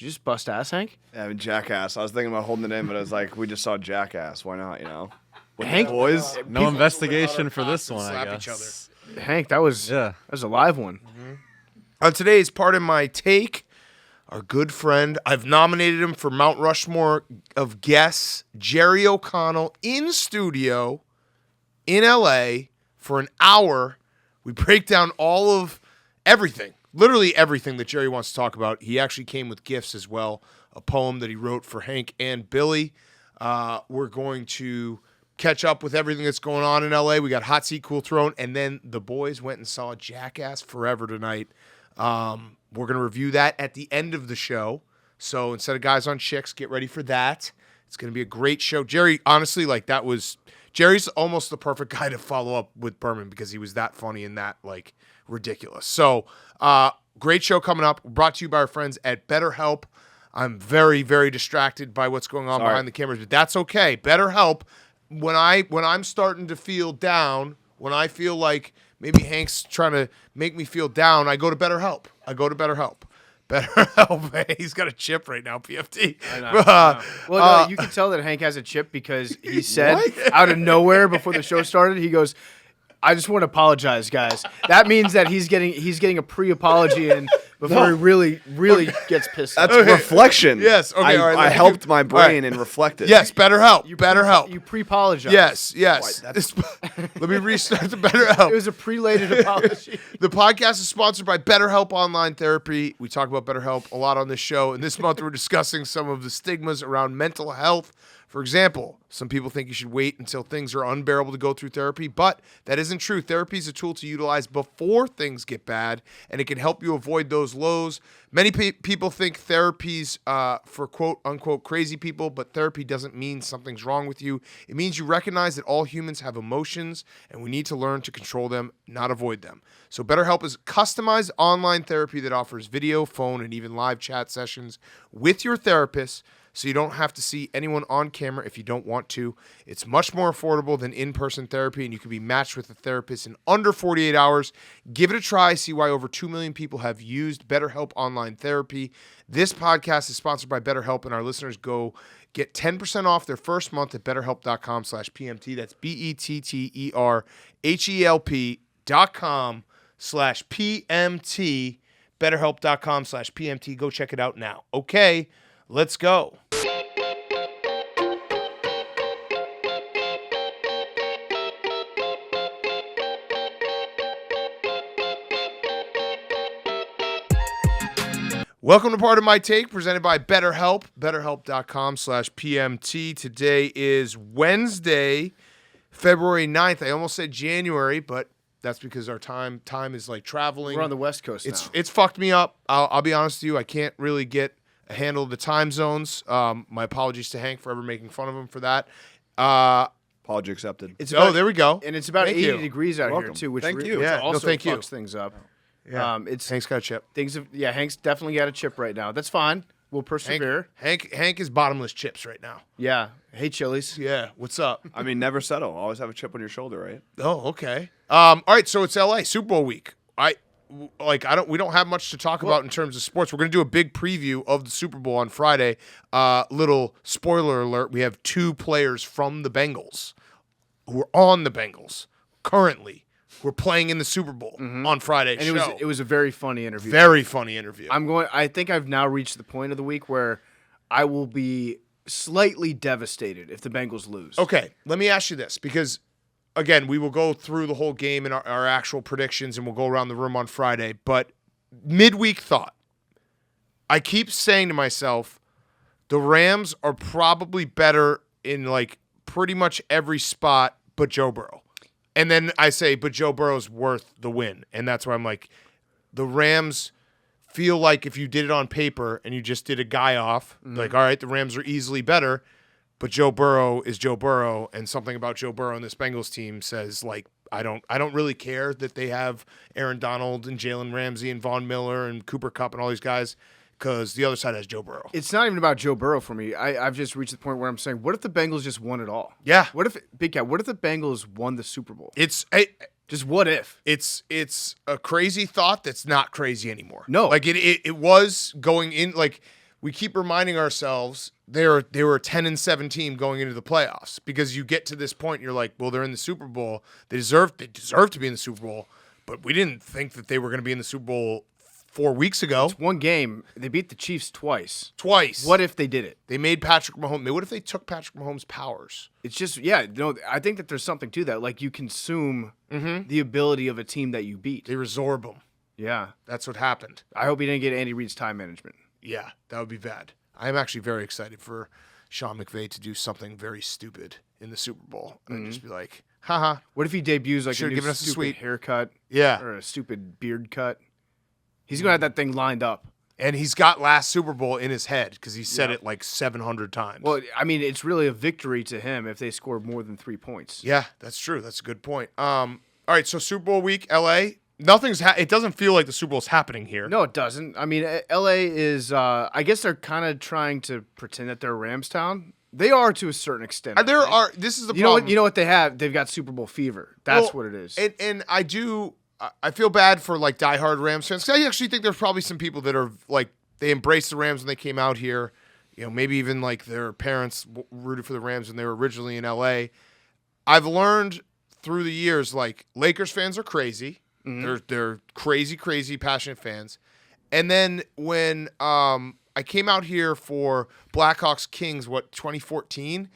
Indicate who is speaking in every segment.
Speaker 1: Did you just bust ass, Hank?
Speaker 2: Yeah, I mean, Jackass. I was thinking about holding it in, but I was like, we just saw Jackass. Why not, With
Speaker 1: Hank,
Speaker 2: the boys.
Speaker 3: No investigation for this one, I
Speaker 4: slap each
Speaker 3: guess.
Speaker 1: Hank, that was a live one.
Speaker 4: On today's part of my take, our good friend, I've nominated him for Mount Rushmore of guests, Jerry O'Connell, in studio in LA for an hour. We break down all of everything, literally everything that Jerry wants to talk about. He actually came with gifts as well, a poem that he wrote for Hank and Billy. We're going to catch up with everything that's going on in LA. We got Hot Seat, Cool Throne, and then the boys went and saw Jackass Forever tonight. We're going to review that at the end of the show. So instead of Guys on Chicks, get ready for that. It's going to be a great show. Jerry, honestly, Jerry's almost the perfect guy to follow up with Berman because he was that funny and that, ridiculous. So, great show coming up. Brought to you by our friends at BetterHelp. I'm very, very distracted by what's going on behind the cameras, but that's okay. BetterHelp, when I'm starting to feel down, when I feel like maybe Hank's trying to make me feel down, I go to BetterHelp. BetterHelp. He's got a chip right now, PFT.
Speaker 1: I know. Well, you can tell that Hank has a chip because he said out of nowhere before the show started, he goes, I just want to apologize, guys. That means that he's getting a pre-apology in before he really gets pissed off.
Speaker 2: That's reflection.
Speaker 4: Yes. Okay. All right.
Speaker 2: I helped my brain and reflected.
Speaker 4: Yes. BetterHelp. BetterHelp.
Speaker 1: You pre-apologize.
Speaker 4: Yes. Let me restart the BetterHelp.
Speaker 1: It was a prelated apology.
Speaker 4: The podcast is sponsored by BetterHelp Online Therapy. We talk about BetterHelp a lot on this show, and this month we're discussing some of the stigmas around mental health. For example, some people think you should wait until things are unbearable to go through therapy, but that isn't true. Therapy is a tool to utilize before things get bad, and it can help you avoid those lows. Many people think therapy's for quote-unquote crazy people, but therapy doesn't mean something's wrong with you. It means you recognize that all humans have emotions, and we need to learn to control them, not avoid them. So BetterHelp is customized online therapy that offers video, phone, and even live chat sessions with your therapist, so you don't have to see anyone on camera if you don't want to. It's much more affordable than in-person therapy, and you can be matched with a therapist in under 48 hours. Give it a try. See why over 2 million people have used BetterHelp Online Therapy. This podcast is sponsored by BetterHelp, and our listeners get 10% off their first month at BetterHelp.com/PMT. That's BetterHelp.com/PMT. BetterHelp.com/PMT. Go check it out now. Okay. Let's go. Welcome to Part of My Take, presented by BetterHelp, BetterHelp.com/PMT. Today is Wednesday, February 9th. I almost said January, but that's because our time is like traveling.
Speaker 1: We're on the West Coast now.
Speaker 4: It's fucked me up. I'll be honest with you. I can't really get handle the time zones. My apologies to Hank for ever making fun of him for that.
Speaker 2: Apology accepted.
Speaker 4: There we go.
Speaker 1: And it's about
Speaker 4: Thank
Speaker 1: 80
Speaker 4: you.
Speaker 1: degrees out
Speaker 2: Welcome.
Speaker 1: here too, which
Speaker 2: Thank you.
Speaker 1: which
Speaker 4: Yeah,
Speaker 1: also
Speaker 4: thank you.
Speaker 1: fucks things up.
Speaker 4: Yeah.
Speaker 1: Hank's
Speaker 4: got a chip.
Speaker 1: Hank's definitely got a chip right now. That's fine. We'll persevere.
Speaker 4: Hank is bottomless chips right now.
Speaker 1: Yeah. Hey, Chili's.
Speaker 4: Yeah. What's up?
Speaker 2: I mean, never settle. Always have a chip on your shoulder, right?
Speaker 4: Oh, okay. All right. So it's LA Super Bowl week. We don't have much to talk about in terms of sports. We're going to do a big preview of the Super Bowl on Friday. Little spoiler alert. We have 2 players from the Bengals who are on the Bengals currently. We're playing in the Super Bowl on Friday.
Speaker 1: And it was a very funny interview.
Speaker 4: Very funny interview.
Speaker 1: I think I've now reached the point of the week where I will be slightly devastated if the Bengals lose.
Speaker 4: Okay, let me ask you this, because again, we will go through the whole game and our actual predictions, and we'll go around the room on Friday. But midweek thought, I keep saying to myself, the Rams are probably better in pretty much every spot but Joe Burrow. And then I say, but Joe Burrow's worth the win. And that's why I'm like, the Rams feel like if you did it on paper and you just did a guy off, all right, the Rams are easily better, but Joe Burrow is Joe Burrow, and something about Joe Burrow and this Bengals team says, I don't really care that they have Aaron Donald and Jalen Ramsey and Von Miller and Cooper Kupp and all these guys, because the other side has Joe Burrow.
Speaker 1: It's not even about Joe Burrow for me. I've just reached the point where I'm saying, what if the Bengals just won it all?
Speaker 4: Yeah.
Speaker 1: What if the Bengals won the Super Bowl?
Speaker 4: Just
Speaker 1: what if?
Speaker 4: It's a crazy thought that's not crazy anymore.
Speaker 1: No.
Speaker 4: It was going in, we keep reminding ourselves they were a 10-7 team going into the playoffs, because you get to this point and you're like, well, they're in the Super Bowl. They deserve to be in the Super Bowl, but we didn't think that they were going to be in the Super Bowl 4 weeks ago.
Speaker 1: It's one game. They beat the Chiefs twice.
Speaker 4: What
Speaker 1: if they did it?
Speaker 4: They made Patrick Mahomes. What if they took Patrick Mahomes' powers?
Speaker 1: It's just, I think that there's something to that. Like, you consume the ability of a team that you beat.
Speaker 4: They resorb him.
Speaker 1: Yeah.
Speaker 4: That's what happened.
Speaker 1: I hope he didn't get Andy Reid's time management.
Speaker 4: Yeah, that would be bad. I'm actually very excited for Sean McVay to do something very stupid in the Super Bowl and just be like, haha.
Speaker 1: What if he debuts like
Speaker 4: Should've
Speaker 1: a new
Speaker 4: given us a
Speaker 1: stupid
Speaker 4: sweep.
Speaker 1: haircut?
Speaker 4: Yeah.
Speaker 1: Or a stupid beard cut? He's going to have that thing lined up.
Speaker 4: And he's got last Super Bowl in his head because he said it like 700 times.
Speaker 1: Well, I mean, it's really a victory to him if they score more than 3 points.
Speaker 4: Yeah, that's true. That's a good point. All right, so Super Bowl week, LA. It doesn't feel like the Super Bowl's happening here.
Speaker 1: No, it doesn't. I mean, LA is, I guess they're kind of trying to pretend that they're Ramstown. They are to a certain extent.
Speaker 4: This is the
Speaker 1: you
Speaker 4: problem.
Speaker 1: You know what they have? They've got Super Bowl fever. That's what it is.
Speaker 4: And I feel bad for like diehard Rams fans, 'cause I actually think there's probably some people that are like, they embraced the Rams when they came out here. You know, maybe even like their parents rooted for the Rams when they were originally in LA. I've learned through the years, like, Lakers fans are crazy. They're crazy, crazy passionate fans. And then when I came out here for Blackhawks Kings, 2014,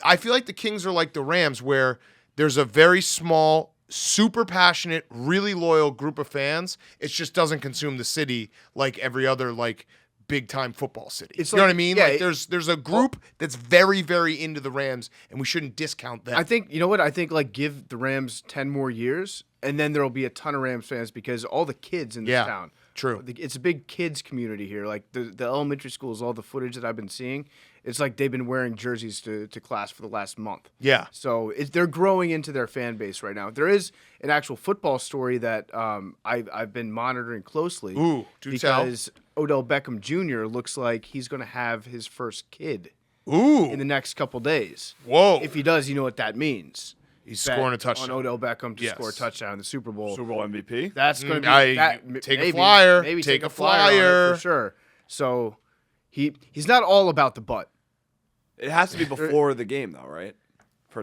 Speaker 4: I feel like the Kings are like the Rams, where there's a very small, super passionate, really loyal group of fans. It just doesn't consume the city like every other like big time football city.
Speaker 1: It's
Speaker 4: you know
Speaker 1: like-
Speaker 4: what I mean?
Speaker 1: yeah,
Speaker 4: Like there's a group that's very, very into the Rams, and we shouldn't discount them.
Speaker 1: I think, you know what? I think, like, give the Rams 10 more years, and then there will be a ton of Rams fans because all the kids in this town.
Speaker 4: True.
Speaker 1: It's a big kids community here. Like, the elementary schools, all the footage that I've been seeing, it's like they've been wearing jerseys to class for the last month.
Speaker 4: Yeah.
Speaker 1: So they're growing into their fan base right now. There is an actual football story that I've been monitoring closely.
Speaker 4: Ooh, do tell.
Speaker 1: because Odell Beckham Jr. looks like he's going to have his first kid
Speaker 4: Ooh.
Speaker 1: in the next couple days.
Speaker 4: Whoa.
Speaker 1: If he does, you know what that means.
Speaker 4: He's scoring a touchdown.
Speaker 1: On Odell Beckham to
Speaker 4: Yes.
Speaker 1: score a touchdown in the Super Bowl.
Speaker 2: Super Bowl MVP.
Speaker 1: That's going to be
Speaker 4: take a
Speaker 1: maybe,
Speaker 4: flyer.
Speaker 1: Maybe
Speaker 4: Take a
Speaker 1: on it
Speaker 4: flyer.
Speaker 1: for sure. So he's not all about the butt.
Speaker 2: It has to be before the game, though, right?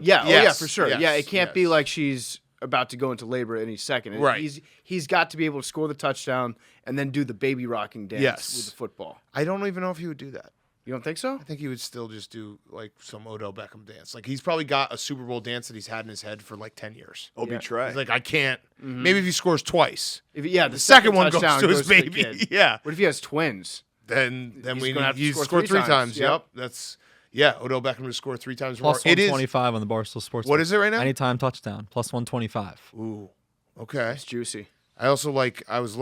Speaker 1: Yeah,
Speaker 4: Yes,
Speaker 1: for sure.
Speaker 4: yes,
Speaker 1: Yeah, it can't be
Speaker 4: yes.
Speaker 1: like she's about to go into labor any second.
Speaker 4: Right.
Speaker 1: He's got to be able to score the touchdown and then do the baby rocking dance
Speaker 4: Yes.
Speaker 1: with the football.
Speaker 4: I don't even know if he would do that.
Speaker 1: You don't think so?
Speaker 4: I think he would still just do like some Odell Beckham dance. Like he's probably got a Super Bowl dance that he's had in his head for like 10 years.
Speaker 2: Obi
Speaker 1: Yeah.
Speaker 2: Trey.
Speaker 4: He's like, I can't. Maybe if he scores twice,
Speaker 1: The
Speaker 4: second one goes
Speaker 1: touchdown
Speaker 4: to his
Speaker 1: the
Speaker 4: baby.
Speaker 1: kid.
Speaker 4: Yeah.
Speaker 1: What if he has twins?
Speaker 4: Then
Speaker 1: He's
Speaker 4: we
Speaker 1: gonna have to
Speaker 4: he's
Speaker 1: score
Speaker 4: scored
Speaker 1: three
Speaker 4: three
Speaker 1: times.
Speaker 4: times.
Speaker 1: Yep.
Speaker 4: Yep. That's Odell Beckham to score 3 times
Speaker 3: Plus
Speaker 4: more. It is
Speaker 3: 125 on the Barstool Sports.
Speaker 4: What is it right now?
Speaker 3: Anytime touchdown. Plus 125.
Speaker 4: Ooh. Okay.
Speaker 1: It's juicy.
Speaker 4: I also like, I was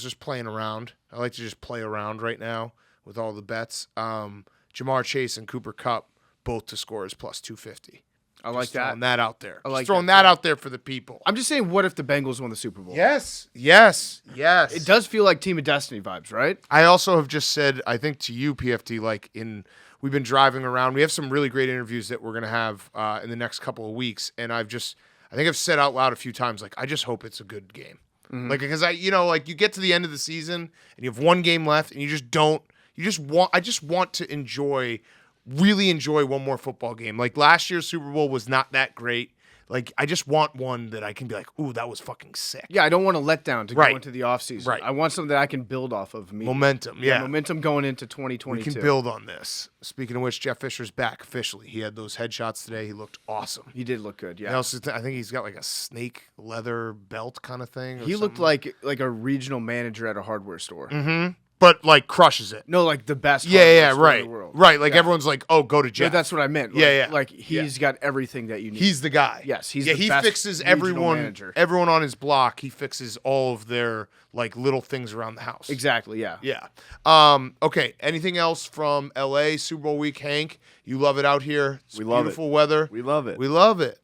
Speaker 4: just playing around. I like to just play around right now with all the bets. Jamar Chase and Cooper Kupp both to score is plus 250.
Speaker 1: I like
Speaker 4: Just throwing that out there.
Speaker 1: I like
Speaker 4: Just throwing
Speaker 1: that,
Speaker 4: that out there for the people.
Speaker 1: I'm just saying, what if the Bengals won the Super Bowl?
Speaker 4: Yes.
Speaker 1: It does feel like Team of Destiny vibes, right?
Speaker 4: I also have just said, I think to you, PFT, like we've been driving around. We have some really great interviews that we're going to have in the next couple of weeks. And I think I've said out loud a few times, like, I just hope it's a good game. Like, because you get to the end of the season and you have one game left and I just want to really enjoy one more football game. Like last year's Super Bowl was not that great. Like I just want one that I can be like, ooh, that was fucking sick.
Speaker 1: Yeah, I don't want a letdown to
Speaker 4: Right.
Speaker 1: go into the offseason.
Speaker 4: Right.
Speaker 1: I want something that I can build off of.
Speaker 4: Momentum, yeah.
Speaker 1: Momentum going into
Speaker 4: We
Speaker 1: 2022.
Speaker 4: can build on this. Speaking of which, Jeff Fisher's back officially. He had those headshots today. He looked awesome.
Speaker 1: He did look good, yeah.
Speaker 4: I think he's got like a snake leather belt kind of thing. or
Speaker 1: He looked
Speaker 4: something.
Speaker 1: like a regional manager at a hardware store.
Speaker 4: but like crushes it.
Speaker 1: No, like the best
Speaker 4: Yeah,
Speaker 1: hardware store
Speaker 4: right.
Speaker 1: in the world.
Speaker 4: Right, like
Speaker 1: Yeah.
Speaker 4: everyone's like, oh, go to
Speaker 1: Yeah,
Speaker 4: Jeff.
Speaker 1: that's what I meant. Like,
Speaker 4: Yeah.
Speaker 1: Like he's got everything that you need.
Speaker 4: He's the guy.
Speaker 1: Yes, he's
Speaker 4: he
Speaker 1: the best
Speaker 4: fixes
Speaker 1: regional manager.
Speaker 4: everyone on his block. He fixes all of their like little things around the house.
Speaker 1: Exactly, yeah.
Speaker 4: Yeah. Okay. Anything else from LA Super Bowl week, Hank? You love it out here. It's
Speaker 2: We love it.
Speaker 4: beautiful weather.
Speaker 2: We love it.
Speaker 4: We love it.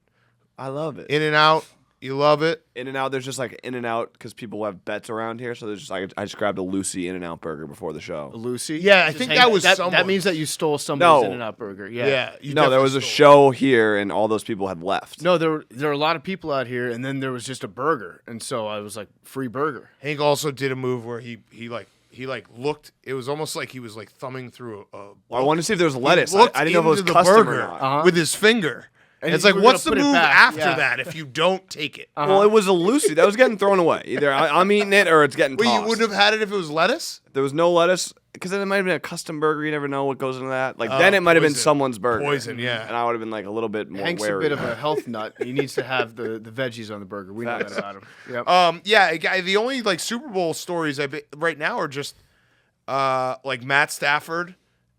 Speaker 2: I love it.
Speaker 4: In and out. You love it.
Speaker 2: In and out. There's just like In and Out because people have bets around here. So there's just like I just grabbed a Lucy In and Out burger before the show.
Speaker 1: Lucy?
Speaker 4: Yeah, I
Speaker 1: Just
Speaker 4: think
Speaker 1: hang-
Speaker 4: that was
Speaker 1: That
Speaker 4: someone.
Speaker 1: means that you stole somebody's
Speaker 2: No.
Speaker 1: In-N-Out burger. Yeah.
Speaker 4: Yeah. you
Speaker 2: No, there
Speaker 4: definitely
Speaker 2: was a
Speaker 4: stole
Speaker 2: show here and all those people had left.
Speaker 1: No, there are a lot of people out here, and then there was just a burger. And so I was like, free burger.
Speaker 4: it. Hank also did a move where he like he like looked. It was almost like he was like thumbing through a.
Speaker 2: Well, I wanted to see if there was lettuce.
Speaker 4: He looked
Speaker 2: I didn't know if it was
Speaker 4: into the
Speaker 2: custom
Speaker 4: burger
Speaker 2: or not.
Speaker 4: with his finger. And it's
Speaker 1: you
Speaker 4: like,
Speaker 1: were
Speaker 4: what's
Speaker 1: gonna
Speaker 4: the
Speaker 1: put it
Speaker 4: move
Speaker 1: back.
Speaker 4: after
Speaker 1: Yeah.
Speaker 4: that if you don't take it?
Speaker 2: Well, it was a Lucy. That was getting thrown away. Either I'm eating it or it's getting tossed.
Speaker 4: Well, you wouldn't have had it if it was lettuce?
Speaker 2: There was no lettuce because then it might have been a custom burger. You never know what goes into that. Like then it might have been
Speaker 4: poison.
Speaker 2: someone burger.
Speaker 4: Poison, yeah.
Speaker 2: And I would have been like a little bit more
Speaker 1: Hank's
Speaker 2: wary.
Speaker 1: a bit of a health nut. He needs to have the veggies on the burger. We know that about him. Yep.
Speaker 4: The only like Super Bowl stories right now are just like Matt Stafford,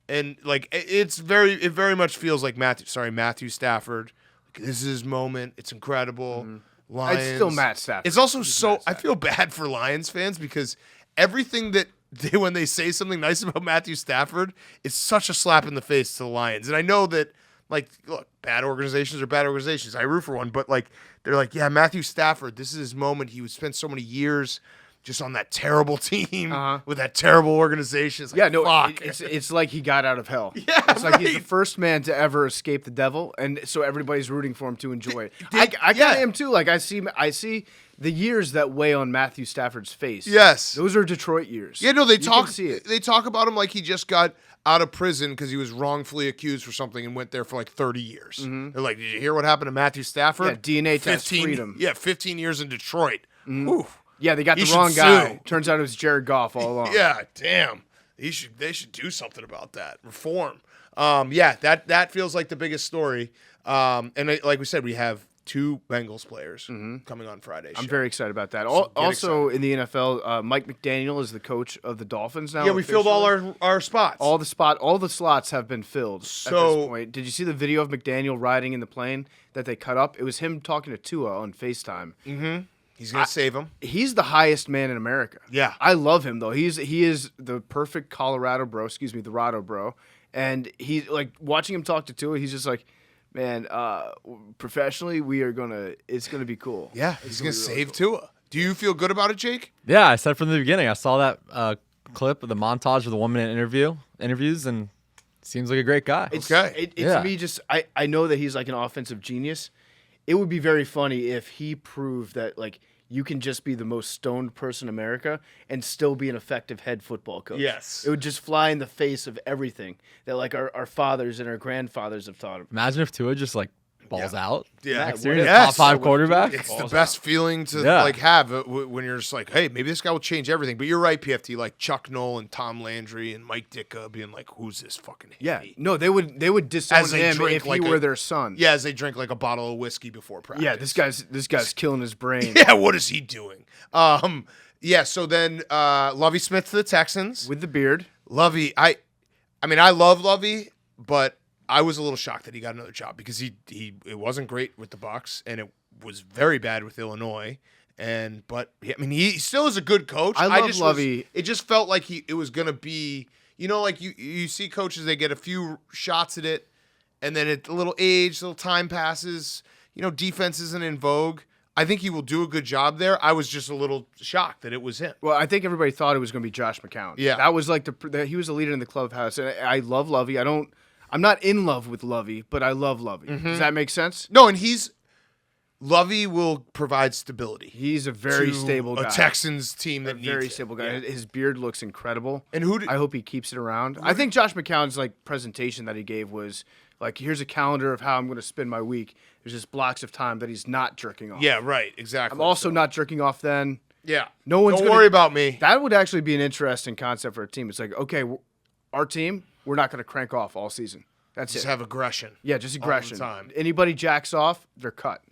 Speaker 4: and like it very much feels like Matthew Stafford. Like, this is his moment. It's incredible. Lions.
Speaker 1: It's still Matt Stafford.
Speaker 4: It's also I feel bad for Lions fans because everything that when they say something nice about Matthew Stafford, it's such a slap in the face to the Lions. And I know that, like, look, bad organizations are bad organizations. I root for one, but like they're like, yeah, Matthew Stafford, this is his moment. He would spend so many years just on that terrible team with that terrible organization. It's like,
Speaker 1: Yeah, no,
Speaker 4: fuck.
Speaker 1: it's like he got out of hell.
Speaker 4: Yeah,
Speaker 1: it's like he's the
Speaker 4: right.
Speaker 1: first man to ever escape the devil, and so everybody's rooting for him to enjoy it. I
Speaker 4: yeah.
Speaker 1: kind of am too. Like I see the years that weigh on Matthew Stafford's face.
Speaker 4: Yes.
Speaker 1: those are Detroit years.
Speaker 4: Yeah, no, they
Speaker 1: You
Speaker 4: talk.
Speaker 1: can see it.
Speaker 4: They talk about him like he just got out of prison because he was wrongfully accused for something and went there for like 30 years. They're like, did you hear what happened to Matthew Stafford?
Speaker 1: Yeah, DNA test freedom.
Speaker 4: Yeah, 15 years in Detroit. Oof.
Speaker 1: Yeah, they got
Speaker 4: He
Speaker 1: the wrong
Speaker 4: should
Speaker 1: guy.
Speaker 4: sue.
Speaker 1: Turns out it was Jared Goff all along.
Speaker 4: Yeah, damn. They should do something about that. Reform. That feels like the biggest story. Like we said, we have 2 Bengals players coming on Friday.
Speaker 1: I'm very excited about that.
Speaker 4: get
Speaker 1: Also in the NFL, Mike McDaniel is the coach of the Dolphins now.
Speaker 4: Yeah, we filled all
Speaker 1: officially.
Speaker 4: our spots.
Speaker 1: All the slots have been filled at
Speaker 4: So-
Speaker 1: this point. Did you see the video of McDaniel riding in the plane that they cut up? It was him talking to Tua on FaceTime.
Speaker 4: He's gonna save him.
Speaker 1: He's the highest man in America.
Speaker 4: Yeah.
Speaker 1: I love him though. He is the perfect Colorado bro. Excuse me, the Rado bro. And he like watching him talk to Tua. He's just like, man, professionally, it's gonna be cool.
Speaker 4: Yeah, he's gonna save Tua. Do you feel good about it, Jake?
Speaker 3: Yeah, I said from the beginning. I saw that clip of the montage of the 1 minute interviews, and seems like a great guy.
Speaker 4: Okay.
Speaker 3: Yeah.
Speaker 1: To me, just I know that he's like an offensive genius. It would be very funny if he proved that like you can just be the most stoned person in America and still be an effective head football coach.
Speaker 4: Yes.
Speaker 1: It would just fly in the face of everything that like our fathers and our grandfathers have taught him.
Speaker 3: Imagine if Tua just like balls out.
Speaker 4: Yeah.
Speaker 3: Next year,
Speaker 1: What
Speaker 3: he's
Speaker 1: if-
Speaker 3: a
Speaker 4: Yes.
Speaker 3: top 5 quarterback.
Speaker 4: It's the best feeling to
Speaker 3: Yeah.
Speaker 4: like have when you're just like, hey, maybe this guy will change everything. But you're right, PFT. Like Chuck Noll and Tom Landry and Mike Ditka being like, who's this fucking
Speaker 1: Yeah.
Speaker 4: hippie?
Speaker 1: No, they would disown
Speaker 4: As they
Speaker 1: him
Speaker 4: drink
Speaker 1: if
Speaker 4: like
Speaker 1: he
Speaker 4: a-
Speaker 1: were their son.
Speaker 4: Yeah, as they drink like a bottle of whiskey before practice.
Speaker 1: Yeah, this guy's killing his brain.
Speaker 4: Yeah, what is he doing? Yeah. So then, Lovie Smith to the Texans.
Speaker 1: With the beard.
Speaker 4: Lovey, I mean, I love Lovey, but I was a little shocked that he got another job because it wasn't great with the Bucs and it was very bad with Illinois. He still is a good coach.
Speaker 1: I love
Speaker 4: just
Speaker 1: Lovey.
Speaker 4: It just felt like it was gonna be, like you see coaches, they get a few shots at it, and then a little age, little time passes. Defense isn't in vogue. I think he will do a good job there. I was just a little shocked that it was him.
Speaker 1: Well, I think everybody thought it was going to be Josh McCown.
Speaker 4: Yeah.
Speaker 1: That was like he was the leader in the clubhouse. And I love Lovey. I'm not in love with Lovey, but I love Lovey. Does that make sense?
Speaker 4: No, and Lovey will provide stability.
Speaker 1: He's a very
Speaker 4: to
Speaker 1: stable guy.
Speaker 4: A Texans team that
Speaker 1: A very
Speaker 4: needs it.
Speaker 1: stable guy.
Speaker 4: Yeah.
Speaker 1: His beard looks incredible.
Speaker 4: And
Speaker 1: I hope he keeps it around. I think Josh McCown's like presentation that he gave was like, here's a calendar of how I'm going to spend my week. There's just blocks of time that he's not jerking off.
Speaker 4: Yeah, right, exactly.
Speaker 1: I'm also not jerking off then.
Speaker 4: Yeah.
Speaker 1: No one's
Speaker 4: Don't
Speaker 1: gonna-
Speaker 4: worry about me.
Speaker 1: That would actually be an interesting concept for a team. It's like, okay, our team, we're not going to crank off all season. That's
Speaker 4: Just
Speaker 1: it.
Speaker 4: have aggression.
Speaker 1: Yeah, just aggression.
Speaker 4: time.
Speaker 1: Anybody jacks off, they're cut.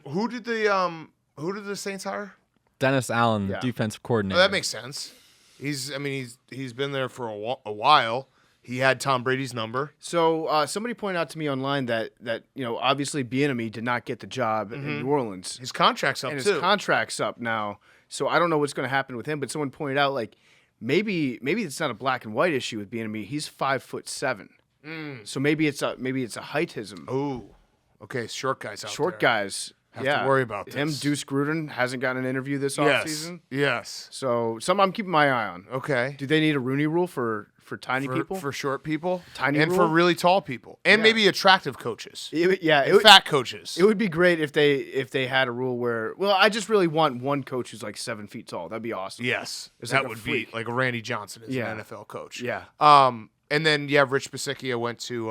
Speaker 4: Who did the Saints hire?
Speaker 3: Dennis Allen,
Speaker 1: Yeah.
Speaker 4: Oh,
Speaker 3: defensive coordinator.
Speaker 4: that makes sense. He's been there for a while. He had Tom Brady's number.
Speaker 1: So somebody pointed out to me online that obviously Bieniemy did not get the job in New Orleans,
Speaker 4: His contract's up
Speaker 1: and his
Speaker 4: too.
Speaker 1: contract's up now. So I don't know what's going to happen with him. But someone pointed out like maybe it's not a black and white issue with Bieniemy. He's 5'7". So maybe it's a heightism.
Speaker 4: Ooh. Okay, short guys out
Speaker 1: Short
Speaker 4: there.
Speaker 1: guys.
Speaker 4: Have
Speaker 1: yeah.
Speaker 4: to worry about
Speaker 1: him.
Speaker 4: this.
Speaker 1: Deuce Gruden hasn't gotten an interview this
Speaker 4: Yes.
Speaker 1: offseason.
Speaker 4: Yes.
Speaker 1: So I'm keeping my eye on.
Speaker 4: Okay.
Speaker 1: Do they need a Rooney Rule for for tiny people.
Speaker 4: for short people,
Speaker 1: Tiny
Speaker 4: and for
Speaker 1: rule?
Speaker 4: really tall people, and maybe attractive coaches,
Speaker 1: It
Speaker 4: fat coaches.
Speaker 1: would be great if they had a rule where. Well, I just really want one coach who's like 7 feet tall. That'd be awesome.
Speaker 4: Yes,
Speaker 1: It's
Speaker 4: that
Speaker 1: like a
Speaker 4: would
Speaker 1: freak.
Speaker 4: be like Randy Johnson is
Speaker 1: Yeah.
Speaker 4: an NFL coach.
Speaker 1: Yeah.
Speaker 4: And then Rich Bisaccia went to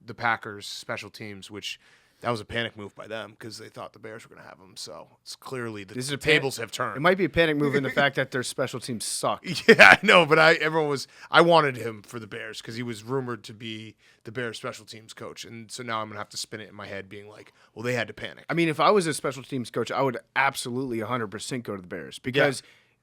Speaker 4: the Packers special teams, which that was a panic move by them because they thought the Bears were going to have him. So it's clearly the
Speaker 1: This is a
Speaker 4: tables have turned.
Speaker 1: It might be a panic move in the fact that their special teams suck.
Speaker 4: Yeah, I know, but I wanted him for the Bears because he was rumored to be the Bears special teams coach, and so now I'm gonna have to spin it in my head, being like, well, they had to panic.
Speaker 1: I mean, if I was a special teams coach, I would absolutely 100% go to the Bears because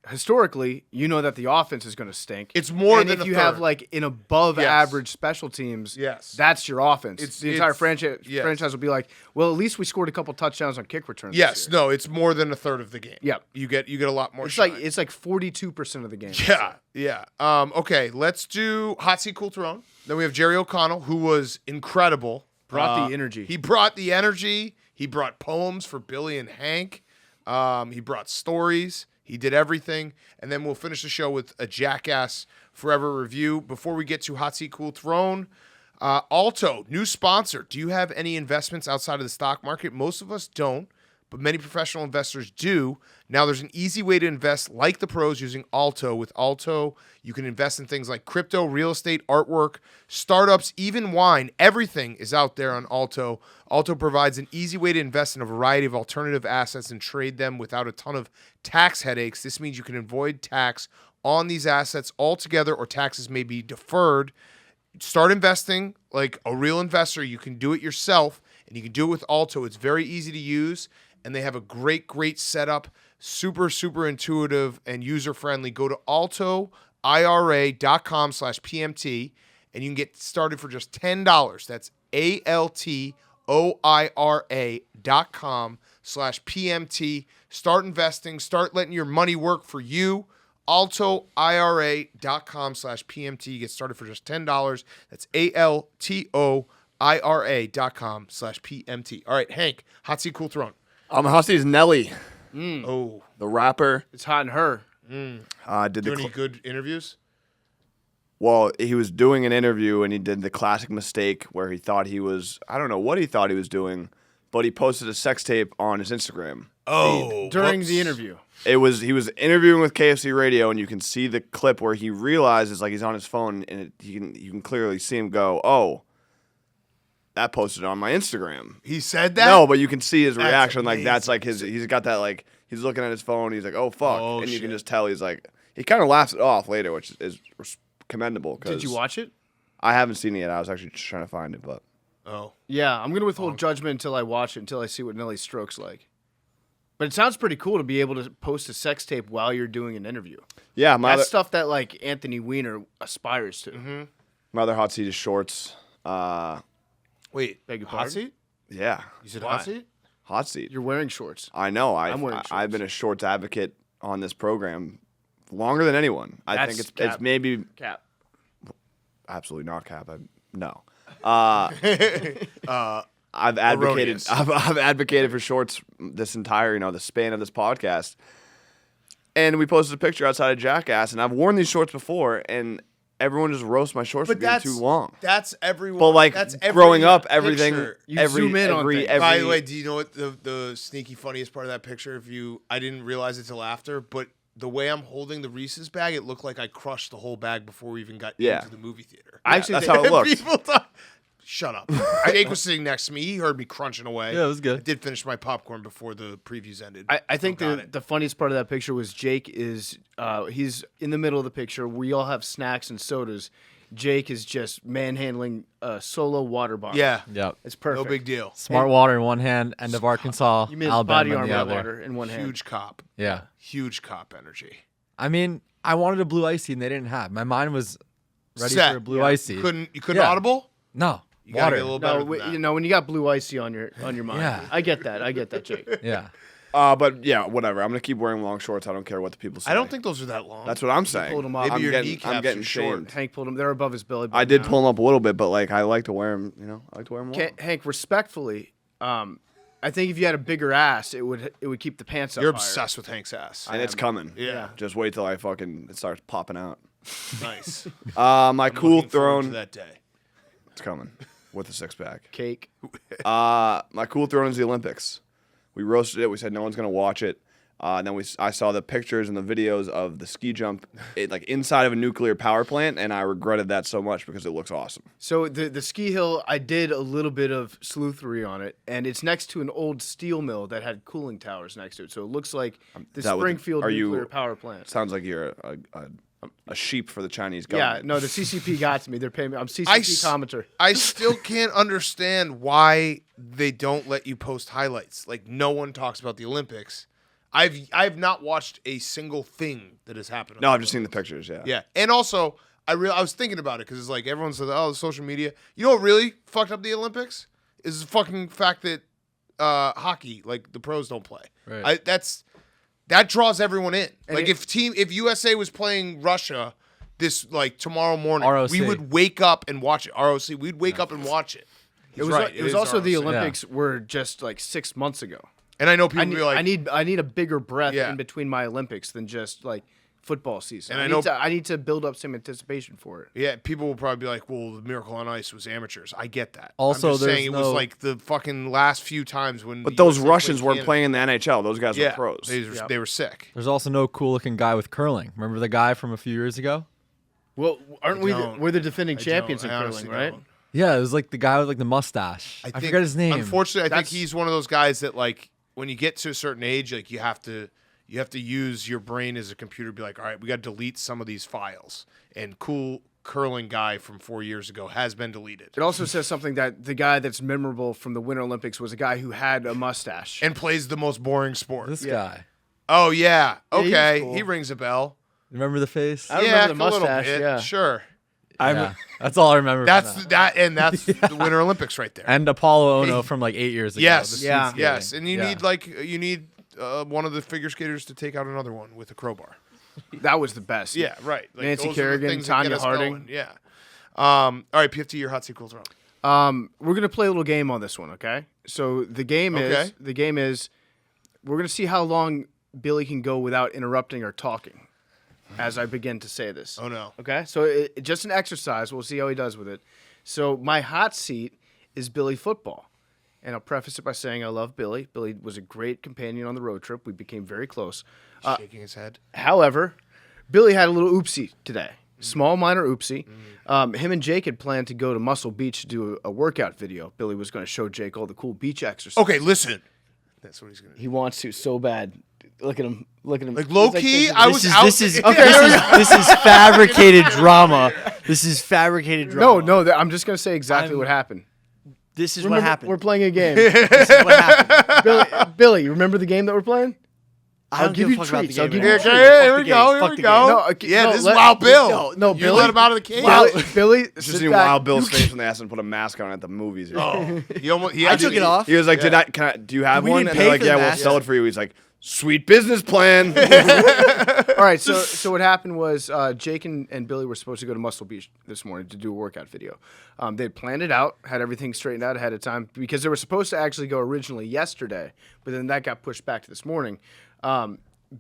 Speaker 1: historically, you know that the offense is going to stink.
Speaker 4: It's more
Speaker 1: and
Speaker 4: than
Speaker 1: if
Speaker 4: a
Speaker 1: you
Speaker 4: third.
Speaker 1: have like an above average special teams.
Speaker 4: Yes.
Speaker 1: That's your offense.
Speaker 4: It's-
Speaker 1: the entire
Speaker 4: it's-
Speaker 1: franchise
Speaker 4: yes.
Speaker 1: franchise will be like, well, at least we scored a couple touchdowns on kick returns.
Speaker 4: Yes,
Speaker 1: this year.
Speaker 4: no, it's more than a third of the game.
Speaker 1: Yep.
Speaker 4: you get a lot more.
Speaker 1: It's
Speaker 4: shine.
Speaker 1: like 42% of the game.
Speaker 4: Yeah. Okay, let's do Hot Seat Cool Throne. Then we have Jerry O'Connell, who was incredible.
Speaker 1: Brought the energy.
Speaker 4: He brought the energy. He brought poems for Billy and Hank. He brought stories. He did everything. And then we'll finish the show with a Jackass Forever review. Before we get to Hot Seat Cool Throne, Alto, new sponsor. Do you have any investments outside of the stock market? Most of us don't, but many professional investors do. Now there's an easy way to invest like the pros using Alto. With Alto, you can invest in things like crypto, real estate, artwork, startups, even wine. Everything is out there on Alto. Alto provides an easy way to invest in a variety of alternative assets and trade them without a ton of tax headaches. This means you can avoid tax on these assets altogether, or taxes may be deferred. Start investing like a real investor. You can do it yourself, and you can do it with Alto. It's very easy to use, and they have a great setup. Super intuitive and user-friendly. Go to altoira.com/PMT, and you can get started for just $10. That's altoira.com/PMT. Start investing. Start letting your money work for you. altoira.com/PMT. Get started for just $10. That's altoira.com/PMT. All right, Hank, Hot Seat Cool Throne.
Speaker 2: Hot Seat's Nelly,
Speaker 4: Oh,
Speaker 2: the rapper.
Speaker 1: It's hot in her.
Speaker 2: Did
Speaker 4: do
Speaker 2: the
Speaker 4: any good interviews?
Speaker 2: Well, he was doing an interview and he did the classic mistake where he thought he was, I don't know what he thought he was doing, but he posted a sex tape on his Instagram.
Speaker 4: Oh,
Speaker 1: During
Speaker 4: whoops.
Speaker 1: the interview.
Speaker 2: He was interviewing with KFC Radio, and you can see the clip where he realizes like he's on his phone, and you can clearly see him go, "Oh, that posted on my Instagram."
Speaker 4: He said that?
Speaker 2: No, but you can see his
Speaker 4: That's
Speaker 2: reaction. Like that's
Speaker 4: amazing.
Speaker 2: like he's got that like he's looking at his phone. He's like, "Oh fuck,"
Speaker 4: Oh,
Speaker 2: and you can
Speaker 4: shit.
Speaker 2: just tell he's like he kind of laughs it off later, which is commendable.
Speaker 1: Did you watch it?
Speaker 2: I haven't seen it yet. I was actually just trying to find it, but
Speaker 4: Oh.
Speaker 1: Yeah, I'm gonna withhold judgment until I watch it, until I see what Nelly's stroke's like. But it sounds pretty cool to be able to post a sex tape while you're doing an interview.
Speaker 2: yeah, my
Speaker 1: That's
Speaker 2: other,
Speaker 1: stuff that like Anthony Weiner aspires to.
Speaker 2: my other hot seat is shorts.
Speaker 4: Wait,
Speaker 1: Beg your
Speaker 4: hot
Speaker 1: pardon?
Speaker 4: seat?
Speaker 2: Yeah,
Speaker 4: You said
Speaker 1: Why?
Speaker 4: hot seat?
Speaker 2: hot seat.
Speaker 1: You're wearing shorts.
Speaker 2: I know.
Speaker 1: I'm wearing
Speaker 2: I've been a shorts advocate on this program longer than anyone. I
Speaker 1: That's
Speaker 2: think it's
Speaker 1: cap.
Speaker 2: maybe
Speaker 1: Cap.
Speaker 2: absolutely not cap. No. I've advocated.
Speaker 4: Erroneous.
Speaker 2: I've advocated for shorts this entire the span of this podcast. And we posted a picture outside of Jackass, and I've worn these shorts before, and everyone just roasts my shorts for being too long.
Speaker 4: That's everyone.
Speaker 2: But like
Speaker 4: that's every
Speaker 2: growing up, everything,
Speaker 4: picture.
Speaker 1: You
Speaker 2: every,
Speaker 1: zoom in on
Speaker 2: every,
Speaker 1: things.
Speaker 2: every,
Speaker 4: By the way, do you know what the sneaky funniest part of that picture? I didn't realize it till after, but the way I'm holding the Reese's bag, it looked like I crushed the whole bag before we even got
Speaker 2: Yeah.
Speaker 4: into the movie theater.
Speaker 1: I actually
Speaker 2: that's
Speaker 1: think-
Speaker 2: how it looked.
Speaker 4: People thought, shut up. Jake was sitting next to me. He heard me crunching away.
Speaker 3: Yeah, it was good.
Speaker 4: I did finish my popcorn before the previews ended.
Speaker 1: I think
Speaker 4: Got it.
Speaker 1: the funniest part of that picture was Jake is he's in the middle of the picture. We all have snacks and sodas. Jake is just manhandling a solo water bottle.
Speaker 4: Yeah.
Speaker 3: Yep.
Speaker 1: It's perfect.
Speaker 4: No big deal.
Speaker 3: Smart water in one hand, end of Arkansas,
Speaker 1: You mean
Speaker 3: Alabama
Speaker 1: body
Speaker 3: in
Speaker 1: armor
Speaker 3: the other.
Speaker 1: water in one hand.
Speaker 4: Huge cop.
Speaker 3: Yeah.
Speaker 4: Huge cop energy.
Speaker 3: I mean, I wanted a blue icy and they didn't have. My mind was ready
Speaker 4: Set.
Speaker 3: for a blue
Speaker 1: Yeah.
Speaker 3: icy.
Speaker 4: You couldn't
Speaker 3: Yeah.
Speaker 4: audible?
Speaker 3: No.
Speaker 4: You gotta
Speaker 3: Water.
Speaker 4: get a little better
Speaker 1: No,
Speaker 4: than that.
Speaker 1: you know when you got blue icy on your mind.
Speaker 3: Yeah.
Speaker 1: I get that, Jake.
Speaker 3: Yeah.
Speaker 2: But yeah, whatever. I'm gonna keep wearing long shorts. I don't care what the people say.
Speaker 4: I don't think those are that long.
Speaker 2: that's what I'm saying.
Speaker 1: pulled 'em up.
Speaker 4: Maybe
Speaker 2: I'm
Speaker 4: your
Speaker 2: getting,
Speaker 4: kneecaps
Speaker 2: I'm getting
Speaker 4: are short.
Speaker 2: shamed.
Speaker 1: Hank pulled him. They're above his belly.
Speaker 2: I
Speaker 1: button
Speaker 2: did
Speaker 1: now.
Speaker 2: pull them up a little bit, but like I like to wear them. I like to wear them long.
Speaker 1: Hank, respectfully, I think if you had a bigger ass, it would keep the pants up.
Speaker 4: You're
Speaker 1: higher.
Speaker 4: obsessed with Hank's ass.
Speaker 2: And it's coming.
Speaker 4: Yeah.
Speaker 2: Just wait till it starts popping out.
Speaker 4: Nice.
Speaker 2: My cool
Speaker 4: Looking forward to
Speaker 2: throne.
Speaker 4: that day.
Speaker 2: It's coming with a 6-pack.
Speaker 1: Cake.
Speaker 2: My cool throne is the Olympics. We roasted it. We said no one's gonna watch it. And then I saw the pictures and the videos of the ski jump, like inside of a nuclear power plant, and I regretted that so much because it looks awesome.
Speaker 1: So the ski hill, I did a little bit of sleuthery on it, and it's next to an old steel mill that had cooling towers next to it. So it looks like the
Speaker 2: that was-
Speaker 1: Springfield
Speaker 2: are you-
Speaker 1: nuclear power plant.
Speaker 2: Sounds like you're a sheep for the Chinese
Speaker 1: Yeah,
Speaker 2: government.
Speaker 1: no, the CCP got to me. They're paying me. I'm CCP commenter.
Speaker 4: I still can't understand why they don't let you post highlights. Like no one talks about the Olympics. I've not watched a single thing that has happened.
Speaker 2: No, I've just seen the pictures. Yeah.
Speaker 4: Yeah, and also I was thinking about it because it's like everyone says, "Oh, the social media." You know what really fucked up the Olympics is the fucking fact that hockey, like the pros, don't play.
Speaker 3: Right.
Speaker 4: That draws everyone in.
Speaker 1: And
Speaker 4: Like if USA was playing Russia this like tomorrow morning,
Speaker 3: ROC.
Speaker 4: we would wake up and watch it. ROC, we'd wake up and watch it.
Speaker 1: It was,
Speaker 4: right.
Speaker 1: it was
Speaker 4: is
Speaker 1: also the
Speaker 4: ROC.
Speaker 1: Olympics were just like 6 months ago.
Speaker 4: And I know people
Speaker 1: I need,
Speaker 4: be like,
Speaker 1: I need a bigger breath
Speaker 4: Yeah.
Speaker 1: in between my Olympics than just like football season.
Speaker 4: And I
Speaker 1: I
Speaker 4: know-
Speaker 1: need to, I need to build up some anticipation for it.
Speaker 4: yeah, people will probably be like, well, the Miracle on Ice was amateurs. I get that.
Speaker 3: Also,
Speaker 4: I'm just
Speaker 3: there's
Speaker 4: saying it was
Speaker 3: no-
Speaker 4: like the fucking last few times when.
Speaker 2: But
Speaker 4: the
Speaker 2: those
Speaker 4: USA
Speaker 2: Russians
Speaker 4: played
Speaker 2: weren't
Speaker 4: Canada.
Speaker 2: playing in the NHL. Those guys
Speaker 4: Yeah,
Speaker 2: were pros.
Speaker 4: they were sick.
Speaker 3: There's also no cool-looking guy with curling. Remember the guy from a few years ago?
Speaker 1: Well, aren't we?
Speaker 4: don't.
Speaker 1: We're the defending
Speaker 4: I
Speaker 1: champions in
Speaker 4: don't. I honestly
Speaker 1: curling, right?
Speaker 4: don't.
Speaker 3: Yeah, it was like the guy with like the mustache. I
Speaker 4: think-
Speaker 3: forget his name.
Speaker 4: Unfortunately, I think
Speaker 1: That's-
Speaker 4: he's one of those guys that like when you get to a certain age, like you have to use your brain as a computer. Be like, all right, we got to delete some of these files. And cool curling guy from 4 years ago has been deleted
Speaker 1: It also says something that the guy that's memorable from the Winter Olympics was a guy who had a mustache.
Speaker 4: and plays the most boring sport.
Speaker 3: This guy.
Speaker 4: Oh yeah,
Speaker 1: Yeah, he was
Speaker 4: okay,
Speaker 1: cool.
Speaker 4: he rings a bell.
Speaker 3: Remember the face?
Speaker 1: I
Speaker 4: yeah,
Speaker 1: remember the
Speaker 4: a little
Speaker 1: mustache,
Speaker 4: bit.
Speaker 1: yeah.
Speaker 4: Sure.
Speaker 3: Yeah, that's all I remember.
Speaker 4: That's
Speaker 3: from
Speaker 4: that, and that's the Winter Olympics right there.
Speaker 3: and Apollo Ono from like 8 years ago.
Speaker 4: Yes,
Speaker 3: the speed
Speaker 1: Yeah.
Speaker 3: skating.
Speaker 4: yes, and you
Speaker 3: Yeah.
Speaker 4: need one of the figure skaters to take out another one with a crowbar.
Speaker 1: That was the best.
Speaker 4: Yeah, right. Like,
Speaker 1: Nancy
Speaker 4: those are the
Speaker 1: Kerrigan,
Speaker 4: things that
Speaker 1: Tanya
Speaker 4: get us
Speaker 1: Harding.
Speaker 4: going. Yeah. All right, PFT, your hot seat cool throw.
Speaker 1: We're gonna play a little game on this one, okay? So the game
Speaker 4: Okay.
Speaker 1: is we're gonna see how long Billy can go without interrupting or talking as I begin to say this.
Speaker 4: Oh no.
Speaker 1: Okay, so just an exercise. We'll see how he does with it. So my hot seat is Billy football, and I'll preface it by saying I love Billy. Billy was a great companion on the road trip. We became very close.
Speaker 4: Shaking his head.
Speaker 1: However, Billy had a little oopsie today. Small minor oopsie. Him and Jake had planned to go to Muscle Beach to do a workout video. Billy was going to show Jake all the cool beach exercises.
Speaker 4: Okay, listen. That's what he's gonna do.
Speaker 1: He wants to so bad. Look at him. Look at him.
Speaker 4: Like low
Speaker 1: He's
Speaker 4: key,
Speaker 1: thinking-
Speaker 4: I was out.
Speaker 5: This is fabricated drama. This is fabricated
Speaker 1: No,
Speaker 5: drama.
Speaker 1: I'm just going to say exactly what happened.
Speaker 5: This is
Speaker 1: Remember,
Speaker 5: what happened.
Speaker 1: We're playing a game.
Speaker 5: This is what happened.
Speaker 1: Billy, you remember the game that we're playing?
Speaker 5: I don't
Speaker 1: give
Speaker 5: give
Speaker 1: you
Speaker 5: a fuck about the
Speaker 1: treats. I'll
Speaker 5: game
Speaker 1: give you
Speaker 5: anymore.
Speaker 1: treats.
Speaker 4: Okay,
Speaker 5: Fuck
Speaker 4: here
Speaker 5: the
Speaker 4: we
Speaker 5: game.
Speaker 4: go.
Speaker 5: Fuck
Speaker 4: Here we
Speaker 5: the
Speaker 4: go.
Speaker 5: game.
Speaker 1: No, okay,
Speaker 4: Yeah,
Speaker 1: no,
Speaker 4: this is
Speaker 1: let-
Speaker 4: Wild Bill.
Speaker 1: No,
Speaker 4: You
Speaker 1: Billy.
Speaker 4: let him out of the cage.
Speaker 1: Billy,
Speaker 2: Just
Speaker 1: sit
Speaker 2: seen
Speaker 1: back.
Speaker 2: Wild Bill's face when they asked him to put a mask on at the movies.
Speaker 4: Oh, he almost. He
Speaker 5: I
Speaker 4: had
Speaker 5: took
Speaker 4: to-
Speaker 5: it off.
Speaker 2: He was like, do you have
Speaker 5: We
Speaker 2: one?
Speaker 5: didn't
Speaker 2: And
Speaker 5: pay
Speaker 2: they're like,
Speaker 5: for the
Speaker 2: yeah, we'll
Speaker 5: mask.
Speaker 2: sell it for you. He's like, sweet business plan.
Speaker 1: All right, so what happened was Jake and Billy were supposed to go to Muscle Beach this morning to do a workout video. They had planned it out, had everything straightened out ahead of time because they were supposed to actually go originally yesterday, but then that got pushed back to this morning.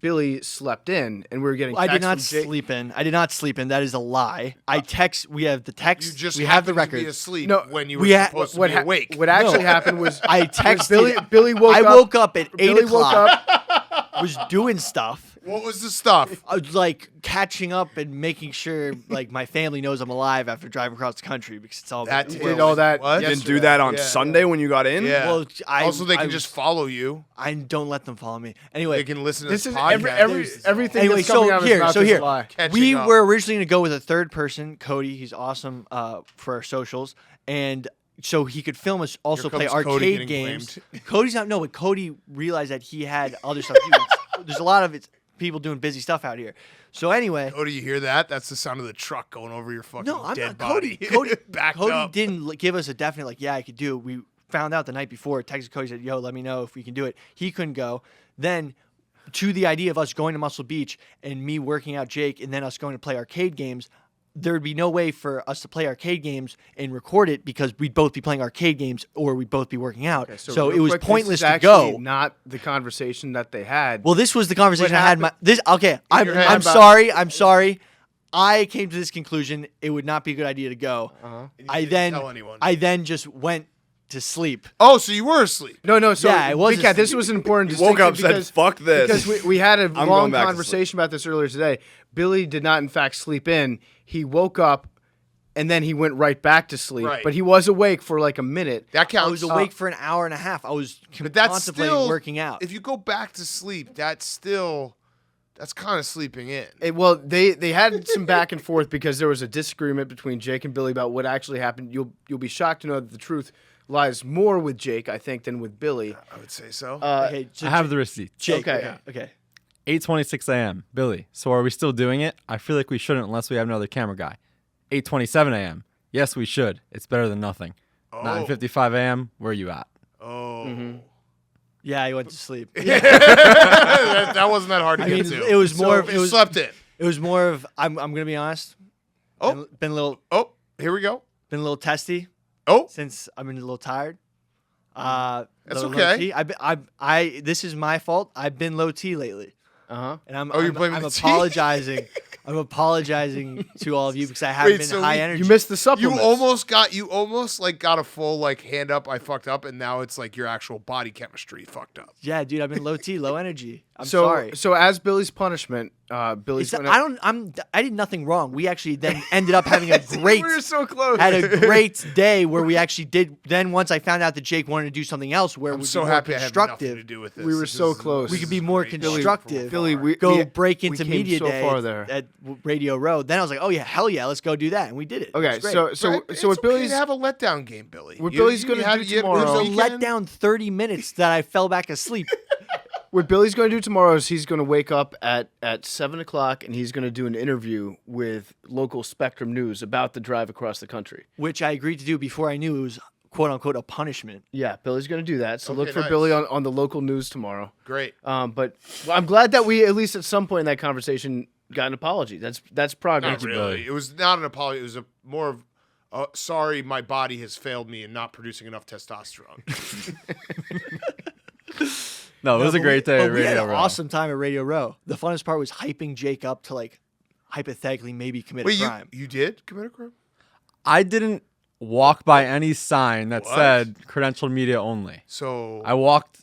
Speaker 1: Billy slept in, and we were getting.
Speaker 5: I did
Speaker 1: texts
Speaker 5: not
Speaker 1: from Jake.
Speaker 5: sleep in. I did not sleep in. That is a lie. I text. We have the text.
Speaker 4: You just
Speaker 5: we have the
Speaker 4: happened to be
Speaker 5: records.
Speaker 4: asleep
Speaker 1: No,
Speaker 4: when you
Speaker 5: we
Speaker 4: were
Speaker 5: ha-
Speaker 4: supposed to
Speaker 1: What
Speaker 4: be
Speaker 1: ha-
Speaker 4: awake.
Speaker 1: What actually
Speaker 5: No.
Speaker 1: happened was
Speaker 5: I texted.
Speaker 1: Billy woke
Speaker 5: I
Speaker 1: up.
Speaker 5: woke up at 8
Speaker 1: Billy woke
Speaker 5: o'clock.
Speaker 1: up.
Speaker 5: Was doing stuff.
Speaker 4: What was the stuff?
Speaker 5: I was like catching up and making sure like my family knows I'm alive after driving across the country because it's all
Speaker 4: That
Speaker 1: did all that
Speaker 4: What?
Speaker 2: You didn't do that on
Speaker 4: Yeah.
Speaker 2: Sunday when you got in?
Speaker 4: Yeah.
Speaker 5: Well,
Speaker 4: also, they can
Speaker 5: I-
Speaker 4: just follow you.
Speaker 5: I don't let them follow me. Anyway,
Speaker 4: They can listen to
Speaker 1: This
Speaker 4: this
Speaker 1: is
Speaker 4: podcast.
Speaker 1: everything
Speaker 5: Anyway,
Speaker 1: that's coming
Speaker 5: so
Speaker 1: out of his
Speaker 5: here,
Speaker 1: mouth
Speaker 5: so
Speaker 1: is a
Speaker 5: here.
Speaker 1: lie.
Speaker 4: Catching
Speaker 5: we
Speaker 4: up.
Speaker 5: were originally going to go with a third person, Cody. He's awesome for our socials, and so he could film us, also
Speaker 4: Here
Speaker 5: play
Speaker 4: comes Cody
Speaker 5: arcade
Speaker 4: getting
Speaker 5: games.
Speaker 4: blamed.
Speaker 5: Cody's not no, but Cody realized that he had other stuff. to do. There's a lot of people doing busy stuff out here. So anyway,
Speaker 4: Cody, you hear that? That's the sound of the truck going over your fucking
Speaker 5: no, I'm
Speaker 4: dead
Speaker 5: not
Speaker 4: body.
Speaker 5: Cody.
Speaker 4: Backed
Speaker 5: Cody
Speaker 4: up.
Speaker 5: didn't give us a definite like, yeah, I could do it. We found out the night before. Texted Cody, said, "Yo, let me know if we can do it." He couldn't go. Then to the idea of us going to Muscle Beach and me working out Jake, and then us going to play arcade games. There would be no way for us to play arcade games and record it because we'd both be playing arcade games or we'd both be working out. So
Speaker 1: real
Speaker 5: it was
Speaker 1: quick,
Speaker 5: pointless
Speaker 1: this is
Speaker 5: to go.
Speaker 1: actually not the conversation that they had.
Speaker 5: Well, this was the conversation
Speaker 1: What
Speaker 5: I had.
Speaker 1: happened-
Speaker 5: I'm
Speaker 4: your head
Speaker 5: I'm
Speaker 4: about-
Speaker 5: sorry. I'm sorry. I came to this conclusion it would not be a good idea to go.
Speaker 4: And you
Speaker 5: I
Speaker 4: didn't tell anyone.
Speaker 5: I then just went to sleep.
Speaker 4: Oh, so you were asleep?
Speaker 1: No. So
Speaker 5: Yeah, it was
Speaker 1: Big Cat, this
Speaker 5: asleep.
Speaker 1: was an important
Speaker 2: Woke
Speaker 1: distinction
Speaker 2: up, said,
Speaker 1: because,
Speaker 2: "Fuck this."
Speaker 1: because we had a
Speaker 2: I'm
Speaker 1: long
Speaker 2: going back to
Speaker 1: conversation about this earlier today. Billy did not, in fact, sleep in. He woke up, and then he went right back to sleep.
Speaker 4: Right.
Speaker 1: But he was awake for like a minute.
Speaker 4: That counts.
Speaker 5: I was awake for an hour and a half. I was
Speaker 4: But that's
Speaker 5: contemplating
Speaker 4: still
Speaker 5: working out.
Speaker 4: If you go back to sleep, that's kind of sleeping in.
Speaker 1: Well, they had some back and forth because there was a disagreement between Jake and Billy about what actually happened. You'll be shocked to know that the truth lies more with Jake, I think, than with Billy.
Speaker 4: I would say so.
Speaker 5: Okay, so
Speaker 3: I have the receipt.
Speaker 5: Jake.
Speaker 1: Okay.
Speaker 5: Okay.
Speaker 3: 8:26 a.m. Billy. So are we still doing it? I feel like we shouldn't unless we have another camera guy. 8:27 a.m. Yes, we should. It's better than nothing. 9:55 a.m. Where are you at?
Speaker 4: Oh.
Speaker 5: Yeah, I went to sleep.
Speaker 4: that wasn't that hard to
Speaker 5: I
Speaker 4: get
Speaker 5: mean,
Speaker 4: to.
Speaker 5: it was more of
Speaker 4: you slept in.
Speaker 5: It was more of I'm gonna be honest.
Speaker 4: Oh.
Speaker 5: Been a little
Speaker 4: Oh, here we go.
Speaker 5: testy
Speaker 4: Oh,
Speaker 5: since I've been a little tired.
Speaker 4: That's
Speaker 5: Little
Speaker 4: okay.
Speaker 5: low T. I this is my fault. I've been low T lately.
Speaker 1: Uh-huh.
Speaker 5: And I'm
Speaker 4: you're blaming
Speaker 5: I'm
Speaker 4: the tea?
Speaker 5: apologizing. I'm apologizing to all of you because I haven't been
Speaker 4: so
Speaker 5: high
Speaker 4: we-
Speaker 5: energy.
Speaker 1: You missed the
Speaker 4: you
Speaker 1: supplements.
Speaker 4: almost got a full like hand up. I fucked up, and now it's like your actual body chemistry fucked up.
Speaker 5: Yeah, dude, I've been low T, low energy. I'm sorry.
Speaker 1: So as Billy's punishment, Billy's
Speaker 5: It's-
Speaker 1: gonna.
Speaker 5: I did nothing wrong. We actually then ended up having a great
Speaker 1: We were so close.
Speaker 5: had a great day where we actually did. Then once I found out that Jake wanted to do something else, where
Speaker 4: I'm
Speaker 5: we'd
Speaker 4: so
Speaker 5: be more
Speaker 4: happy I have nothing to
Speaker 5: constructive,
Speaker 4: do with this.
Speaker 1: We were
Speaker 4: This
Speaker 1: so
Speaker 4: is-
Speaker 1: close.
Speaker 5: we
Speaker 4: this
Speaker 5: could be
Speaker 4: is
Speaker 5: more
Speaker 4: great.
Speaker 5: constructive.
Speaker 1: Billy, we
Speaker 5: go
Speaker 1: we-
Speaker 5: break
Speaker 1: we
Speaker 5: into
Speaker 1: came
Speaker 5: media
Speaker 1: so
Speaker 5: day
Speaker 1: far there.
Speaker 5: at Radio Row. Then I was like, oh yeah, hell yeah, let's go do that, and we did it. It
Speaker 1: Okay,
Speaker 5: was great.
Speaker 1: so
Speaker 4: Right,
Speaker 1: so
Speaker 4: it's
Speaker 1: what
Speaker 4: okay
Speaker 1: Billy's
Speaker 4: to have a letdown game, Billy.
Speaker 1: What Billy's gonna
Speaker 4: had-
Speaker 1: do
Speaker 4: you had-
Speaker 1: tomorrow-
Speaker 4: it
Speaker 5: it
Speaker 4: was
Speaker 5: was
Speaker 4: a
Speaker 5: a
Speaker 4: weekend.
Speaker 5: letdown 30 minutes that I fell back asleep.
Speaker 1: What Billy's going to do tomorrow is he's going to wake up at 7 o'clock and he's going to do an interview with local Spectrum News about the drive across the country.
Speaker 5: Which I agreed to do before I knew it was quote unquote a punishment.
Speaker 1: Yeah, Billy's going to do that. So
Speaker 4: Okay,
Speaker 1: look for
Speaker 4: nice.
Speaker 1: Billy on the local news tomorrow.
Speaker 4: Great.
Speaker 1: But I'm glad that we at least at some point in that conversation got an apology. That's progress.
Speaker 4: Not really. It was not an apology. It was a more of, sorry, my body has failed me in not producing enough testosterone.
Speaker 3: No, it was a great day
Speaker 5: But
Speaker 3: at
Speaker 5: we had
Speaker 3: Radio
Speaker 5: an
Speaker 3: Row.
Speaker 5: awesome time at Radio Row. The funnest part was hyping Jake up to like hypothetically maybe commit
Speaker 4: Wait,
Speaker 5: a crime.
Speaker 4: you did commit a crime?
Speaker 3: I didn't walk by any sign that
Speaker 4: What?
Speaker 3: said credentialed media only.
Speaker 4: So
Speaker 3: I walked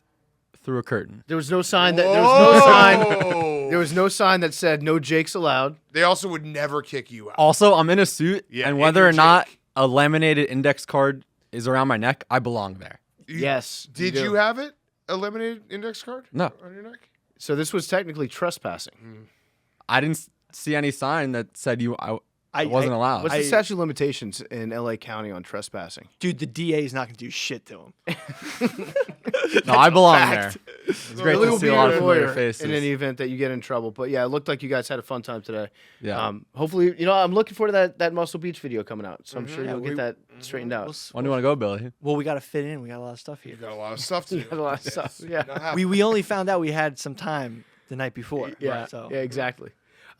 Speaker 3: through a curtain.
Speaker 1: There was no sign that there was no sign.
Speaker 4: Whoa!
Speaker 1: There was no sign that said no Jakes allowed.
Speaker 4: They also would never kick you out.
Speaker 3: Also, I'm in a suit,
Speaker 4: Yeah,
Speaker 3: and
Speaker 4: and
Speaker 3: whether
Speaker 4: you're
Speaker 3: or not
Speaker 4: Jake.
Speaker 3: a laminated index card is around my neck, I belong there.
Speaker 1: Yes.
Speaker 4: Did
Speaker 1: do.
Speaker 4: you have it? A laminated index card?
Speaker 3: No.
Speaker 4: On your neck?
Speaker 1: So this was technically trespassing.
Speaker 3: I didn't see any sign that said I wasn't allowed.
Speaker 1: What's the statute of limitations in LA County on trespassing?
Speaker 5: Dude, the DA is not going to do shit to him.
Speaker 3: No, I belong
Speaker 1: Fact.
Speaker 3: there. It's great
Speaker 1: Billy
Speaker 3: to
Speaker 1: will
Speaker 3: see
Speaker 1: be
Speaker 3: a lot
Speaker 1: your
Speaker 3: of familiar
Speaker 1: lawyer
Speaker 3: faces.
Speaker 1: in any event that you get in trouble. But yeah, it looked like you guys had a fun time today.
Speaker 3: Yeah.
Speaker 1: Hopefully, I'm looking forward to that Muscle Beach video coming out. So I'm sure
Speaker 5: Yeah,
Speaker 1: you'll get that straightened out.
Speaker 3: When do you want to go, Billy?
Speaker 5: Well, we got to fit in. We got a lot of stuff here.
Speaker 4: You got a lot of stuff to do.
Speaker 1: Got a lot of stuff. Yeah.
Speaker 4: Not happening.
Speaker 5: We only found out we had some time the night before.
Speaker 1: Yeah.
Speaker 5: So
Speaker 1: Yeah. Exactly.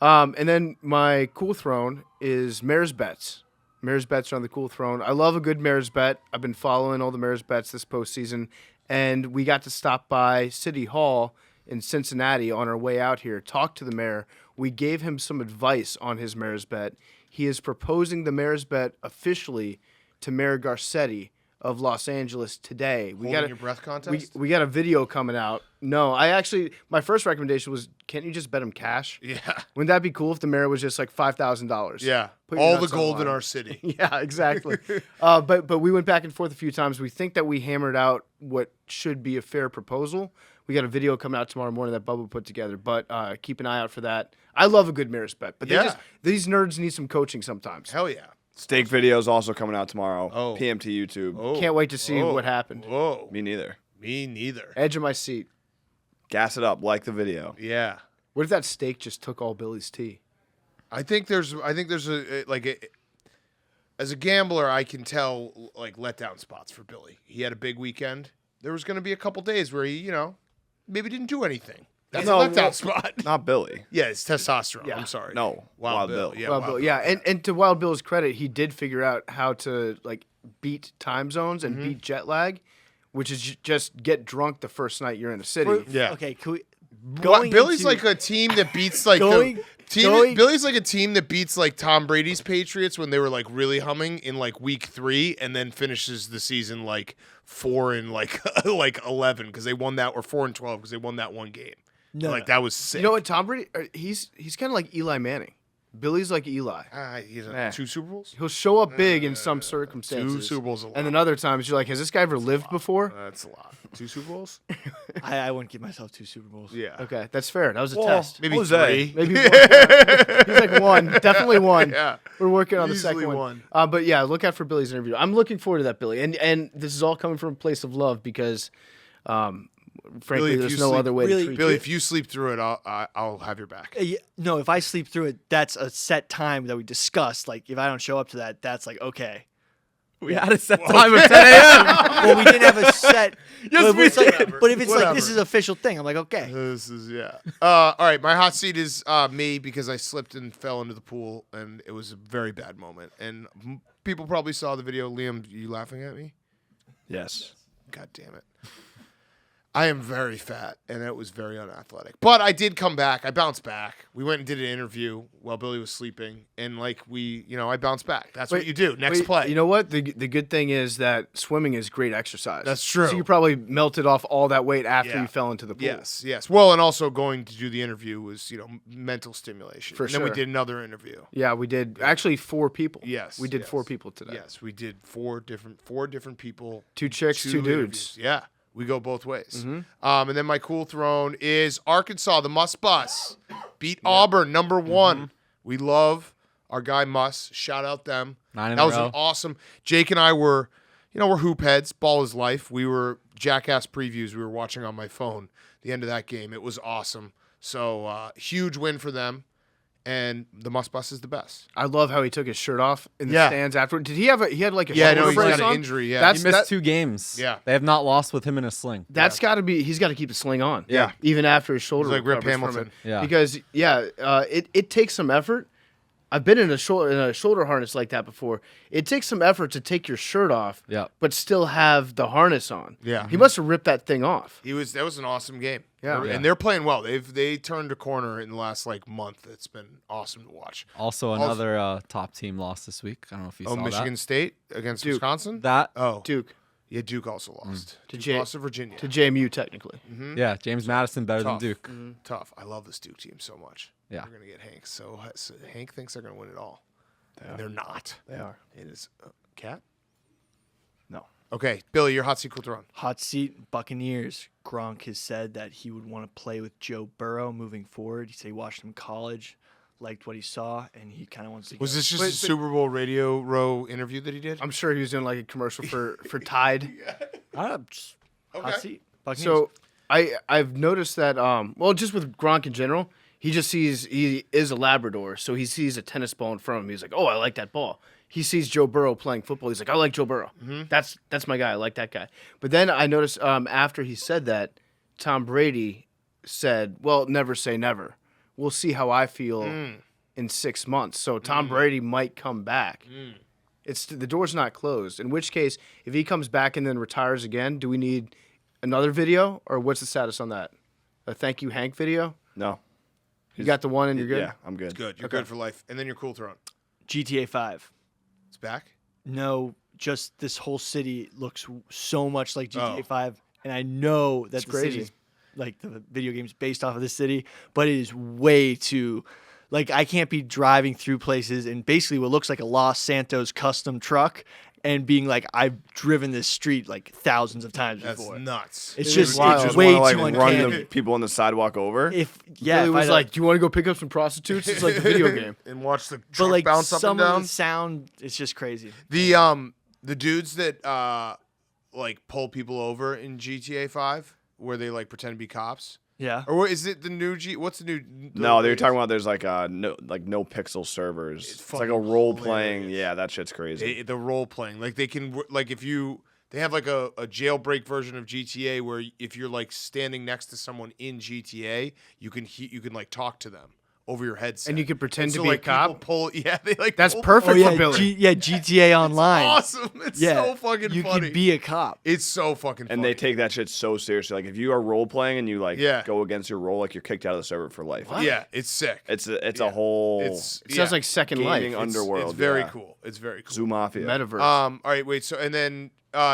Speaker 1: And then my cool throne is Mayor's Bets. Mayor's Bets are on the cool throne. I love a good Mayor's Bet. I've been following all the Mayor's Bets this postseason, and we got to stop by City Hall in Cincinnati on our way out here, talk to the mayor. We gave him some advice on his Mayor's Bet. He is proposing the Mayor's Bet officially to Mayor Garcetti of Los Angeles today.
Speaker 4: Holding your breath contest?
Speaker 1: We got a video coming out. No, my first recommendation was, can't you just bet him cash?
Speaker 4: Yeah.
Speaker 1: Wouldn't that be cool if the mayor was just like $5,000?
Speaker 4: Yeah.
Speaker 1: Put your
Speaker 4: All the
Speaker 1: nuts on
Speaker 4: gold in
Speaker 1: line.
Speaker 4: our city.
Speaker 1: Yeah, exactly. But we went back and forth a few times. We think that we hammered out what should be a fair proposal. We got a video coming out tomorrow morning that Bubba put together, but keep an eye out for that. I love a good Mayor's Bet, but
Speaker 4: Yeah.
Speaker 1: these nerds need some coaching sometimes.
Speaker 4: Hell yeah.
Speaker 2: Steak videos also coming out tomorrow.
Speaker 4: Oh.
Speaker 2: PM to YouTube.
Speaker 4: Oh.
Speaker 1: Can't wait to see
Speaker 4: Whoa.
Speaker 1: what happened.
Speaker 4: Whoa.
Speaker 2: Me neither.
Speaker 4: Me neither.
Speaker 1: Edge of my seat.
Speaker 2: Gas it up. Like the video.
Speaker 4: Yeah.
Speaker 1: What if that steak just took all Billy's tea?
Speaker 4: I think there's as a gambler, I can tell like letdown spots for Billy. He had a big weekend. There was going to be a couple days where he, maybe didn't do anything. That's
Speaker 1: No,
Speaker 4: a letdown
Speaker 1: well-
Speaker 4: spot.
Speaker 2: Not Billy.
Speaker 4: Yeah, it's testosterone.
Speaker 1: Yeah.
Speaker 4: I'm sorry.
Speaker 2: No. Wild Bill.
Speaker 4: Yeah,
Speaker 1: Wild
Speaker 4: Wild
Speaker 1: Bill.
Speaker 4: Bill.
Speaker 1: Yeah, and to Wild Bill's credit, he did figure out how to like beat time zones and beat jet lag, which is just get drunk the first night you're in a city.
Speaker 4: Yeah.
Speaker 5: Okay. Can we?
Speaker 4: Billy's like a team that beats like Billy's like a team that beats like Tom Brady's Patriots when they were like really humming in like week 3, and then finishes the season like 4 and like 11 because they won that, or 4 and 12 because they won that one game. That was sick.
Speaker 1: You know what, Tom Brady? He's kind of like Eli Manning. Billy's like Eli.
Speaker 4: He's
Speaker 1: Eh.
Speaker 4: 2 Super Bowls.
Speaker 1: He'll show up big in some circumstances.
Speaker 4: 2 Super Bowls, a lot.
Speaker 1: And then other times you're like, has this guy ever lived before?
Speaker 4: That's a lot. 2 Super Bowls.
Speaker 5: I wouldn't give myself 2 Super Bowls.
Speaker 4: Yeah.
Speaker 1: Okay, that's fair. That was a test.
Speaker 4: Maybe
Speaker 2: Jose.
Speaker 4: 3.
Speaker 1: Maybe one. He's like one. Definitely one.
Speaker 4: Yeah.
Speaker 1: We're working on the
Speaker 4: Easily
Speaker 1: second
Speaker 4: one.
Speaker 1: But yeah, look out for Billy's interview. I'm looking forward to that, Billy. And this is all coming from a place of love because, frankly,
Speaker 4: Billy, if
Speaker 1: there's
Speaker 4: you
Speaker 1: no
Speaker 4: sleep-
Speaker 1: other way
Speaker 5: Really,
Speaker 1: to treat
Speaker 4: Billy,
Speaker 1: you.
Speaker 4: if you sleep through it, I'll have your back.
Speaker 5: No, if I sleep through it, that's a set time that we discussed. Like, if I don't show up to that, that's like, okay.
Speaker 3: We had a set time of 10 a.m.
Speaker 5: Well, we didn't have a set.
Speaker 3: Yes, we did.
Speaker 5: But if it's like,
Speaker 4: Whatever.
Speaker 5: this is an official thing, I'm like, okay.
Speaker 4: This is all right, my hot seat is me because I slipped and fell into the pool, and it was a very bad moment. And people probably saw the video. Liam, you laughing at me?
Speaker 2: Yes.
Speaker 4: God damn it. I am very fat, and it was very unathletic. But I did come back. I bounced back. We went and did an interview while Billy was sleeping, and I bounced back. That's what you do. Next play.
Speaker 1: You know what? The good thing is that swimming is great exercise.
Speaker 4: That's true.
Speaker 1: So you probably melted off all that weight after
Speaker 4: Yeah.
Speaker 1: you fell into the pool.
Speaker 4: Yes. Well, and also going to do the interview was, mental stimulation.
Speaker 1: For
Speaker 4: and then we
Speaker 1: sure.
Speaker 4: did another interview.
Speaker 1: Yeah, we did. Actually, 4 people.
Speaker 4: Yes.
Speaker 1: We did
Speaker 4: yes.
Speaker 1: 4 people today.
Speaker 4: Yes, we did four different people.
Speaker 1: 2 chicks, 2 dudes.
Speaker 4: interviews. Yeah, we go both ways.
Speaker 1: Mm-hmm.
Speaker 4: And then my cool throne is Arkansas. The Muss Bus beat Auburn, number 1.
Speaker 1: Mm-hmm.
Speaker 4: We love our guy Muss. Shout out them.
Speaker 3: 9 in
Speaker 4: That
Speaker 3: a
Speaker 4: was
Speaker 3: row.
Speaker 4: an awesome. Jake and I were, we're hoop heads. Ball is life. We were Jackass previews. We were watching on my phone. The end of that game. It was awesome. So huge win for them. And the Muss Bus is the best.
Speaker 1: I love how he took his shirt off in the
Speaker 4: Yeah.
Speaker 1: stands afterward. Did he have he had like a
Speaker 4: Yeah,
Speaker 1: shoulder
Speaker 4: no, he's
Speaker 1: brace
Speaker 4: got an
Speaker 1: on?
Speaker 4: injury. Yeah,
Speaker 1: That's
Speaker 3: He missed
Speaker 1: that-
Speaker 3: 2 games.
Speaker 4: Yeah.
Speaker 3: They have not lost with him in a sling.
Speaker 1: That's got to be. He's got to keep the sling on.
Speaker 4: Yeah.
Speaker 1: even after his shoulder.
Speaker 4: He's like Rip
Speaker 1: recovers from
Speaker 4: Hamilton.
Speaker 1: it.
Speaker 3: Yeah.
Speaker 1: because it takes some effort. I've been in a shoulder harness like that before. It takes some effort to take your shirt off,
Speaker 3: Yep.
Speaker 1: but still have the harness on.
Speaker 4: Yeah.
Speaker 1: he must have ripped that thing off.
Speaker 4: That was an awesome game.
Speaker 1: Yeah.
Speaker 4: And they're playing well. They turned a corner in the last month. It's been awesome to watch.
Speaker 3: Also, another top team lost this week. I don't know if you saw
Speaker 4: Michigan State against
Speaker 1: Duke.
Speaker 4: Wisconsin.
Speaker 3: that.
Speaker 4: Oh,
Speaker 1: Duke
Speaker 4: yeah, Duke also lost.
Speaker 1: To
Speaker 4: Duke
Speaker 1: J-
Speaker 4: lost to Virginia.
Speaker 1: to JMU technically.
Speaker 3: Yeah, James Madison better
Speaker 4: Tough.
Speaker 3: than Duke.
Speaker 4: Tough. I love this Duke team so much.
Speaker 3: Yeah.
Speaker 4: They're gonna get Hank. So Hank thinks they're gonna win it all. And they're not.
Speaker 1: They are.
Speaker 4: It is Cat.
Speaker 1: No.
Speaker 4: Okay, Billy, your hot seat cool throne.
Speaker 5: Hot seat, Buccaneers. Gronk has said that he would want to play with Joe Burrow moving forward. He said he watched him in college, liked what he saw, and he kind of wants to
Speaker 4: Was
Speaker 5: go.
Speaker 4: this just a Super Bowl radio row interview that he did?
Speaker 1: I'm sure he was doing like a commercial for Tide.
Speaker 5: Just
Speaker 4: Okay.
Speaker 5: hot seat, Buccaneers.
Speaker 1: So I've noticed that just with Gronk in general, he is a Labrador, so he sees a tennis ball in front of him. He's like, oh, I like that ball. He sees Joe Burrow playing football. He's like, I like Joe Burrow. That's my guy. I like that guy. But then I noticed after he said that, Tom Brady said, well, never say never. We'll see how I feel in 6 months. So Tom Brady might come back. The door's not closed. In which case, if he comes back and then retires again, do we need another video, or what's the status on that? A thank you Hank video?
Speaker 2: No.
Speaker 1: You got the one and you're good?
Speaker 2: Yeah, I'm good.
Speaker 4: Good. You're good for life. And then your cool throne.
Speaker 5: GTA 5.
Speaker 4: It's back.
Speaker 5: No, just this whole city looks so much like GTA
Speaker 4: Oh.
Speaker 5: 5, and I know that the
Speaker 1: crazy.
Speaker 5: city's like the video game's based off of this city, but it is way too. Like, I can't be driving through places and basically what looks like a Los Santos custom truck and being like, I've driven this street like thousands of times
Speaker 4: That's
Speaker 5: before.
Speaker 4: nuts.
Speaker 5: It's
Speaker 1: It
Speaker 5: just
Speaker 1: is wild.
Speaker 5: it's
Speaker 1: You
Speaker 5: way
Speaker 2: wanna,
Speaker 5: too
Speaker 2: run
Speaker 5: uncanny.
Speaker 2: the people on the sidewalk over.
Speaker 5: If
Speaker 1: Billy
Speaker 5: if
Speaker 1: was
Speaker 5: I
Speaker 1: like, do you want to go pick up some prostitutes? It's like a video game.
Speaker 4: And watch the
Speaker 5: but
Speaker 4: truck
Speaker 5: like
Speaker 4: bounce up
Speaker 5: some
Speaker 4: and
Speaker 5: of
Speaker 4: down.
Speaker 5: the sound, it's just crazy.
Speaker 4: The dudes that pull people over in GTA 5 where they pretend to be cops.
Speaker 5: Yeah.
Speaker 4: Or is it the new what's the new
Speaker 2: No, they were talking about there's no pixel servers. It's like a
Speaker 4: fucking
Speaker 2: role playing.
Speaker 4: hilarious.
Speaker 2: Yeah, that shit's crazy.
Speaker 4: the role playing. Like they can they have like a jailbreak version of GTA where if you're standing next to someone in GTA, you can talk to them over your headset.
Speaker 1: And you can pretend
Speaker 4: And
Speaker 1: to
Speaker 4: so,
Speaker 1: be a
Speaker 4: like, people
Speaker 1: cop?
Speaker 4: they like
Speaker 1: That's
Speaker 4: pull-
Speaker 1: perfect
Speaker 5: Oh
Speaker 1: for Billy.
Speaker 5: GTA Online.
Speaker 4: Awesome. It's so fucking
Speaker 5: you
Speaker 4: funny.
Speaker 5: could be a cop.
Speaker 4: It's so fucking funny.
Speaker 2: And they take that shit so seriously. Like if you are role playing and you like
Speaker 4: Yeah.
Speaker 2: go against your role, like you're kicked out of the server for life.
Speaker 4: Yeah, it's sick.
Speaker 2: It's a whole
Speaker 1: It sounds like Second Life.
Speaker 2: gaming underworld.
Speaker 4: It's very
Speaker 2: yeah.
Speaker 4: cool. It's very cool.
Speaker 2: Zoo Mafia.
Speaker 1: Metaverse.
Speaker 4: All right, wait. So and then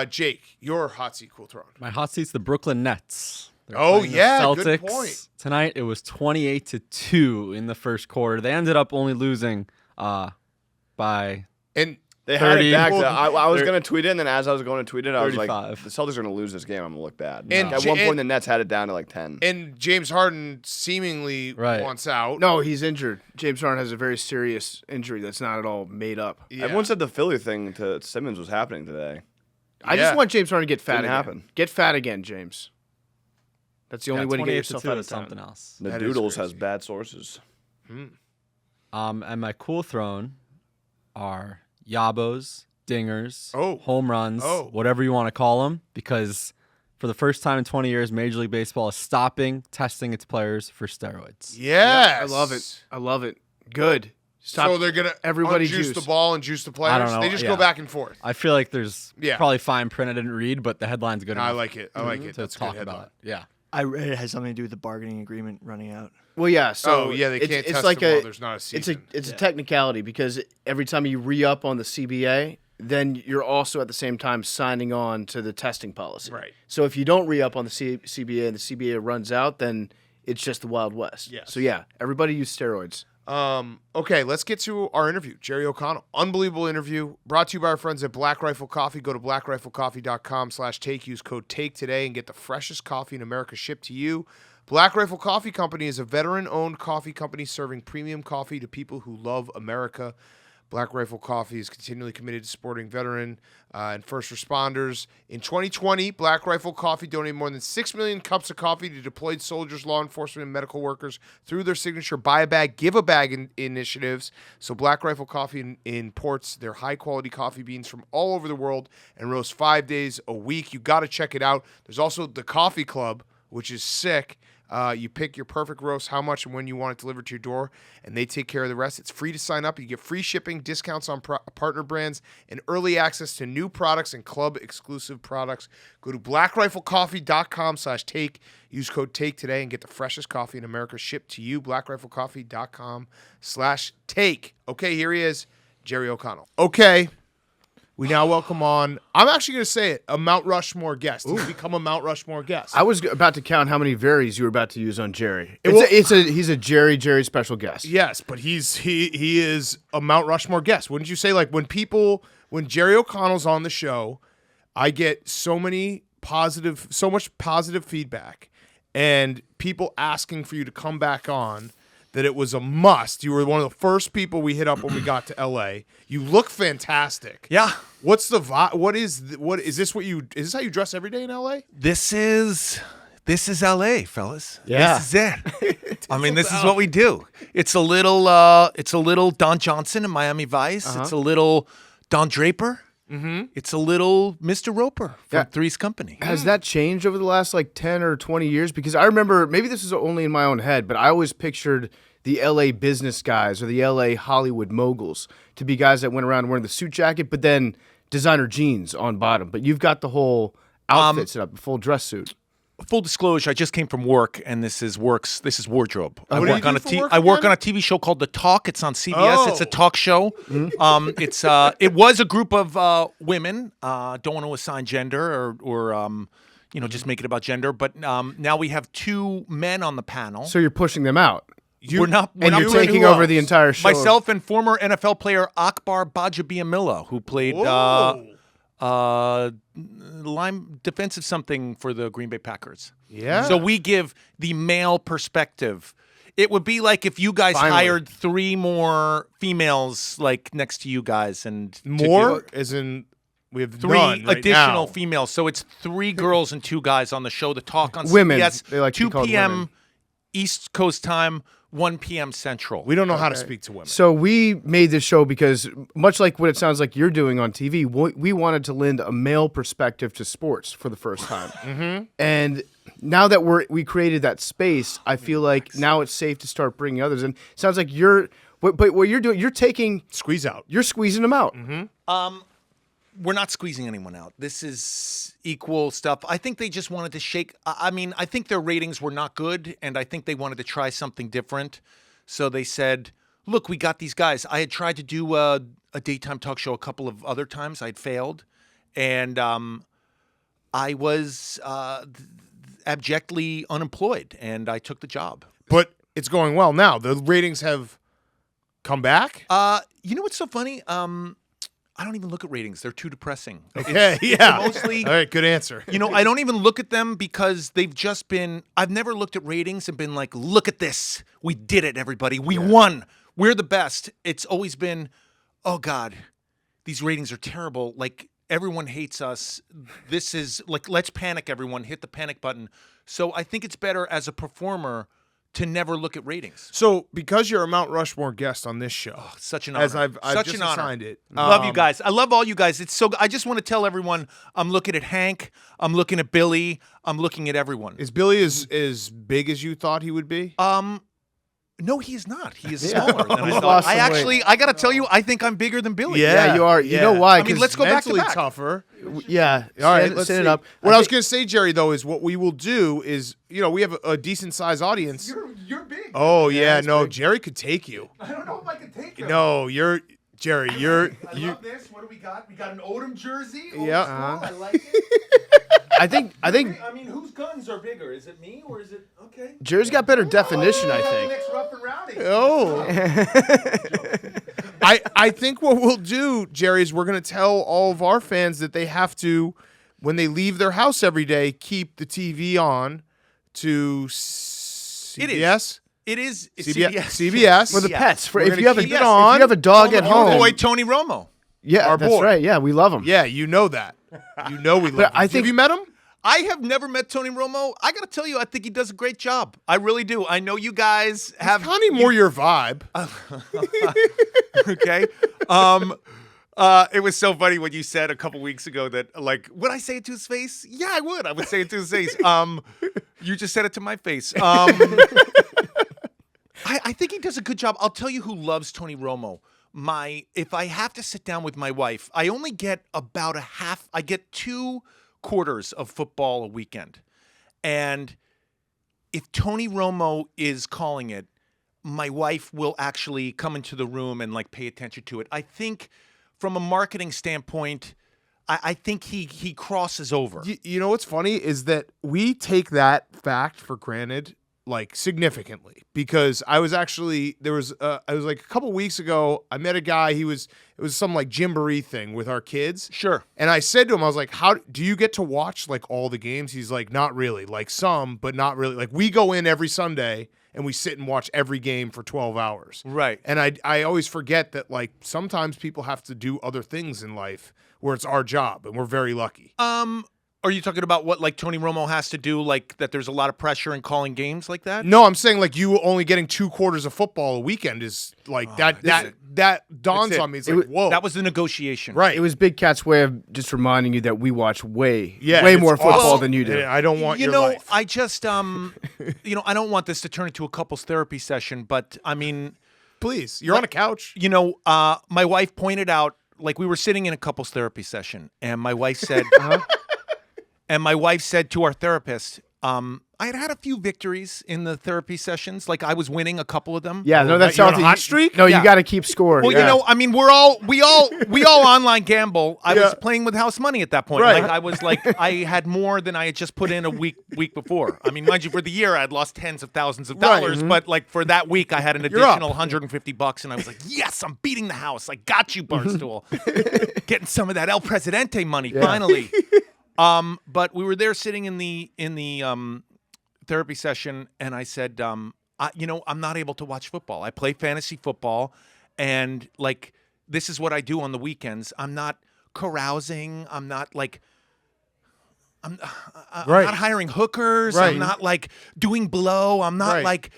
Speaker 4: Jake, your hot seat, cool throne.
Speaker 3: My hot seat's the Brooklyn Nets. They're
Speaker 4: Oh,
Speaker 3: playing the
Speaker 4: yeah,
Speaker 3: Celtics.
Speaker 4: good point.
Speaker 3: Tonight it was 28-2 in the first quarter. They ended up only losing by
Speaker 4: And
Speaker 2: They had
Speaker 3: 30.
Speaker 2: it back.
Speaker 4: Well,
Speaker 2: I was going to tweet it, and then as I was going to tweet it, I was like,
Speaker 3: 35.
Speaker 2: the Celtics are going to lose this game. I'm going to look bad.
Speaker 4: And
Speaker 2: At one point, the Nets had it down to like 10.
Speaker 4: and James Harden seemingly
Speaker 3: Right.
Speaker 4: wants out.
Speaker 1: no, he's injured. James Harden has a very serious injury that's not at all made up.
Speaker 4: Yeah.
Speaker 2: Everyone said the Philly thing to Simmons was happening today.
Speaker 1: I
Speaker 4: Yeah.
Speaker 1: just want James Harden to get fat
Speaker 2: Didn't
Speaker 1: again.
Speaker 2: happen.
Speaker 1: Get fat again, James. That's the only way to get yourself
Speaker 3: 28-2
Speaker 1: out
Speaker 3: is
Speaker 1: of town.
Speaker 3: something else.
Speaker 2: The
Speaker 4: That is
Speaker 2: Doodles has
Speaker 4: crazy.
Speaker 2: bad sources.
Speaker 3: And my cool throne are yabos, dingers,
Speaker 4: Oh.
Speaker 3: home runs,
Speaker 4: Oh.
Speaker 3: whatever you want to call them, because for the first time in 20 years, Major League Baseball is stopping testing its players for steroids.
Speaker 4: Yes.
Speaker 1: I love it. I love it. Good. Stop.
Speaker 4: So they're gonna
Speaker 1: everybody
Speaker 4: juice the
Speaker 1: juice.
Speaker 4: ball and juice the players.
Speaker 3: I don't know,
Speaker 4: They just
Speaker 3: yeah.
Speaker 4: go back and forth.
Speaker 3: I feel like there's
Speaker 4: Yeah.
Speaker 3: probably fine print I didn't read, but the headline's good
Speaker 4: I
Speaker 3: enough
Speaker 4: like it. I like it.
Speaker 3: to
Speaker 4: That's a
Speaker 3: talk
Speaker 4: good headline.
Speaker 3: about it. Yeah.
Speaker 5: I read it has something to do with the bargaining agreement running out.
Speaker 1: Well, yeah. So
Speaker 4: Oh, yeah, they
Speaker 1: it's-
Speaker 4: can't
Speaker 1: it's
Speaker 4: test
Speaker 1: like
Speaker 4: them while
Speaker 1: a,
Speaker 4: there's not a
Speaker 1: It's
Speaker 4: season.
Speaker 1: a technicality because every time you re-up on the CBA, then you're also at the same time signing on to the testing policy.
Speaker 4: Right.
Speaker 1: So if you don't re-up on the CBA and the CBA runs out, then it's just the Wild West.
Speaker 4: Yes.
Speaker 1: So yeah, everybody use steroids.
Speaker 4: Okay, let's get to our interview. Jerry O'Connell. Unbelievable interview. Brought to you by our friends at Black Rifle Coffee. Go to blackriflecoffee.com/take. Use code TAKE today and get the freshest coffee in America shipped to you. Black Rifle Coffee Company is a veteran-owned coffee company serving premium coffee to people who love America. Black Rifle Coffee is continually committed to supporting veteran and first responders. In 2020, Black Rifle Coffee donated more than 6 million cups of coffee to deployed soldiers, law enforcement, and medical workers through their signature Buy a Bag, Give a Bag initiatives. So Black Rifle Coffee imports their high-quality coffee beans from all over the world and roasts 5 days a week. You got to check it out. There's also the Coffee Club, which is sick. You pick your perfect roast, how much and when you want it delivered to your door, and they take care of the rest. It's free to sign up. You get free shipping, discounts on partner brands, and early access to new products and club-exclusive products. Go to blackriflecoffee.com/take. Use code TAKE today and get the freshest coffee in America shipped to you. blackriflecoffee.com/take. Okay, here he is, Jerry O'Connell. Okay. We now welcome on, I'm actually going to say it, a Mount Rushmore guest. He's become a Mount Rushmore guest.
Speaker 1: I was about to count how many varies you were about to use on Jerry.
Speaker 4: Well-
Speaker 1: He's a Jerry special guest.
Speaker 4: Yes, but he is a Mount Rushmore guest. Wouldn't you say? Like when Jerry O'Connell's on the show, I get so much positive feedback, and people asking for you to come back on. That it was a must. You were one of the first people we hit up when we got to LA. You look fantastic.
Speaker 6: Yeah.
Speaker 4: What's the vibe? What is this how you dress every day in LA?
Speaker 6: This is LA, fellas.
Speaker 1: Yeah.
Speaker 6: This is it. I mean, this is what we do. It's a little Don Johnson in Miami Vice. It's a little Don Draper. Mm-hmm. It's a little Mr. Roper from
Speaker 1: Yeah.
Speaker 6: Three's Company.
Speaker 1: Has that changed over the last 10 or 20 years? Because I remember, maybe this is only in my own head, but I always pictured the LA business guys or the LA Hollywood moguls to be guys that went around wearing the suit jacket, but then designer jeans on bottom. But you've got the whole outfit set up, a full dress suit.
Speaker 6: Full disclosure, I just came from work, and this is wardrobe. I
Speaker 4: What do you
Speaker 6: work on
Speaker 4: do
Speaker 6: a
Speaker 4: for
Speaker 6: T-
Speaker 4: work
Speaker 6: I work
Speaker 4: again?
Speaker 6: on a TV show called The Talk. It's on CBS. It's a
Speaker 4: Oh.
Speaker 6: talk show. It was a group of women. Don't want to assign gender or just make it about gender. But now we have two men on the panel.
Speaker 1: So you're pushing them out.
Speaker 6: we're not.
Speaker 1: And you're
Speaker 6: doing
Speaker 1: taking
Speaker 6: who
Speaker 1: over
Speaker 6: else?
Speaker 1: the entire show.
Speaker 6: Myself and former NFL player Akbar Bajabiamila, who played line defensive something for the Green Bay Packers.
Speaker 4: Yeah.
Speaker 6: So we give the male perspective. It would be like if you guys
Speaker 1: Finally.
Speaker 6: hired 3 more females next to you guys and to
Speaker 4: More,
Speaker 6: give
Speaker 4: as in we have
Speaker 6: 3
Speaker 4: none right
Speaker 6: additional
Speaker 4: now.
Speaker 6: females. So it's 3 girls and 2 guys on the show. The Talk on
Speaker 1: Women.
Speaker 6: CBS,
Speaker 1: They like to be
Speaker 6: 2
Speaker 1: called
Speaker 6: p.m.
Speaker 1: women.
Speaker 6: East Coast time, 1 p.m. Central.
Speaker 4: We don't know how to speak to women.
Speaker 1: So we made this show because, much like what it sounds like you're doing on TV, we wanted to lend a male perspective to sports for the first time. And now that we created that space, I feel like now it's safe to start bringing others. And it sounds like but what you're doing, you're taking
Speaker 4: Squeeze out.
Speaker 1: you're squeezing them out.
Speaker 6: We're not squeezing anyone out. This is equal stuff. I think they just wanted to shake. I mean, I think their ratings were not good, and I think they wanted to try something different. So they said, look, we got these guys. I had tried to do a daytime talk show a couple of other times. I'd failed. And I was abjectly unemployed, and I took the job.
Speaker 4: But it's going well now. The ratings have come back.
Speaker 6: You know what's so funny? I don't even look at ratings. They're too depressing.
Speaker 4: Okay, yeah.
Speaker 6: Mostly,
Speaker 4: All right, good answer.
Speaker 6: you know, I don't even look at them because they've just been. I've never looked at ratings and been like, look at this. We did it, everybody. We won. We're the best. It's always been, oh, God, these ratings are terrible. Like, everyone hates us. This is like, let's panic, everyone. Hit the panic button. So I think it's better as a performer to never look at ratings.
Speaker 4: So, because you're a Mount Rushmore guest on this show,
Speaker 6: Such an honor.
Speaker 4: as I've
Speaker 6: Such
Speaker 4: just
Speaker 6: an honor.
Speaker 4: assigned it,
Speaker 6: Love you guys. I love all you guys. It's so. I just want to tell everyone. I'm looking at Hank. I'm looking at Billy. I'm looking at everyone.
Speaker 4: Is Billy as big as you thought he would be?
Speaker 6: No, he is not. He is smaller than I
Speaker 1: He's
Speaker 6: thought.
Speaker 1: lost
Speaker 6: I
Speaker 1: some weight.
Speaker 6: actually, I got to tell you, I think I'm bigger than Billy.
Speaker 1: Yeah, you are. You know why?
Speaker 6: I mean,
Speaker 1: 'Cause
Speaker 6: let's go back to
Speaker 4: Mentally
Speaker 6: back.
Speaker 4: tougher.
Speaker 1: Yeah.
Speaker 4: All right,
Speaker 1: stand,
Speaker 4: let's
Speaker 1: stand
Speaker 4: see.
Speaker 1: it up.
Speaker 4: What I was going to say, Jerry, though, is what we will do is, you know, we have a decent sized audience.
Speaker 6: You're big.
Speaker 4: Oh yeah, no, Jerry could take you.
Speaker 6: I don't know if I can take it.
Speaker 4: No, Jerry.
Speaker 6: I love this. What do we got? We got an Odom jersey. Old
Speaker 4: Yeah.
Speaker 6: school. I like it.
Speaker 1: I think
Speaker 6: I mean, whose guns are bigger? Is it me or is it okay?
Speaker 1: Jerry's got better definition. I
Speaker 6: The
Speaker 1: think.
Speaker 6: next rough and rowdy.
Speaker 4: Oh. I think what we'll do, Jerry, is we're going to tell all of our fans that they have to, when they leave their house every day, keep the TV on to CBS.
Speaker 6: It is
Speaker 4: CBS.
Speaker 6: CBS.
Speaker 4: CBS.
Speaker 1: For the
Speaker 6: Yeah.
Speaker 1: pets. For
Speaker 4: We're
Speaker 1: if
Speaker 4: gonna
Speaker 1: you have a
Speaker 4: keep
Speaker 1: if
Speaker 4: it on.
Speaker 1: you have a dog at
Speaker 6: Our
Speaker 1: home.
Speaker 6: boy Tony Romo.
Speaker 1: Yeah,
Speaker 4: Our
Speaker 1: that's
Speaker 4: boy.
Speaker 1: right. Yeah, we love him.
Speaker 4: Yeah, you know that. You know we love him.
Speaker 1: I think-
Speaker 4: Have you met him?
Speaker 6: I have never met Tony Romo. I got to tell you, I think he does a great job. I really do. I know you guys have.
Speaker 4: Kind of more your vibe.
Speaker 6: Okay. It was so funny when you said a couple weeks ago that, like, would I say it to his face? Yeah, I would. I would say it to his face. You just said it to my face. I think he does a good job. I'll tell you who loves Tony Romo. If I have to sit down with my wife, I only get about I get 2 quarters of football a weekend. And if Tony Romo is calling it, my wife will actually come into the room and like pay attention to it. I think from a marketing standpoint, I think he crosses over.
Speaker 4: You know what's funny is that we take that fact for granted, like significantly, because I was actually I was like a couple weeks ago. I met a guy. It was some like jamboree thing with our kids.
Speaker 6: Sure.
Speaker 4: And I said to him, I was like, "How do you get to watch like all the games?" He's like, "Not really, like some, but not really. Like we go in every Sunday and we sit and watch every game for 12 hours."
Speaker 6: Right.
Speaker 4: And I always forget that like sometimes people have to do other things in life where it's our job, and we're very lucky.
Speaker 6: Are you talking about what like Tony Romo has to do, like that there's a lot of pressure in calling games like that?
Speaker 4: No, I'm saying like you only getting 2 quarters of football a weekend is like that dawns
Speaker 6: it.
Speaker 4: on me. It's like, whoa.
Speaker 6: That was the negotiation.
Speaker 4: right.
Speaker 1: It was Big Cat's way of just reminding you that we watch way
Speaker 4: it's
Speaker 1: more football
Speaker 4: awesome.
Speaker 1: than you do.
Speaker 4: Yeah, I don't want
Speaker 6: You
Speaker 4: your
Speaker 6: know,
Speaker 4: life.
Speaker 6: I just you know, I don't want this to turn into a couples therapy session, but I mean,
Speaker 4: Please, you're on a couch.
Speaker 6: you know, my wife pointed out, like we were sitting in a couples therapy session, and my wife said, and my wife said to our therapist, I had had a few victories in the therapy sessions, like I was winning a couple of them.
Speaker 1: Yeah, no, that's
Speaker 4: you're on
Speaker 1: something.
Speaker 4: a hot streak?
Speaker 1: No,
Speaker 6: Yeah.
Speaker 1: you got to keep score.
Speaker 6: Well,
Speaker 1: yeah.
Speaker 6: you know, I mean, we all online gamble. I was playing with house money at that point.
Speaker 4: Right.
Speaker 6: Like I was like, I had more than I had just put in a week before. I mean, mind you, for the year I had lost tens of thousands of dollars, but like for that week I had an
Speaker 4: You're up.
Speaker 6: additional $150, and I was like, yes, I'm beating the house. I got you, Barstool. Getting some of that El Presidente money finally. But we were there sitting in the therapy session, and I said, you know, I'm not able to watch football. I play fantasy football, and like this is what I do on the weekends. I'm not carousing. I'm not like I'm
Speaker 4: Right.
Speaker 6: not hiring hookers.
Speaker 4: Right.
Speaker 6: I'm not like doing blow. I'm not
Speaker 4: Right.
Speaker 6: like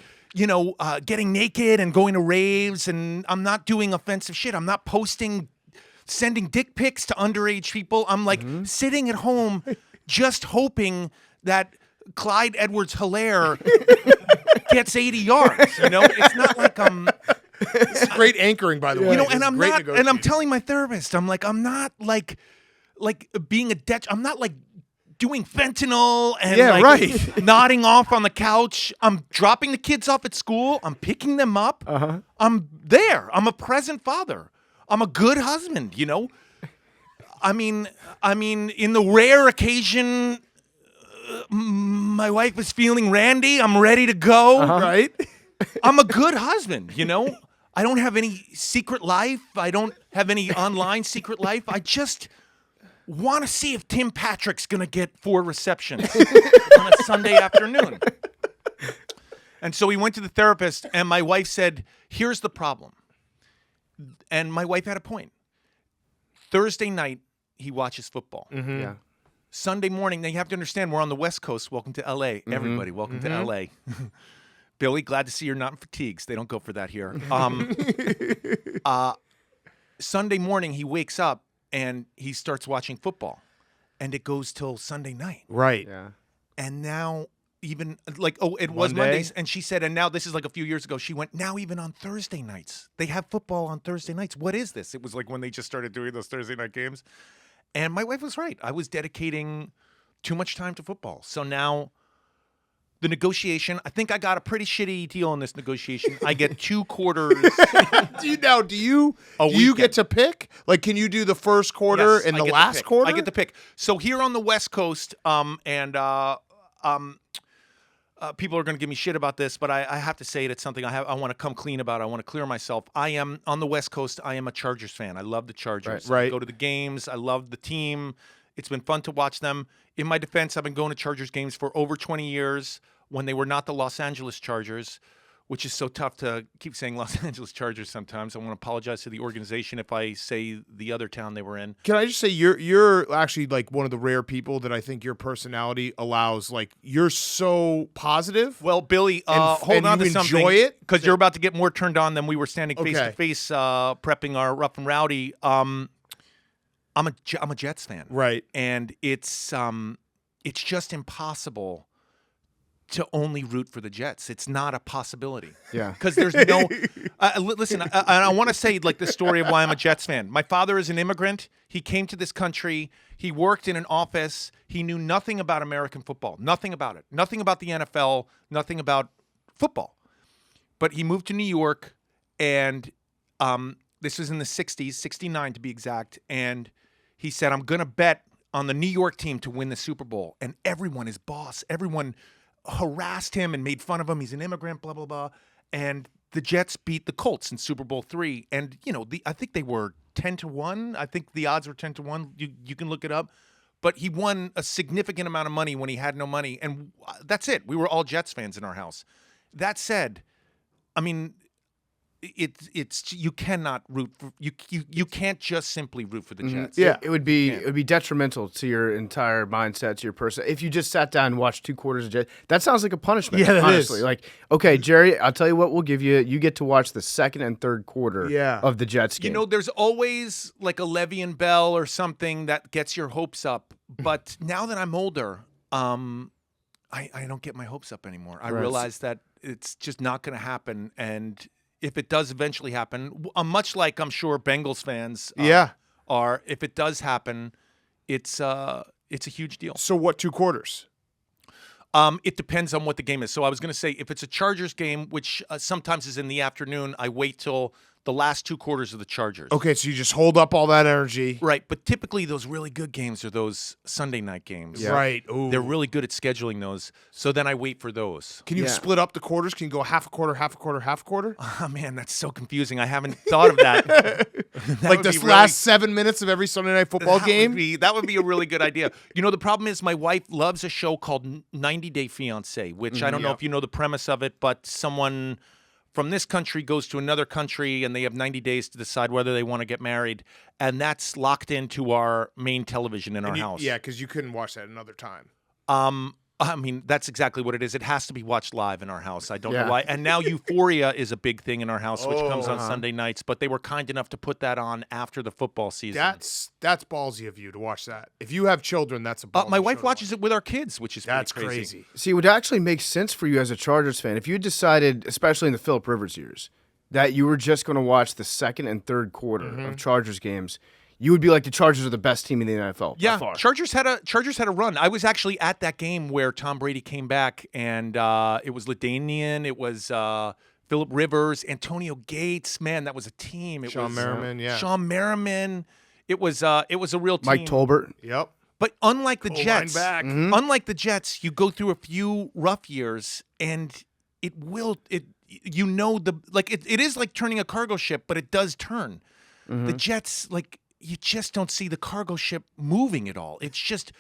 Speaker 6: getting naked and going to raves, and I'm not doing offensive shit. I'm not sending dick pics to underage people. I'm like sitting at home just hoping that Clyde Edwards-Helaire gets 80 yards. It's not like I'm...
Speaker 4: It's great anchoring, by the way.
Speaker 6: And I'm not, and I'm telling my therapist, I'm like, I'm not like being I'm not like doing fentanyl and nodding off on the couch. I'm dropping the kids off at school. I'm picking them up. I'm there. I'm a present father. I'm a good husband, I mean, in the rare occasion my wife is feeling randy, I'm ready to go.
Speaker 4: Right?
Speaker 6: I'm a good husband, I don't have any secret life. I don't have any online secret life. I just want to see if Tim Patrick's going to get 4 receptions on a Sunday afternoon. And so we went to the therapist, and my wife said, here's the problem. And my wife had a point. Thursday night, he watches football.
Speaker 1: Yeah.
Speaker 6: Sunday morning, now you have to understand, we're on the West Coast. Welcome to L.A. Everybody, welcome to L.A. Billy, glad to see you're not in fatigues. They don't go for that here. Sunday morning, he wakes up and he starts watching football, and it goes till Sunday night.
Speaker 4: Right.
Speaker 1: Yeah.
Speaker 6: And now even it was Mondays, and she said, and now this is like a few years ago, she went, now even on Thursday nights, they have football on Thursday nights. What is this? It was like when they just started doing those Thursday night games. And my wife was right. I was dedicating too much time to football. So now the negotiation, I think I got a pretty shitty deal on this negotiation. I get 2 quarters.
Speaker 4: Do you get to pick? Like, can you do the first quarter
Speaker 6: Yes,
Speaker 4: and
Speaker 6: I
Speaker 4: the
Speaker 6: get to
Speaker 4: last
Speaker 6: pick.
Speaker 4: quarter?
Speaker 6: I get to pick. So here on the West Coast, people are going to give me shit about this, but I have to say it. It's something I want to come clean about. I want to clear myself. I am on the West Coast. I am a Chargers fan. I love the Chargers.
Speaker 4: Right.
Speaker 6: I go to the games. I love the team. It's been fun to watch them. In my defense, I've been going to Chargers games for over 20 years when they were not the Los Angeles Chargers, which is so tough to keep saying Los Angeles Chargers sometimes. I want to apologize to the organization if I say the other town they were in.
Speaker 4: Can I just say you're actually like one of the rare people that I think your personality allows. Like, you're so positive.
Speaker 6: Well, Billy,
Speaker 4: and
Speaker 6: hold on
Speaker 4: you
Speaker 6: to something.
Speaker 4: enjoy it?
Speaker 6: Because you're about to get more turned on than we were standing face
Speaker 4: Okay.
Speaker 6: to face prepping our Rough and Rowdy. I'm a Jets fan.
Speaker 4: Right.
Speaker 6: And it's just impossible to only root for the Jets. It's not a possibility.
Speaker 1: Yeah.
Speaker 6: Because there's no... listen, I want to say like the story of why I'm a Jets fan. My father is an immigrant. He came to this country. He worked in an office. He knew nothing about American football. Nothing about it. Nothing about the NFL. Nothing about football. But he moved to New York, and this was in the 60s, 69 to be exact, and he said, I'm going to bet on the New York team to win the Super Bowl. And everyone, his boss, everyone harassed him and made fun of him. He's an immigrant, blah, blah, blah. And the Jets beat the Colts in Super Bowl III. And, I think they were 10-1. I think the odds were 10-1. You can look it up. But he won a significant amount of money when he had no money. And that's it. We were all Jets fans in our house. That said, I mean, it's you cannot root for you can't just simply root for the Jets.
Speaker 1: Yeah, it would be detrimental to your entire mindset, to your person. If you just sat down and watched 2 quarters of Jets, that sounds like a punishment.
Speaker 4: Yeah, that
Speaker 1: honestly.
Speaker 4: is.
Speaker 1: Like, okay, Jerry, I'll tell you what we'll give you. You get to watch the second and third quarter of the Jets game.
Speaker 6: There's always like a Le'Veon Bell or something that gets your hopes up. But now that I'm older, I don't get my hopes up anymore. I realize that it's just not going to happen. And if it does eventually happen, much like I'm sure Bengals fans are, if it does happen, it's a huge deal.
Speaker 4: So what 2 quarters?
Speaker 6: It depends on what the game is. So I was going to say, if it's a Chargers game, which sometimes is in the afternoon, I wait till the last 2 quarters of the Chargers.
Speaker 4: Okay, so you just hold up all that energy.
Speaker 6: Right, but typically those really good games are those Sunday night games.
Speaker 1: Yeah.
Speaker 4: Right. Ooh.
Speaker 6: They're really good at scheduling those. So then I wait for those.
Speaker 4: Can you split up the quarters? Can you go half a quarter, half a quarter, half a quarter?
Speaker 6: Oh, man, that's so confusing. I haven't thought of that.
Speaker 4: Like this last 7 minutes of every Sunday night football game?
Speaker 6: That would be a really good idea. The problem is my wife loves a show called 90 Day Fiancé, which I don't know if you know the premise of it, but someone from this country goes to another country and they have 90 days to decide whether they want to get married. And that's locked into our main television in our house.
Speaker 4: Yeah, because you couldn't watch that another time.
Speaker 6: I mean, that's exactly what it is. It has to be watched live in our house. I don't
Speaker 1: Yeah.
Speaker 6: know why. And now Euphoria is a big thing in our house, which comes on Sunday nights. But they were kind enough to put that on after the football season.
Speaker 4: That's ballsy of you to watch that. If you have children, that's a ballsy
Speaker 6: my wife
Speaker 4: show to
Speaker 6: watches it with our kids, which is
Speaker 4: That's
Speaker 6: pretty crazy.
Speaker 1: See, it would actually make sense for you as a Chargers fan if you decided, especially in the Phillip Rivers years, that you were just going to watch the second and third quarter of Chargers games. You would be like, the Chargers are the best team in the NFL.
Speaker 6: Yeah,
Speaker 1: by far.
Speaker 6: Chargers had a run. I was actually at that game where Tom Brady came back, and it was LaDainian, it was Phillip Rivers, Antonio Gates. Man, that was a team. It
Speaker 4: Sean
Speaker 6: was
Speaker 4: Merriman, yeah.
Speaker 6: Sean Merriman. It was a real team.
Speaker 1: Mike Tolbert.
Speaker 4: Yep.
Speaker 6: But unlike the
Speaker 4: Goal line
Speaker 6: Jets,
Speaker 4: back.
Speaker 6: unlike the Jets, you go through a few rough years, and it is like turning a cargo ship, but it does turn. The Jets, you just don't see the cargo ship moving at all. It's just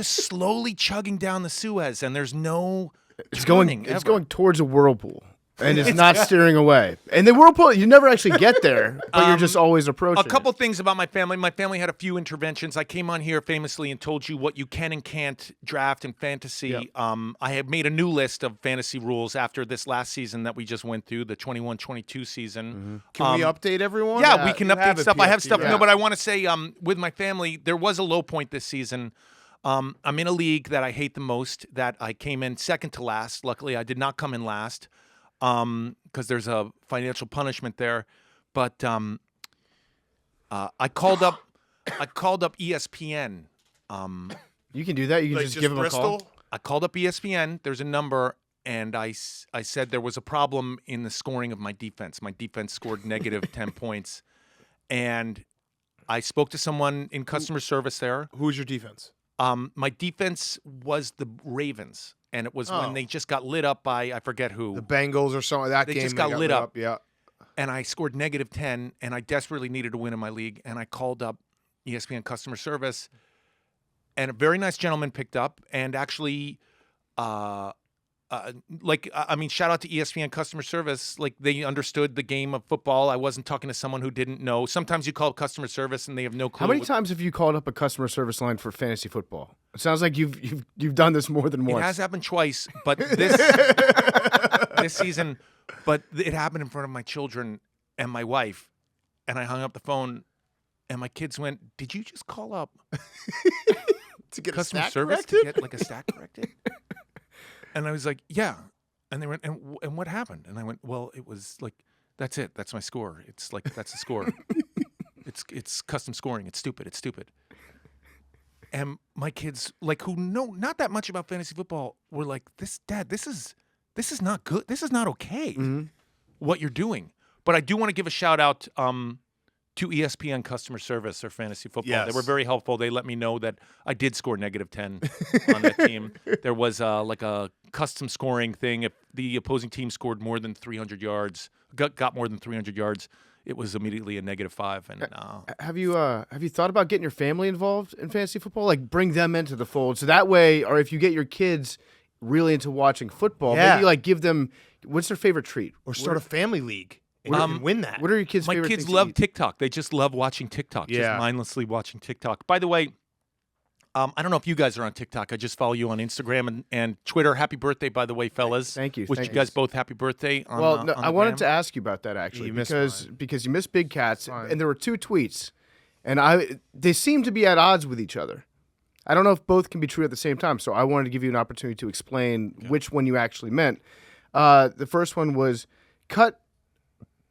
Speaker 6: slowly chugging down the Suez, and there's no
Speaker 1: It's
Speaker 6: turning
Speaker 1: going
Speaker 6: ever.
Speaker 1: towards a whirlpool. And it's not steering away. And the whirlpool, you never actually get there, but you're just always approaching.
Speaker 6: A couple things about my family. My family had a few interventions. I came on here famously and told you what you can and can't draft in fantasy.
Speaker 1: Yep.
Speaker 6: I have made a new list of fantasy rules after this last season that we just went through, the 21-22 season.
Speaker 4: Can we update everyone?
Speaker 6: Yeah, we can
Speaker 4: you
Speaker 6: update
Speaker 4: have a
Speaker 6: stuff. I have
Speaker 4: PFT,
Speaker 6: stuff.
Speaker 4: yeah.
Speaker 6: No, but I want to say, with my family, there was a low point this season. I'm in a league that I hate the most, that I came in second to last. Luckily, I did not come in last, because there's a financial punishment there. But I called up ESPN.
Speaker 1: You can do that. You can
Speaker 4: Like
Speaker 1: just give them a call.
Speaker 4: Bristol?
Speaker 6: I called up ESPN. There's a number, and I said there was a problem in the scoring of my defense. My defense scored negative 10 points, and I spoke to someone in customer service there.
Speaker 4: Who's your defense?
Speaker 6: My defense was the Ravens, and it was
Speaker 4: Oh.
Speaker 6: when they just got lit up by I forget who.
Speaker 4: The Bengals or something. That
Speaker 6: They
Speaker 4: game
Speaker 6: just got lit up.
Speaker 4: Yeah.
Speaker 6: And I scored negative 10, and I desperately needed a win in my league, and I called up ESPN customer service, and a very nice gentleman picked up, and actually, shout out to ESPN customer service. Like, they understood the game of football. I wasn't talking to someone who didn't know. Sometimes you call up customer service, and they have no clue.
Speaker 1: How many times have you called up a customer service line for fantasy football? It sounds like you've done this more than
Speaker 6: It
Speaker 1: once.
Speaker 6: has happened twice, but this season, but it happened in front of my children and my wife, and I hung up the phone, and my kids went, "Did you just call up
Speaker 4: To get
Speaker 6: customer
Speaker 4: a stack
Speaker 6: service
Speaker 4: corrected?
Speaker 6: to get like a stack corrected?" And I was like, "Yeah," and they went, "And what happened?" And I went, "Well, it was like, that's it. That's my score. It's like that's the score. It's custom scoring. It's stupid. It's stupid." And my kids, like, who know not that much about fantasy football, were like, Dad, this is not good. This is not okay, what you're doing." But I do want to give a shout out to ESPN customer service or fantasy football.
Speaker 4: Yes.
Speaker 6: They were very helpful. They let me know that I did score negative 10 on that team. There was like a custom scoring thing. If the opposing team scored more than 300 yards, got more than 300 yards, it was immediately a -5. And
Speaker 1: Have you thought about getting your family involved in fantasy football? Like, bring them into the fold, so that way, or if you get your kids really into watching football,
Speaker 4: Yeah.
Speaker 1: maybe like give them, what's their favorite treat?
Speaker 4: Or start a family league and you can win that.
Speaker 1: What are your kids'
Speaker 6: my
Speaker 1: favorite
Speaker 6: kids
Speaker 1: things to
Speaker 6: love
Speaker 1: eat?
Speaker 6: TikTok. They just love watching TikTok,
Speaker 4: Yeah.
Speaker 6: just mindlessly watching TikTok. By the way, I don't know if you guys are on TikTok. I just follow you on Instagram and Twitter. Happy birthday, by the way, fellas.
Speaker 1: Thank you.
Speaker 6: Wish
Speaker 1: Thank
Speaker 6: you guys
Speaker 1: you.
Speaker 6: both happy birthday. On,
Speaker 1: Well, no,
Speaker 6: on
Speaker 1: I
Speaker 6: the
Speaker 1: wanted
Speaker 6: gram.
Speaker 1: to ask you about that actually
Speaker 4: You missed
Speaker 1: because you missed Big Cats,
Speaker 4: Fine.
Speaker 1: and there were 2 tweets, and they seem to be at odds with each other. I don't know if both can be true at the same time, so I wanted to give you an opportunity to explain which one you actually meant. The first one was cut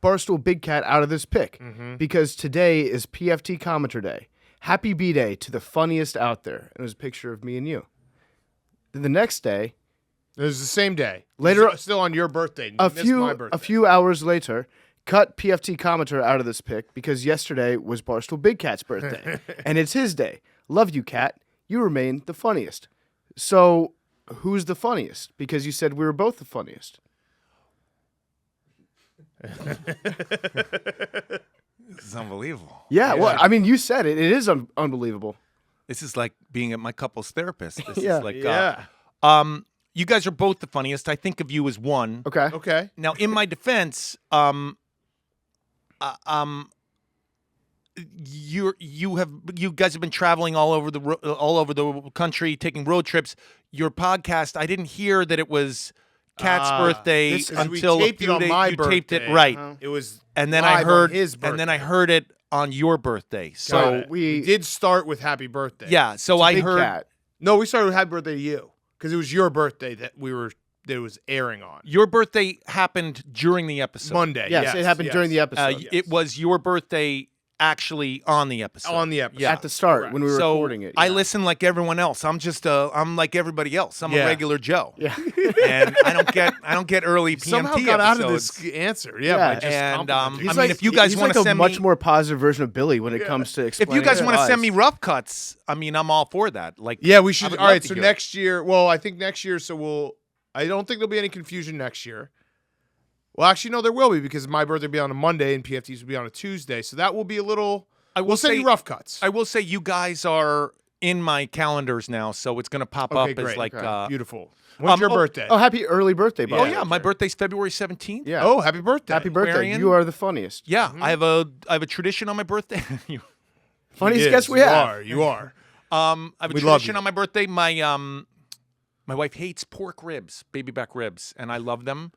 Speaker 1: Barstool Big Cat out of this pick because today is PFT Commenter Day. Happy B-Day to the funniest out there. And it was a picture of me and you. Then the next day,
Speaker 4: It was the same day.
Speaker 1: Later-
Speaker 4: Still on your birthday. You
Speaker 1: a
Speaker 4: missed my birthday.
Speaker 1: few hours later, cut PFT Commenter out of this pick because yesterday was Barstool Big Cat's birthday. And it's his day. Love you, Cat. You remain the funniest. So who's the funniest? Because you said we were both the funniest.
Speaker 6: This is unbelievable.
Speaker 1: Yeah, well, I mean, you said it. It is unbelievable.
Speaker 6: This is like being at my couple's therapist. This
Speaker 1: Yeah.
Speaker 6: is like,
Speaker 4: Yeah.
Speaker 6: you guys are both the funniest. I think of you as one.
Speaker 1: Okay.
Speaker 4: Okay.
Speaker 6: Now, in my defense, you guys have been traveling all over the country, taking road trips. Your podcast, I didn't hear that it was Kat's birthday
Speaker 4: we
Speaker 6: until
Speaker 4: taped
Speaker 6: a
Speaker 4: it
Speaker 6: few
Speaker 4: on
Speaker 6: days.
Speaker 4: my
Speaker 6: You taped it
Speaker 4: birthday.
Speaker 6: right,
Speaker 4: It was
Speaker 6: and then
Speaker 4: live
Speaker 6: I heard
Speaker 4: on his
Speaker 6: and then
Speaker 4: birthday.
Speaker 6: I heard it on your birthday. So
Speaker 4: we did start with happy birthday.
Speaker 6: yeah, so I
Speaker 1: Big
Speaker 6: heard.
Speaker 1: cat.
Speaker 4: No, we started with happy birthday to you because it was your birthday that it was airing on.
Speaker 6: Your birthday happened during the episode.
Speaker 4: Monday.
Speaker 1: Yes, it happened during the episode.
Speaker 6: It was your birthday actually on the episode.
Speaker 4: On the episode.
Speaker 6: Yeah.
Speaker 1: At the start when we were
Speaker 6: So
Speaker 1: recording it.
Speaker 6: I
Speaker 1: yeah.
Speaker 6: listen like everyone else. I'm like everybody else. I'm
Speaker 4: Yeah.
Speaker 6: a regular Joe.
Speaker 1: Yeah.
Speaker 6: And I don't get early PMT
Speaker 4: Somehow got out of
Speaker 6: episodes.
Speaker 4: this answer.
Speaker 1: Yeah.
Speaker 4: By just
Speaker 6: And,
Speaker 4: complimenting.
Speaker 6: I mean, if you guys
Speaker 1: he's
Speaker 6: want
Speaker 1: like
Speaker 6: to send
Speaker 1: a much
Speaker 6: me,
Speaker 1: more positive version of Billy when it comes to
Speaker 6: if
Speaker 1: explaining.
Speaker 6: you guys
Speaker 1: his
Speaker 6: want to send me
Speaker 1: lies.
Speaker 6: rough cuts, I mean, I'm all for that. Like,
Speaker 4: Yeah, we
Speaker 6: I
Speaker 4: should.
Speaker 6: would
Speaker 4: All
Speaker 6: love
Speaker 4: right,
Speaker 6: to
Speaker 4: so
Speaker 6: hear
Speaker 4: next year. Well, I think next year. I don't think there'll be any confusion next year. Well, actually, no, there will be because my birthday will be on a Monday and PFT's will be on a Tuesday. So that will be a little. We'll send
Speaker 6: say-
Speaker 4: you rough cuts.
Speaker 6: I will say you guys are in my calendars now, so it's gonna pop
Speaker 4: Okay,
Speaker 6: up
Speaker 4: great.
Speaker 6: as like.
Speaker 4: Okay. Beautiful. When's your birthday?
Speaker 1: Oh, happy early birthday,
Speaker 6: Oh
Speaker 1: buddy.
Speaker 6: yeah, my birthday's February 17th.
Speaker 1: Yeah.
Speaker 4: Oh, happy birthday.
Speaker 1: Happy birthday.
Speaker 6: Aquarian.
Speaker 1: You are the funniest.
Speaker 6: Yeah, I have a tradition on my birthday.
Speaker 1: Funniest
Speaker 4: Yes,
Speaker 1: guest we
Speaker 4: you
Speaker 1: have.
Speaker 4: Are. You are.
Speaker 6: I have a
Speaker 4: We love
Speaker 6: tradition
Speaker 4: you.
Speaker 6: on my birthday. My wife hates pork ribs, baby back ribs, and I love them.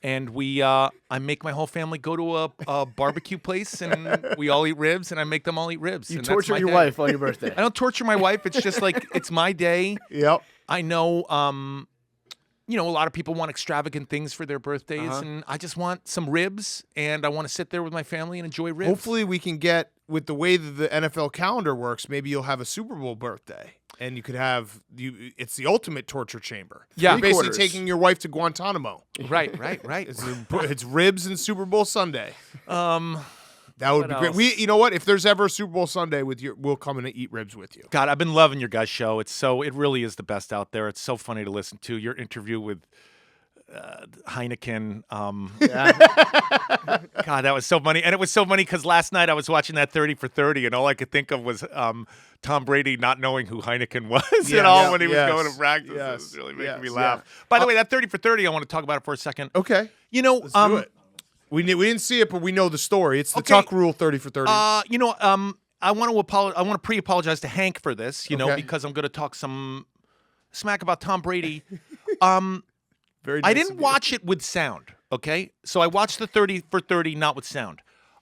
Speaker 6: And I make my whole family go to a barbecue place, and we all eat ribs, and I make them all eat ribs.
Speaker 1: You
Speaker 6: and that's
Speaker 1: torture
Speaker 6: my
Speaker 1: your
Speaker 6: day.
Speaker 1: wife on your birthday.
Speaker 6: I don't torture my wife. It's just like it's my day.
Speaker 4: Yep.
Speaker 6: I know, a lot of people want extravagant things for their birthdays, and I just want some ribs, and I want to sit there with my family and enjoy ribs.
Speaker 4: Hopefully, we can get with the way that the NFL calendar works. Maybe you'll have a Super Bowl birthday, and you could have you. It's the ultimate torture chamber.
Speaker 6: Yeah.
Speaker 4: You're basically
Speaker 1: Three-quarters.
Speaker 4: taking your wife to Guantanamo.
Speaker 6: right.
Speaker 4: It's ribs and Super Bowl Sunday. That would
Speaker 6: What
Speaker 4: be great.
Speaker 6: else?
Speaker 4: You know what? If there's ever a Super Bowl Sunday we'll come in and eat ribs with you.
Speaker 6: God, I've been loving your guys' show. It really is the best out there. It's so funny to listen to. Your interview with Heineken. God, that was so funny. And it was so funny because last night I was watching that 30 for 30, and all I could think of was Tom Brady not knowing who Heineken was at all when he was going to practice. It was really making me laugh. By the way, that 30 for 30, I want to talk about it for a second.
Speaker 4: Okay.
Speaker 6: You know,
Speaker 4: Let's do it. We didn't see it, but we know the story. It's the
Speaker 6: Okay.
Speaker 4: Tuck Rule 30 for 30.
Speaker 6: I want to pre-apologize to Hank for this,
Speaker 4: Okay.
Speaker 6: because I'm going to talk some smack about Tom Brady.
Speaker 4: Very
Speaker 6: I
Speaker 4: nice
Speaker 6: didn't
Speaker 4: of you.
Speaker 6: watch it with sound, okay? So I watched the 30 for 30 not with sound.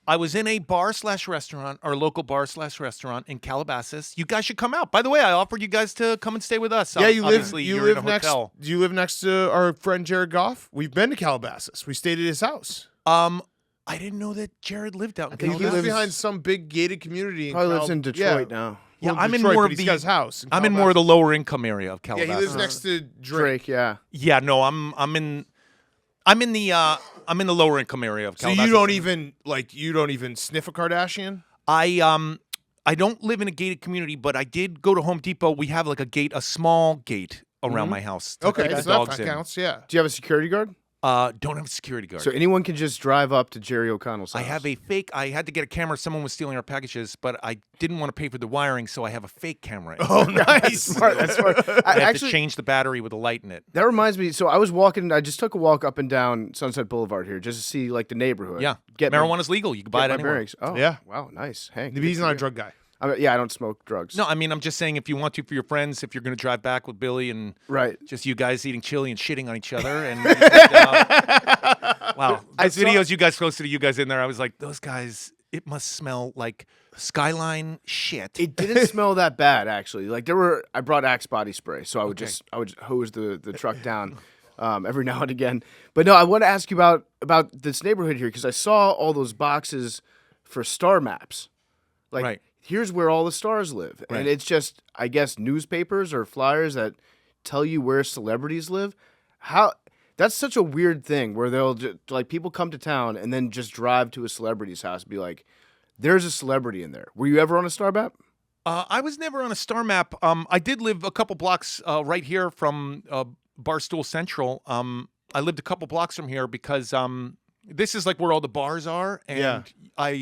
Speaker 6: I was in a bar/restaurant, our local bar/restaurant in Calabasas. You guys should come out. By the way, I offered you guys to come and stay with us.
Speaker 4: Yeah, you
Speaker 6: Obviously,
Speaker 4: live. You
Speaker 6: you're
Speaker 4: live
Speaker 6: in a
Speaker 4: next.
Speaker 6: hotel.
Speaker 4: Do you live next to our friend Jared Goff? We've been to Calabasas. We stayed at his house.
Speaker 6: I didn't know that Jared lived out in
Speaker 1: think
Speaker 4: He
Speaker 6: Calabasas.
Speaker 4: lives behind some big gated community.
Speaker 1: Probably lives in Detroit now.
Speaker 6: Yeah,
Speaker 4: Well,
Speaker 6: I'm in
Speaker 4: Detroit,
Speaker 6: more
Speaker 4: but
Speaker 6: of
Speaker 4: he's
Speaker 6: the-
Speaker 4: got his house.
Speaker 6: I'm in more of the lower income area of
Speaker 4: Yeah,
Speaker 6: Calabasas.
Speaker 4: he lives next to Drake.
Speaker 1: Drake, yeah.
Speaker 6: Yeah, no, I'm in the lower income area of
Speaker 4: So
Speaker 6: Calabasas.
Speaker 4: you don't even sniff a Kardashian?
Speaker 6: I don't live in a gated community, but I did go to Home Depot. We have like a small gate around my house. To
Speaker 4: Okay,
Speaker 6: keep the
Speaker 4: so
Speaker 6: dogs
Speaker 4: that
Speaker 6: in.
Speaker 4: counts. Yeah.
Speaker 1: Do you have a security guard?
Speaker 6: Don't have a security guard.
Speaker 1: So anyone can just drive up to Jerry O'Connell's house.
Speaker 6: I have a fake. I had to get a camera. Someone was stealing our packages, but I didn't want to pay for the wiring, so I have a fake camera.
Speaker 4: Oh, nice.
Speaker 1: Smart, that's smart.
Speaker 6: I have
Speaker 1: Actually,
Speaker 6: to change the battery with a light in it.
Speaker 1: that reminds me. So I just took a walk up and down Sunset Boulevard here just to see like the neighborhood.
Speaker 6: Yeah,
Speaker 1: Get
Speaker 6: marijuana's legal. You can buy
Speaker 1: my
Speaker 6: it anywhere.
Speaker 1: bearings. Oh,
Speaker 4: Yeah.
Speaker 1: Wow, nice. Hey,
Speaker 4: He's not a drug guy.
Speaker 1: yeah, I don't smoke drugs.
Speaker 6: No, I mean I'm just saying if you want to for your friends, if you're going to drive back with Billy and
Speaker 1: Right.
Speaker 6: just you guys eating chili and shitting on each other, and wow,
Speaker 1: I
Speaker 6: those
Speaker 1: saw-
Speaker 6: videos you guys posted of you guys in there, I was like, those guys, it must smell like Skyline shit.
Speaker 1: It didn't smell that bad actually. Like I brought Axe body spray, so I would just hose the truck down every now and again. But no, I want to ask you about this neighborhood here because I saw all those boxes for star maps. Like
Speaker 6: Right.
Speaker 1: here's where all the stars live,
Speaker 6: Right.
Speaker 1: and it's just I guess newspapers or flyers that tell you where celebrities live. That's such a weird thing where they'll like people come to town and then just drive to a celebrity's house and be like, "There's a celebrity in there." Were you ever on a star map?
Speaker 6: I was never on a star map. I did live a couple blocks right here from Barstool Central. I lived a couple blocks from here because this is like where all the bars are, and
Speaker 4: Yeah.
Speaker 6: I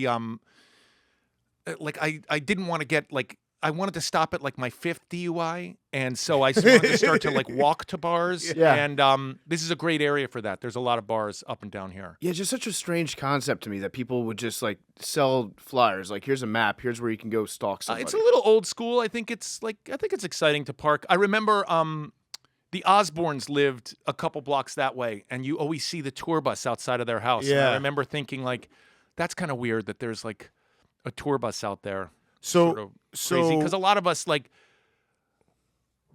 Speaker 6: didn't want to get like I wanted to stop at like my 5th DUI, and so I wanted to start to like walk to bars.
Speaker 1: Yeah.
Speaker 6: And this is a great area for that. There's a lot of bars up and down here.
Speaker 1: Yeah, just such a strange concept to me that people would just like sell flyers. Like, here's a map. Here's where you can go stalk somebody.
Speaker 6: It's a little old school. I think it's exciting to park. I remember the Osbournes lived a couple blocks that way, and you always see the tour bus outside of their house. And
Speaker 4: Yeah.
Speaker 6: I remember thinking like, that's kind of weird that there's like a tour bus out there.
Speaker 4: So
Speaker 6: Sort of crazy, because a lot of us like.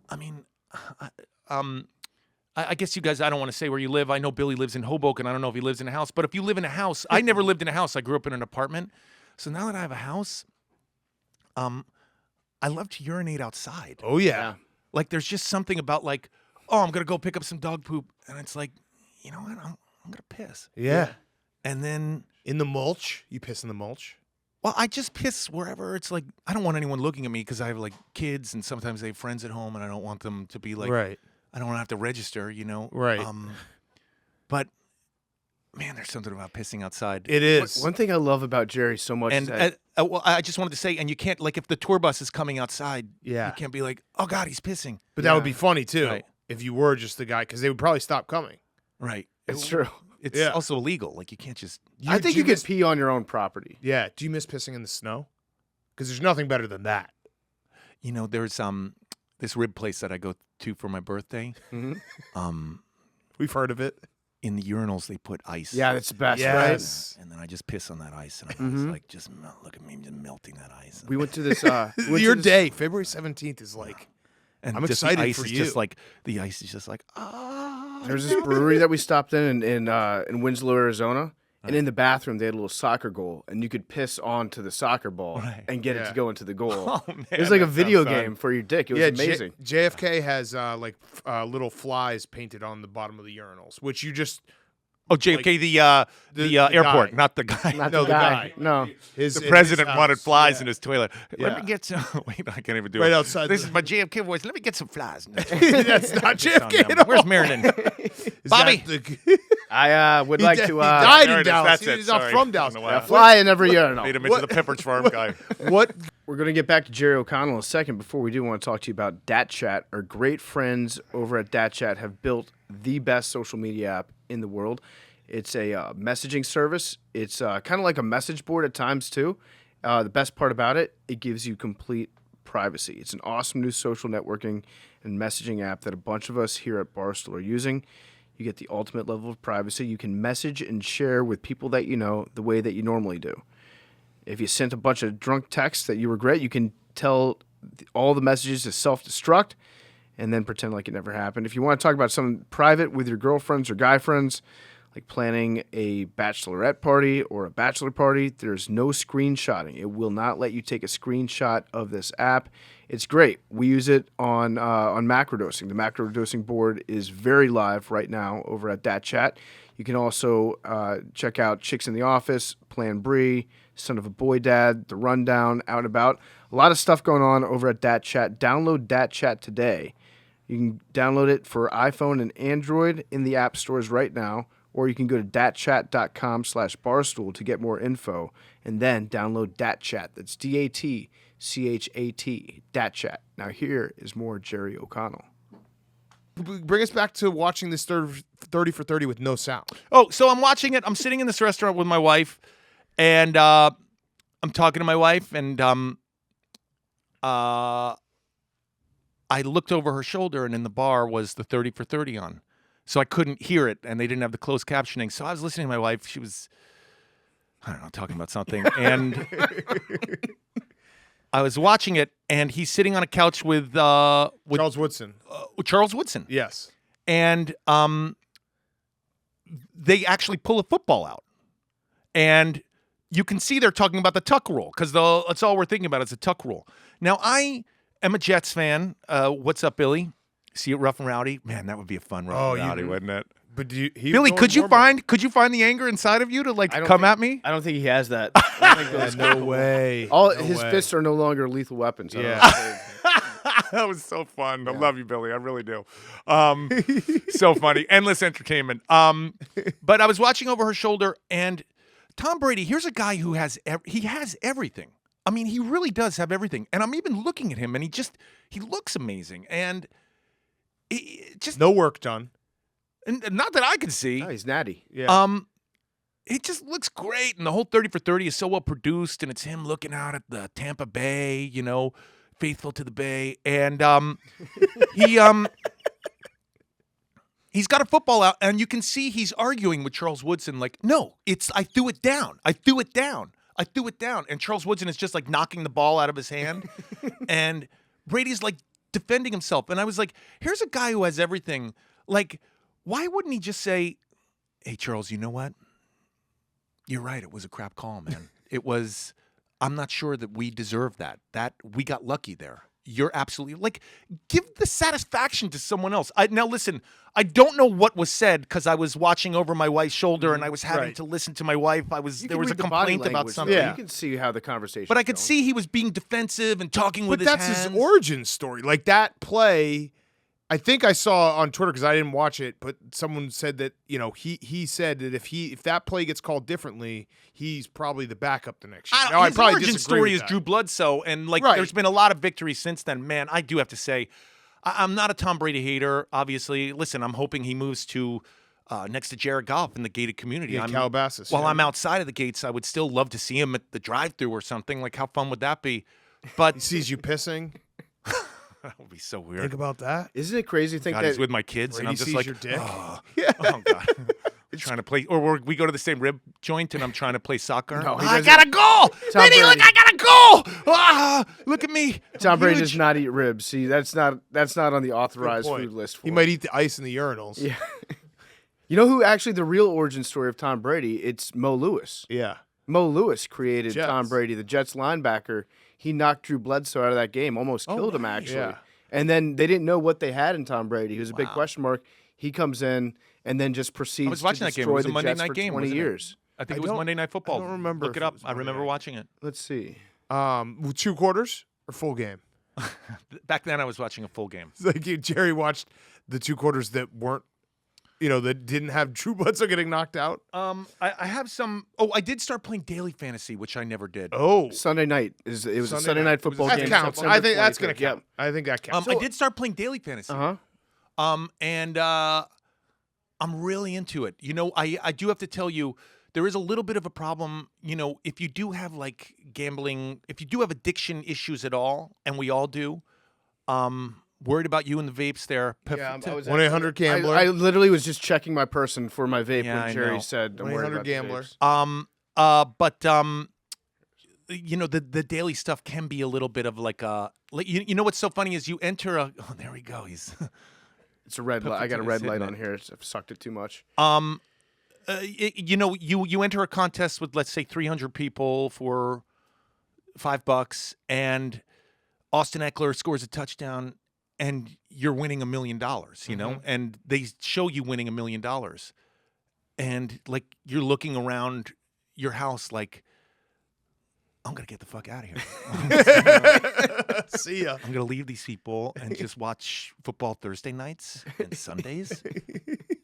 Speaker 6: I mean, I guess you guys. I don't want to say where you live. I know Billy lives in Hoboken. I don't know if he lives in a house, but if you live in a house, I never lived in a house. I grew up in an apartment. So now that I have a house, I love to urinate outside.
Speaker 4: Oh yeah.
Speaker 6: Like there's just something about like, oh, I'm gonna go pick up some dog poop, and it's like, you know what, I'm gonna piss,
Speaker 4: Yeah.
Speaker 6: and then.
Speaker 4: In the mulch, you piss in the mulch.
Speaker 6: Well, I just piss wherever. It's like I don't want anyone looking at me because I have like kids and sometimes they have friends at home, and I don't want them to be like,
Speaker 4: Right.
Speaker 6: I don't want to have to register, you know.
Speaker 4: Right.
Speaker 6: But man, there's something about pissing outside.
Speaker 4: It is.
Speaker 1: One thing I love about Jerry so much is
Speaker 6: And
Speaker 1: that
Speaker 6: well, I just wanted to say, and you can't like if the tour bus is coming outside,
Speaker 4: Yeah.
Speaker 6: you can't be like, oh God, he's pissing.
Speaker 4: But that would be funny too
Speaker 6: Right.
Speaker 4: if you were just the guy, because they would probably stop coming.
Speaker 6: Right.
Speaker 1: it's true.
Speaker 6: It's
Speaker 4: Yeah.
Speaker 6: also illegal. Like you can't just.
Speaker 1: I think you could pee on your own property.
Speaker 4: Yeah. Do you miss pissing in the snow? Because there's nothing better than that.
Speaker 6: You know, there's this rib place that I go to for my birthday.
Speaker 1: Mhm.
Speaker 4: We've heard of it.
Speaker 6: In the urinals they put ice.
Speaker 1: Yeah, that's the best,
Speaker 4: Yes.
Speaker 6: And then I just piss on that ice, and I'm just
Speaker 1: Mhm.
Speaker 6: like, just look at me, just melting that ice.
Speaker 1: right? We went to this. We went to
Speaker 4: Your
Speaker 1: this-
Speaker 4: day, February 17th, is like.
Speaker 6: And
Speaker 4: I'm
Speaker 6: just
Speaker 4: excited
Speaker 6: the ice
Speaker 4: for
Speaker 6: is
Speaker 4: you.
Speaker 6: Just like the ice is just like
Speaker 1: There's this brewery that we stopped in Winslow, Arizona, and in the bathroom they had a little soccer goal, and you could piss onto the soccer ball
Speaker 6: Right.
Speaker 1: and get it
Speaker 4: Yeah.
Speaker 1: to go into the goal.
Speaker 6: Oh, man,
Speaker 1: it was like a
Speaker 6: that
Speaker 1: video
Speaker 6: sounds fun.
Speaker 1: game for your dick. It was
Speaker 4: Yeah,
Speaker 1: amazing.
Speaker 4: JFK has little flies painted on the bottom of the urinals, which you just
Speaker 6: Oh, JFK,
Speaker 4: the
Speaker 6: the airport,
Speaker 4: guy.
Speaker 6: not the guy.
Speaker 1: Not
Speaker 4: No,
Speaker 1: the
Speaker 4: the
Speaker 1: guy.
Speaker 4: guy.
Speaker 1: No.
Speaker 4: his
Speaker 6: The
Speaker 4: in
Speaker 6: president
Speaker 4: his
Speaker 6: wanted
Speaker 4: house.
Speaker 6: flies
Speaker 4: Yeah.
Speaker 6: in his toilet.
Speaker 4: Yeah.
Speaker 6: Let me get some. Wait, I can't even do
Speaker 4: Right
Speaker 6: it.
Speaker 4: outside
Speaker 6: This
Speaker 4: the-
Speaker 6: is my JFK voice. Let me get some flies.
Speaker 4: That's not JFK at all.
Speaker 6: Where's Meriden?
Speaker 4: Is
Speaker 6: Bobby?
Speaker 4: that the-
Speaker 1: I would
Speaker 4: He
Speaker 1: like
Speaker 4: di-
Speaker 1: to
Speaker 4: he died
Speaker 6: There
Speaker 4: in
Speaker 6: it is.
Speaker 4: Dallas.
Speaker 6: That's it.
Speaker 4: He's not
Speaker 6: Sorry.
Speaker 4: from Dallas.
Speaker 6: I don't know why.
Speaker 1: fly in every urinal.
Speaker 6: Made him into the Pepperidge Farm guy.
Speaker 4: What?
Speaker 1: We're going to get back to Jerry O'Connell in a second. Before we do, I want to talk to you about DatChat. Our great friends over at DatChat have built the best social media app in the world. It's a messaging service. It's kind of like a message board at times, too. The best part about it, it gives you complete privacy. It's an awesome new social networking and messaging app that a bunch of us here at Barstool are using. You get the ultimate level of privacy. You can message and share with people that you know the way that you normally do. If you sent a bunch of drunk texts that you regret, you can tell all the messages to self-destruct and then pretend like it never happened. If you want to talk about something private with your girlfriends or guy friends, like planning a bachelorette party or a bachelor party, there's no screenshotting. It will not let you take a screenshot of this app. It's great. We use it on macrodosing. The macrodosing board is very live right now over at DatChat. You can also check out Chicks in the Office, Plan Brie, Son of a Boy Dad, The Rundown, Out and About. A lot of stuff going on over at DatChat. Download DatChat today. You can download it for iPhone and Android in the app stores right now, or you can go to datchat.com/barstool to get more info, and then download DatChat. That's DatChat, DatChat. Now here is more Jerry O'Connell.
Speaker 4: Bring us back to watching this 30 for 30 with no sound.
Speaker 6: Oh, so I'm watching it. I'm sitting in this restaurant with my wife, and I'm talking to my wife, and I looked over her shoulder, and in the bar was the 30 for 30 on. So I couldn't hear it, and they didn't have the closed captioning. So I was listening to my wife. She was, I don't know, talking about something. And I was watching it, and he's sitting on a couch with
Speaker 4: Charles Woodson.
Speaker 6: Charles Woodson.
Speaker 4: Yes.
Speaker 6: And they actually pull a football out. And you can see they're talking about the tuck rule, because that's all we're thinking about is the tuck rule. Now, I am a Jets fan. What's up, Billy? See it rough and rowdy? Man, that would be a fun rough and rowdy, wouldn't it?
Speaker 4: But
Speaker 6: Billy, could you find the anger inside of you to like come at me?
Speaker 1: I don't think he has that. I don't think those
Speaker 4: No way.
Speaker 1: his fists are no longer lethal weapons. I don't
Speaker 4: Yeah.
Speaker 1: know.
Speaker 6: That was so fun. I love you, Billy. I really do. So funny. Endless entertainment. But I was watching over her shoulder, and Tom Brady, here's a guy who has everything. I mean, he really does have everything. And I'm even looking at him, and he looks amazing. And it just
Speaker 4: No work done.
Speaker 6: and not that I can see.
Speaker 1: Oh, he's natty.
Speaker 4: Yeah.
Speaker 6: It just looks great, and the whole 30 for 30 is so well produced, and it's him looking out at the Tampa Bay, faithful to the Bay, and he's got a football out, and you can see he's arguing with Charles Woodson, like, no, I threw it down, and Charles Woodson is just like knocking the ball out of his hand, and Brady's like defending himself, and I was like, here's a guy who has everything, like, why wouldn't he just say, hey, Charles, you know what? You're right. It was a crap call, man. I'm not sure that we deserve that. That we got lucky there. You're absolutely give the satisfaction to someone else. Now listen, I don't know what was said because I was watching over my wife's shoulder and I was having to listen to my wife. There was a complaint about something.
Speaker 1: Yeah. You can see how the conversation.
Speaker 6: But I could see he was being defensive and talking with his hands.
Speaker 4: But that's his origin story. Like that play, I think I saw on Twitter because I didn't watch it, but someone said that he said that if that play gets called differently, he's probably the backup the next year.
Speaker 6: His origin story is Drew Bledsoe, and there's been a lot of victories since then. Man, I do have to say, I'm not a Tom Brady hater. Obviously, listen, I'm hoping he moves to next to Jared Goff in the gated community.
Speaker 4: Yeah, Calabasas.
Speaker 6: While I'm outside of the gates, I would still love to see him at the drive-thru or something. Like, how fun would that be? But
Speaker 4: he sees you pissing.
Speaker 6: That would be so weird.
Speaker 4: Think about that.
Speaker 1: Isn't it crazy to think
Speaker 6: God,
Speaker 1: that
Speaker 6: he's with my kids, and I'm just
Speaker 4: sees
Speaker 6: like,
Speaker 4: your dick.
Speaker 6: oh God. Trying to play, or we go to the same rib joint, and I'm trying to play soccer.
Speaker 1: No, he
Speaker 6: I
Speaker 1: doesn't.
Speaker 6: got a goal! Brady, look, I got a goal! Look at me.
Speaker 1: Tom Brady
Speaker 6: Huge.
Speaker 1: does not eat ribs. See, that's not on the authorized
Speaker 4: Good point.
Speaker 1: food list. For
Speaker 4: He
Speaker 1: him.
Speaker 4: might eat the ice in the urinals.
Speaker 1: Yeah. You know who actually the real origin story of Tom Brady? It's Mo Lewis.
Speaker 4: Yeah.
Speaker 1: Mo Lewis created
Speaker 4: Jets.
Speaker 1: Tom Brady, the Jets linebacker. He knocked Drew Bledsoe out of that game, almost killed him actually.
Speaker 4: Yeah.
Speaker 1: And then they didn't know what they had in Tom Brady. He was a big question mark. He comes in and then just proceeds
Speaker 6: I was watching
Speaker 1: to
Speaker 6: that game. It
Speaker 1: destroy
Speaker 6: was a
Speaker 1: the
Speaker 6: Monday
Speaker 1: Jets
Speaker 6: night
Speaker 1: for
Speaker 6: game,
Speaker 1: 20
Speaker 6: wasn't it?
Speaker 1: years.
Speaker 6: I think
Speaker 4: I
Speaker 6: it was
Speaker 4: don't-
Speaker 6: Monday Night Football.
Speaker 4: I don't remember
Speaker 6: Look
Speaker 4: if
Speaker 6: it
Speaker 4: it
Speaker 6: up.
Speaker 4: was
Speaker 6: I
Speaker 4: Monday
Speaker 6: remember
Speaker 4: night.
Speaker 6: watching it.
Speaker 1: Let's see.
Speaker 4: 2 quarters or full game?
Speaker 6: Back then, I was watching a full game.
Speaker 4: It's like Jerry watched the 2 quarters that weren't, that didn't have Drew Bledsoe getting knocked out.
Speaker 6: I have some. Oh, I did start playing daily fantasy, which I never did.
Speaker 4: Oh,
Speaker 1: Sunday night it was a
Speaker 4: Sunday
Speaker 1: Sunday
Speaker 4: night.
Speaker 1: night football
Speaker 4: that
Speaker 1: game.
Speaker 4: counts.
Speaker 1: September
Speaker 4: I think that's
Speaker 1: 25th.
Speaker 4: going to count. I think that counts.
Speaker 6: I did start playing daily fantasy. And I'm really into it. I do have to tell you, there is a little bit of a problem. If you do have gambling, if you do have addiction issues at all, and we all do, worried about you and the vapes there.
Speaker 1: Yeah, I was
Speaker 4: 1-800-GAMBLER.
Speaker 1: I literally was just checking my person for my vape
Speaker 6: Yeah, I
Speaker 1: when Jerry
Speaker 6: know.
Speaker 1: said, "I'm worried about the
Speaker 4: 1-800-GAMBLER.
Speaker 1: vapes."
Speaker 6: The daily stuff can be a little bit of you know what's so funny is you enter a. Oh, there we go. He's.
Speaker 1: It's a red light. I got a
Speaker 6: He's
Speaker 1: red
Speaker 6: hitting
Speaker 1: light on
Speaker 6: it.
Speaker 1: here. I've sucked it too much.
Speaker 6: You enter a contest with, let's say, 300 people for $5, and Austin Eckler scores a touchdown, and you're winning $1 million. And they show you winning $1 million, and you're looking around your house like, I'm gonna get the fuck out of here.
Speaker 4: See ya.
Speaker 6: I'm gonna leave these people and just watch football Thursday nights and Sundays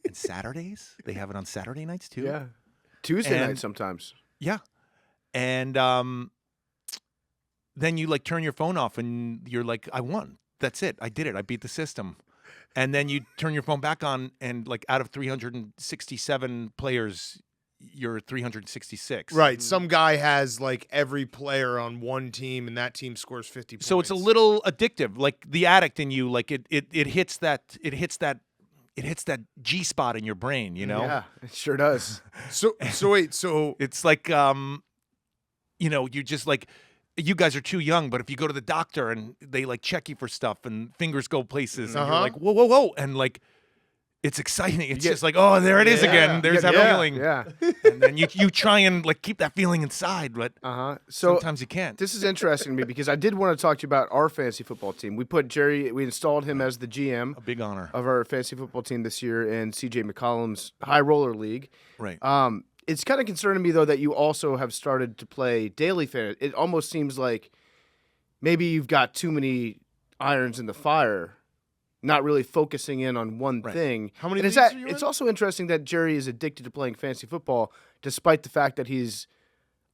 Speaker 6: and Saturdays. They have it on Saturday nights too.
Speaker 1: Yeah, Tuesday
Speaker 6: And-
Speaker 1: night sometimes.
Speaker 6: Yeah. And then you turn your phone off and you're like, I won. That's it. I did it. I beat the system. And then you turn your phone back on and out of 367 players, you're 366.
Speaker 4: Right. Some guy has every player on one team, and that team scores 50 points.
Speaker 6: So it's a little addictive. The addict in you, it hits that G spot in your brain,
Speaker 1: Yeah, it sure does.
Speaker 4: So wait. So
Speaker 6: It's you're just you guys are too young, but if you go to the doctor and they check you for stuff and fingers go places, and you're like, whoa, whoa, whoa. And it's exciting. It's just oh, there it is again. There's that feeling.
Speaker 1: Yeah.
Speaker 6: And then you try and keep that feeling inside, but
Speaker 1: So
Speaker 6: sometimes you can't.
Speaker 1: this is interesting to me because I did want to talk to you about our fantasy football team. We installed him as the GM
Speaker 6: A big honor.
Speaker 1: of our fantasy football team this year in CJ McCollum's High Roller League.
Speaker 6: Right.
Speaker 1: It's kind of concerning me though that you also have started to play daily fantasy. It almost seems like maybe you've got too many irons in the fire, not really focusing in on one thing.
Speaker 4: How many
Speaker 1: And
Speaker 4: leagues are you
Speaker 1: it's
Speaker 4: in?
Speaker 1: also interesting that Jerry is addicted to playing fantasy football, despite the fact that he's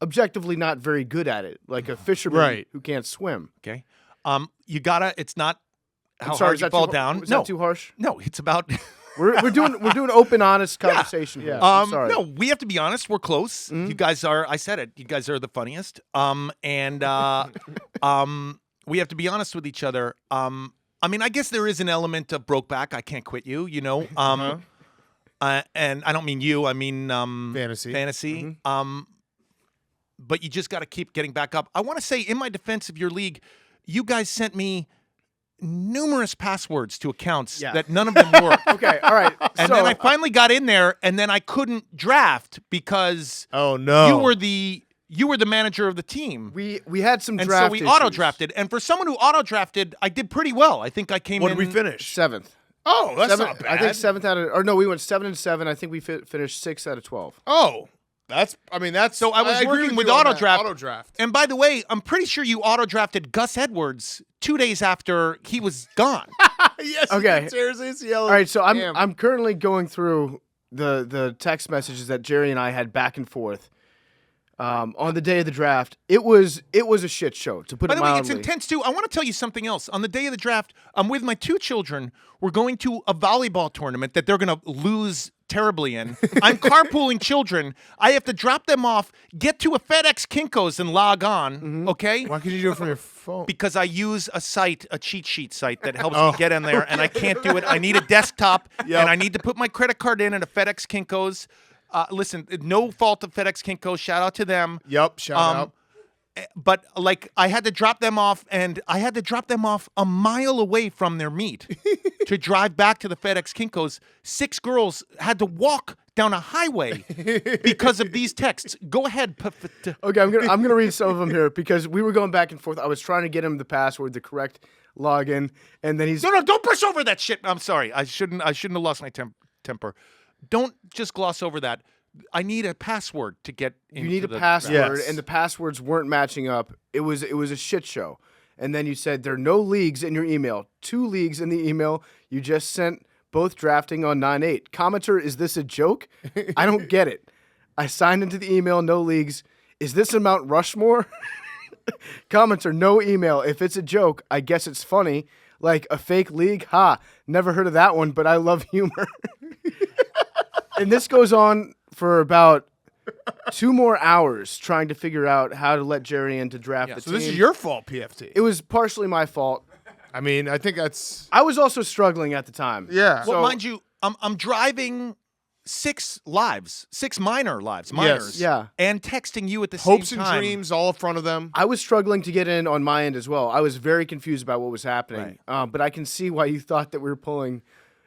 Speaker 1: objectively not very good at it, like a fisherman
Speaker 4: Right.
Speaker 1: who can't swim.
Speaker 6: Okay. You gotta. It's not how
Speaker 1: I'm sorry,
Speaker 6: hard
Speaker 1: is
Speaker 6: you
Speaker 1: that
Speaker 6: fall
Speaker 1: too,
Speaker 6: down.
Speaker 1: Is
Speaker 6: No,
Speaker 1: that too harsh?
Speaker 6: no. It's about.
Speaker 1: We're doing open, honest conversation. Here. I'm sorry.
Speaker 6: No, we have to be honest. We're close. You guys are. I said it. You guys are the funniest. And we have to be honest with each other. I mean, I guess there is an element of broke back. I can't quit you. You know. And I don't mean you. I mean
Speaker 4: Fantasy.
Speaker 6: Fantasy. But you just got to keep getting back up. I want to say, in my defense of your league, you guys sent me numerous passwords to accounts that none of them worked.
Speaker 1: Okay, all right.
Speaker 6: And then I finally got in there, and then I couldn't draft because
Speaker 4: Oh no.
Speaker 6: you were the manager of the team.
Speaker 1: we had some
Speaker 6: And
Speaker 1: draft
Speaker 6: so we
Speaker 1: issues.
Speaker 6: auto drafted. And for someone who auto drafted, I did pretty well. I think I came
Speaker 4: What
Speaker 6: in.
Speaker 4: did we finish?
Speaker 1: 7th.
Speaker 4: Oh, that's
Speaker 1: Seven-
Speaker 4: not bad.
Speaker 1: I think 7th out of, or no, we went 7 and 7. I think we finished 6 out of 12.
Speaker 4: Oh, that's. I mean, that's.
Speaker 6: So I was
Speaker 4: agree
Speaker 6: working with
Speaker 4: you on
Speaker 6: auto
Speaker 4: that.
Speaker 6: draft.
Speaker 4: Auto draft.
Speaker 6: And by the way, I'm pretty sure you auto drafted Gus Edwards 2 days after he was gone.
Speaker 4: Yes.
Speaker 1: Okay.
Speaker 4: Tears ACL.
Speaker 1: All right, so
Speaker 4: Damn.
Speaker 1: I'm currently going through the text messages that Jerry and I had back and forth on the day of the draft. It was a shit show, to put
Speaker 6: By
Speaker 1: it
Speaker 6: the way,
Speaker 1: mildly.
Speaker 6: it's intense too. I want to tell you something else. On the day of the draft, I'm with my 2 children. We're going to a volleyball tournament that they're going to lose terribly in. I'm carpooling children. I have to drop them off, get to a FedEx Kinko's and log on, okay?
Speaker 4: Why couldn't you do it from your phone?
Speaker 6: Because I use a site, a cheat sheet site that helps me get in there, and I can't do it. I need a desktop, and I need to put my credit card in at a FedEx Kinko's. Listen, no fault of FedEx Kinko's. Shout out to them.
Speaker 4: Yep. Shout out.
Speaker 6: But like, I had to drop them off, and I had to drop them off a mile away from their meet to drive back to the FedEx Kinko's. 6 girls had to walk down a highway because of these texts. Go ahead.
Speaker 1: Okay, I'm gonna read some of them here because we were going back and forth. I was trying to get him the password, the correct login, and then he's
Speaker 6: No, don't brush over that shit. I'm sorry. I shouldn't have lost my temper. Don't just gloss over that. I need a password to get into
Speaker 1: you need a
Speaker 6: the
Speaker 1: password,
Speaker 4: Yes.
Speaker 1: and the passwords weren't matching up. It was a shit show. And then you said there are no leagues in your email. 2 leagues in the email you just sent, both drafting on 9/8. Commenter, is this a joke? I don't get it. I signed into the email, no leagues. Is this a Mount Rushmore? Commenter, no email. If it's a joke, I guess it's funny. Like a fake league? Ha, never heard of that one, but I love humor. And this goes on for about 2 more hours trying to figure out how to let Jerry in to draft the
Speaker 4: So
Speaker 1: team.
Speaker 4: this is your fault, PFT.
Speaker 1: It was partially my fault.
Speaker 4: I mean, I think that's.
Speaker 1: I was also struggling at the time.
Speaker 4: Yeah.
Speaker 6: Well, mind you, I'm driving 6 minor lives, minors,
Speaker 1: Yeah.
Speaker 6: and texting you at the
Speaker 4: Hopes
Speaker 6: same
Speaker 4: and
Speaker 6: time.
Speaker 4: dreams all in front of them.
Speaker 1: I was struggling to get in on my end as well. I was very confused about what was happening. But I can see why you thought that we were pulling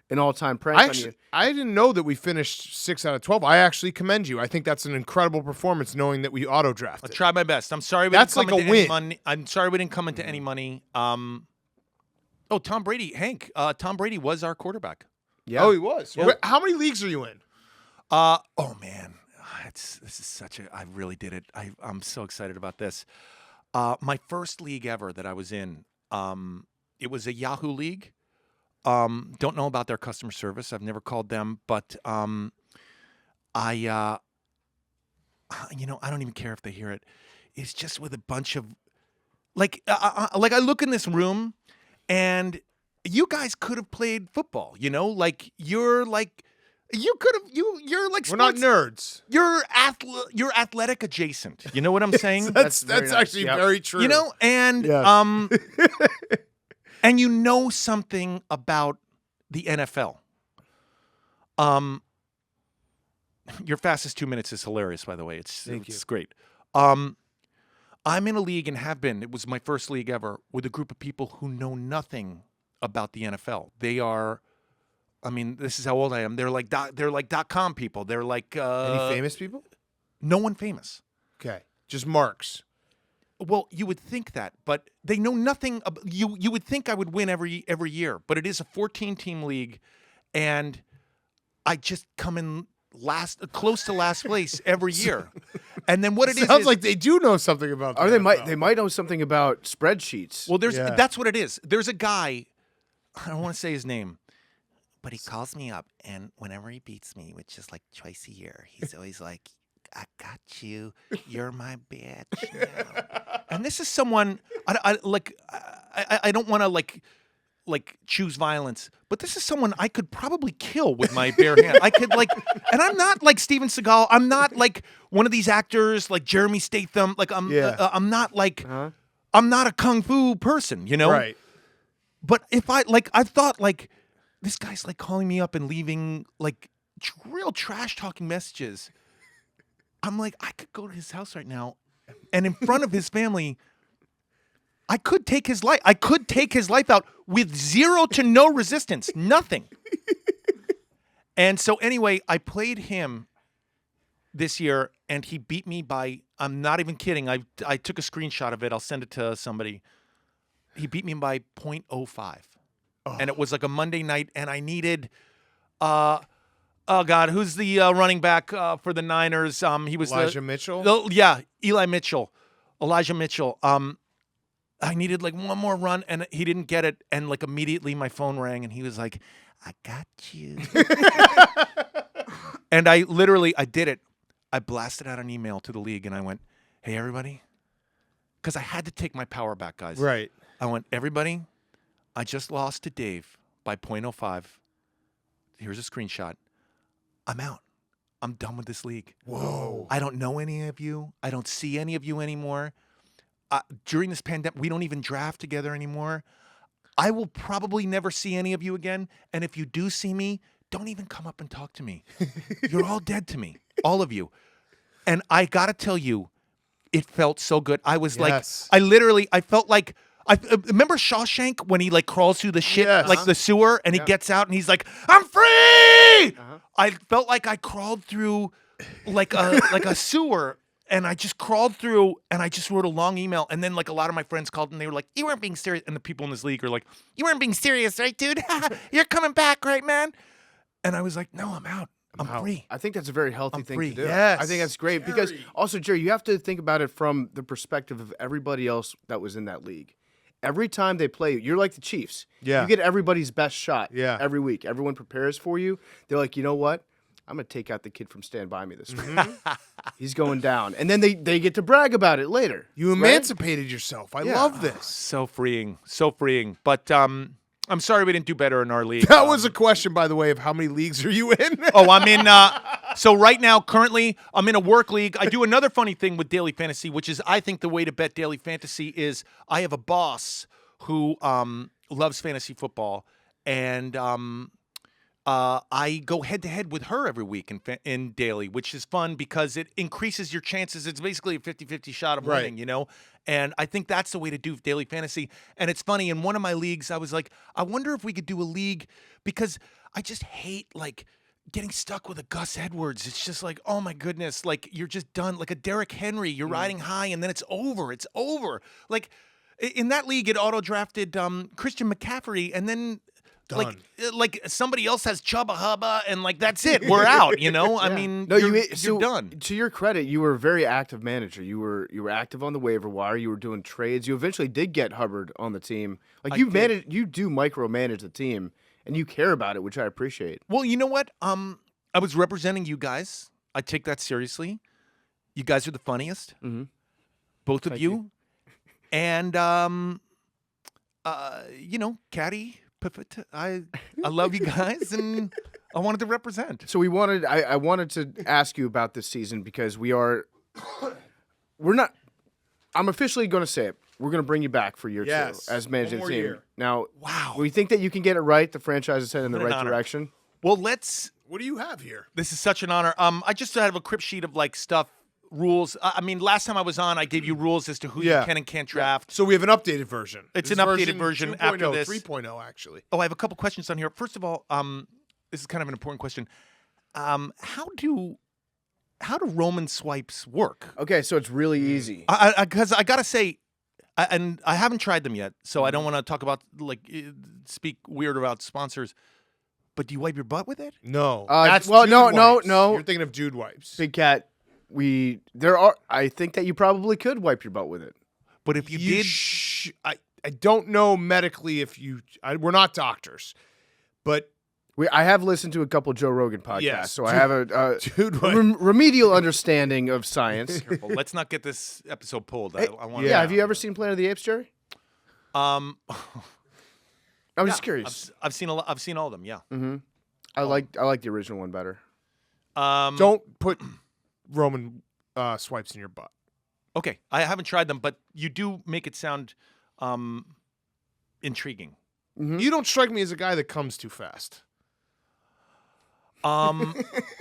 Speaker 1: an all-time prank on you.
Speaker 4: I didn't know that we finished 6 out of 12. I actually commend you. I think that's an incredible performance, knowing that we auto
Speaker 6: I
Speaker 4: drafted.
Speaker 6: tried my best. I'm sorry we
Speaker 4: That's
Speaker 6: didn't come
Speaker 4: like a
Speaker 6: into any
Speaker 4: win.
Speaker 6: money. I'm sorry we didn't come into any money. Tom Brady, Hank. Tom Brady was our quarterback.
Speaker 1: Yeah.
Speaker 4: Oh, he was.
Speaker 6: Yeah.
Speaker 4: How many leagues are you in?
Speaker 6: Oh man, this is such a. I really did it. I'm so excited about this. My first league ever that I was in. It was a Yahoo league. Don't know about their customer service. I've never called them, but I don't even care if they hear it. It's just with a bunch of like I look in this room, and you guys could have played football. You know, like you're like you could have you're like
Speaker 4: We're not
Speaker 6: sports-
Speaker 4: nerds.
Speaker 6: You're athletic adjacent. You know what I'm saying?
Speaker 4: That's
Speaker 1: very nice.
Speaker 4: actually
Speaker 1: Yep.
Speaker 4: very true.
Speaker 6: You know, and
Speaker 1: Yes.
Speaker 6: and you know something about the NFL. Your fastest 2 minutes is hilarious, by the way. It's great. I'm in a league and have been. It was my first league ever with a group of people who know nothing about the NFL. They are. I mean, this is how old I am. They're like .com people. They're like
Speaker 4: Any famous people?
Speaker 6: no one famous.
Speaker 4: Okay, just marks.
Speaker 6: Well, you would think that, but they know nothing. You would think I would win every year, but it is a 14-team league, and I just come in close to last place every year. And then what it is
Speaker 4: Sounds like they do know something about.
Speaker 1: Or
Speaker 4: the
Speaker 1: they
Speaker 4: NFL.
Speaker 1: might know something about spreadsheets.
Speaker 6: well,
Speaker 4: Yeah.
Speaker 6: that's what it is. There's a guy, I don't want to say his name, but he calls me up, and whenever he beats me, which is like twice a year, he's always like, I got you. You're my bitch now. And this is someone I don't want to like choose violence, but this is someone I could probably kill with my bare hand. I could and I'm not like Steven Seagal. I'm not like one of these actors like Jeremy Statham. Like I'm not like I'm not a kung fu person, you know?
Speaker 4: Right.
Speaker 6: But if I've thought like this guy's like calling me up and leaving like real trash talking messages. I'm like, I could go to his house right now and in front of his family, I could take his life. I could take his life out with zero to no resistance, nothing. And so anyway, I played him this year, and he beat me by. I'm not even kidding. I took a screenshot of it. I'll send it to somebody. He beat me by 0.05, and it was like a Monday night, and I needed. Oh God, who's the running back for the Niners? He was
Speaker 4: Elijah Mitchell.
Speaker 6: Elijah Mitchell. I needed like one more run, and he didn't get it. And like immediately my phone rang, and he was like, I got you. And I did it. I blasted out an email to the league, and I went, hey, everybody. Because I had to take my power back, guys.
Speaker 4: Right.
Speaker 6: I went, everybody, I just lost to Dave by 0.05. Here's a screenshot. I'm out. I'm done with this league.
Speaker 4: Whoa.
Speaker 6: I don't know any of you. I don't see any of you anymore. During this pandemic, we don't even draft together anymore. I will probably never see any of you again. And if you do see me, don't even come up and talk to me. You're all dead to me, all of you. And I got to tell you, it felt so good. I was
Speaker 4: Yes.
Speaker 6: like, I felt like, I remember Shawshank when he like crawls through the shit,
Speaker 4: Yes.
Speaker 6: like the sewer, and he gets out and he's like, I'm free! I felt like I crawled through like a sewer. And I just crawled through and I just wrote a long email. And then like a lot of my friends called and they were like, you weren't being serious. And the people in this league are like, you weren't being serious, right, dude? You're coming back, right, man? And I was like, no, I'm out. I'm free.
Speaker 1: I think that's a very healthy
Speaker 6: I'm
Speaker 1: thing
Speaker 6: free.
Speaker 1: to do.
Speaker 4: Yes.
Speaker 1: I think that's great because also, Jerry, you have to think about it from the perspective of everybody else that was in that league. Every time they play, you're like the Chiefs.
Speaker 4: Yeah.
Speaker 1: You get everybody's best shot
Speaker 4: Yeah.
Speaker 1: every week. Everyone prepares for you. They're like, you know what? I'm going to take out the kid from Stand By Me this week. He's going down. And then they get to brag about it later.
Speaker 4: You emancipated yourself. I love this.
Speaker 6: So freeing. So freeing. But I'm sorry we didn't do better in our league.
Speaker 4: That was a question, by the way, of how many leagues are you in?
Speaker 6: Oh, I'm in. So right now, currently, I'm in a work league. I do another funny thing with daily fantasy, which is I think the way to bet daily fantasy is I have a boss who loves fantasy football, and I go head to head with her every week in daily, which is fun because it increases your chances. It's basically a 50-50 shot of winning, you know? And I think that's the way to do daily fantasy. And it's funny, in one of my leagues, I was like, I wonder if we could do a league because I just hate like getting stuck with a Gus Edwards. It's just like, oh my goodness, like you're just done. Like a Derrick Henry, you're riding high and then it's over. It's over. Like in that league, it auto-drafted Christian McCaffrey and then
Speaker 4: Done.
Speaker 6: Like somebody else has Chubba Hubba, and like that's it. We're out. You know. I mean, you're done.
Speaker 1: To your credit, you were a very active manager. You were active on the waiver wire. You were doing trades. You eventually did get Hubbard on the team. Like you do micromanage the team, and you care about it, which I appreciate.
Speaker 6: Well, you know what? I was representing you guys. I take that seriously. You guys are the funniest, both of you. And you know, Caddy. I love you guys, and I wanted to represent.
Speaker 1: So I wanted to ask you about this season because we're not. I'm officially going to say it. We're going to bring you back for year two as managing the team.
Speaker 4: Year.
Speaker 1: Now,
Speaker 6: Wow.
Speaker 1: we think that you can get it right. The franchise is heading in the
Speaker 6: What an
Speaker 1: right
Speaker 6: honor.
Speaker 1: direction.
Speaker 6: Well,
Speaker 4: What do you have here?
Speaker 6: This is such an honor. I just have a crib sheet of like stuff, rules. I mean, last time I was on, I gave you rules as to who you can and can't draft.
Speaker 4: So we have an updated version.
Speaker 6: It's
Speaker 4: This
Speaker 6: an
Speaker 4: is
Speaker 6: updated version after this.
Speaker 4: 3.0, actually.
Speaker 6: Oh, I have a couple questions on here. First of all, this is kind of an important question. How do Roman swipes work?
Speaker 1: Okay, so it's really easy.
Speaker 6: Because I gotta say, and I haven't tried them yet, so I don't want to talk about speak weird about sponsors. But do you wipe your butt with it?
Speaker 4: No.
Speaker 1: That's
Speaker 4: Jude
Speaker 1: no.
Speaker 4: wipes. You're thinking of Jude wipes.
Speaker 1: Big Cat, I think that you probably could wipe your butt with it.
Speaker 6: But if you did,
Speaker 4: I don't know medically if you. We're not doctors, but
Speaker 1: I have listened to a couple Joe Rogan podcasts,
Speaker 4: Yes,
Speaker 1: so I have a
Speaker 4: Dude, what?
Speaker 1: remedial understanding of science.
Speaker 6: Careful. Let's not get this episode pulled. I want.
Speaker 1: Yeah, have you ever seen Planet of the Apes, Jerry?
Speaker 6: Um,
Speaker 1: I'm just curious.
Speaker 6: I've seen I've seen all of them. Yeah.
Speaker 1: I like the original one better.
Speaker 4: Don't put Roman swipes in your butt.
Speaker 6: Okay, I haven't tried them, but you do make it sound intriguing.
Speaker 4: You don't strike me as a guy that comes too fast.
Speaker 6: Um,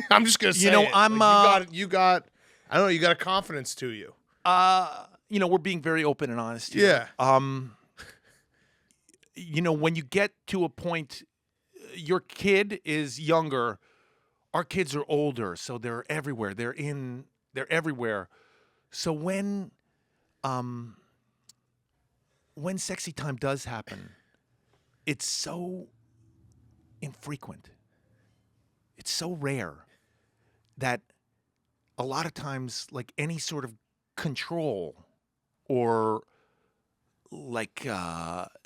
Speaker 4: I'm just gonna say,
Speaker 6: know,
Speaker 4: it.
Speaker 6: I'm,
Speaker 4: Like, you got. I don't know. You got a confidence to you.
Speaker 6: we're being very open and honest here.
Speaker 4: Yeah.
Speaker 6: When you get to a point, your kid is younger. Our kids are older, so they're everywhere. They're everywhere. So when sexy time does happen, it's so infrequent. It's so rare that a lot of times, like any sort of control or like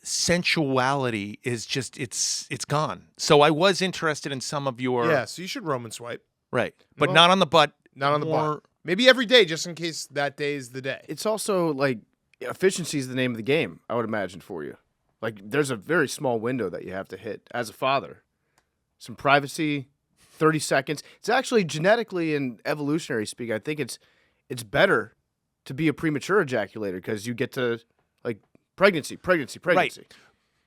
Speaker 6: sensuality is just it's gone. So I was interested in some of your
Speaker 4: Yeah. So you should Roman swipe.
Speaker 6: right, but
Speaker 4: Well,
Speaker 6: not on the butt.
Speaker 4: Not on the
Speaker 6: more-
Speaker 4: butt. Maybe every day, just in case that day is the day.
Speaker 1: It's also like efficiency is the name of the game, I would imagine, for you. Like there's a very small window that you have to hit as a father. Some privacy, 30 seconds. It's actually genetically and evolutionary speak, I think it's better to be a premature ejaculator because you get to like pregnancy.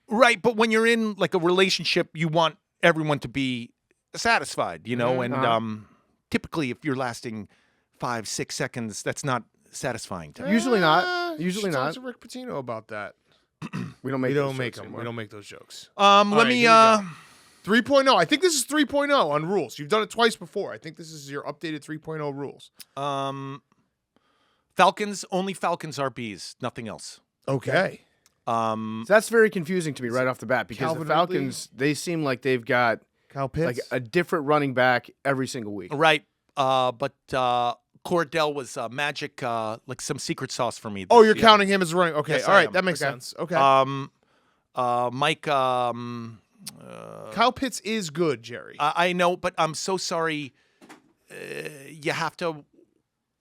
Speaker 6: Right, but when you're in like a relationship, you want everyone to be satisfied, and typically if you're lasting 5-6 seconds, that's not satisfying to me.
Speaker 1: Usually not.
Speaker 4: You
Speaker 1: Usually
Speaker 4: should talk
Speaker 1: not.
Speaker 4: to Rick Pitino about that.
Speaker 1: We don't make
Speaker 4: We
Speaker 1: those
Speaker 4: don't make
Speaker 1: jokes
Speaker 4: them.
Speaker 1: anymore.
Speaker 4: We don't make those jokes.
Speaker 6: Let
Speaker 4: right,
Speaker 6: me
Speaker 4: here we 3.0. I think this is 3.0 on rules. You've done it twice before. I think this is your updated 3.0 rules.
Speaker 6: Falcons, only Falcons are bees, nothing else.
Speaker 4: Okay.
Speaker 1: So that's very confusing to me right off the bat because
Speaker 4: Calvin
Speaker 1: the Falcons, they seem like they've got
Speaker 4: Kyle Pitts.
Speaker 1: like a different running back every single week.
Speaker 6: Right, but Cordell was magic, like some secret sauce for me.
Speaker 4: Oh, you're
Speaker 6: Yeah.
Speaker 4: counting him as running. Okay.
Speaker 6: Yes,
Speaker 4: All
Speaker 6: I
Speaker 4: right.
Speaker 6: am.
Speaker 4: That makes
Speaker 1: Okay.
Speaker 4: sense. Okay.
Speaker 6: Mike.
Speaker 4: Kyle Pitts is good, Jerry.
Speaker 6: I know, but I'm so sorry. You have to.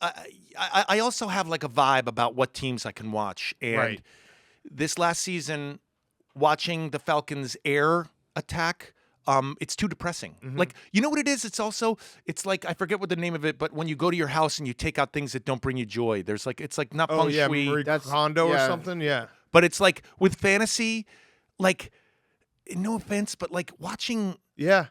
Speaker 6: I also have like a vibe about what teams I can watch, and
Speaker 4: Right.
Speaker 6: this last season, watching the Falcons' air attack. It's too depressing.
Speaker 4: Mm-hmm.
Speaker 6: Like, you know what it is? It's like, I forget what the name of it, but when you go to your house and you take out things that don't bring you joy, it's like not
Speaker 4: oh,
Speaker 6: feng
Speaker 4: yeah.
Speaker 6: shui,
Speaker 4: Marie
Speaker 1: That's-
Speaker 4: Kondo or
Speaker 1: yeah.
Speaker 4: something. Yeah.
Speaker 6: but it's like with fantasy, like, no offense, but like watching,
Speaker 4: Yeah.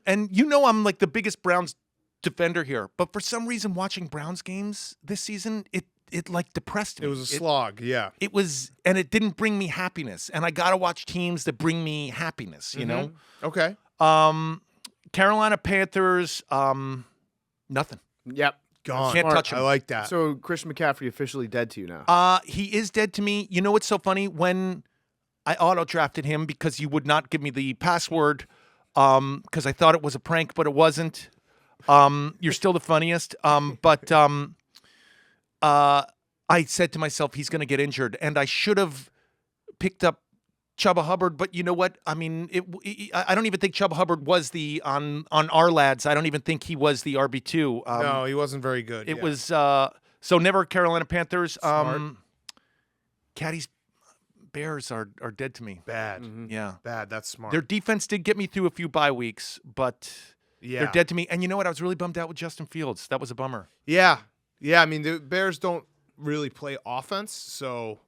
Speaker 6: and I'm like the biggest Browns defender here, but for some reason watching Browns games this season, it like depressed me.
Speaker 4: It was a slog. Yeah.
Speaker 6: It was, and it didn't bring me happiness. And I gotta watch teams that bring me happiness. You know.
Speaker 4: Okay.
Speaker 6: Carolina Panthers. Nothing.
Speaker 1: Yep.
Speaker 4: Gone.
Speaker 6: Can't touch him.
Speaker 4: I like that.
Speaker 1: So Christian McCaffrey officially dead to you now.
Speaker 6: He is dead to me. You know what's so funny? When I auto drafted him because you would not give me the password, because I thought it was a prank, but it wasn't. You're still the funniest. But I said to myself, he's going to get injured, and I should have picked up Chuba Hubbard. But you know what? I mean, I don't even think Chuba Hubbard was on our lads. I don't even think he was the RB2.
Speaker 4: no, he wasn't very good.
Speaker 6: It
Speaker 4: yeah.
Speaker 6: was so never Carolina Panthers.
Speaker 4: Smart.
Speaker 6: Caddy's Bears are dead to me.
Speaker 4: bad.
Speaker 6: Yeah.
Speaker 4: Bad. That's smart.
Speaker 6: Their defense did get me through a few bye weeks, but
Speaker 4: yeah.
Speaker 6: they're dead to me. And you know what? I was really bummed out with Justin Fields. That was a bummer.
Speaker 4: Yeah. Yeah. I mean, the Bears don't really play offense, so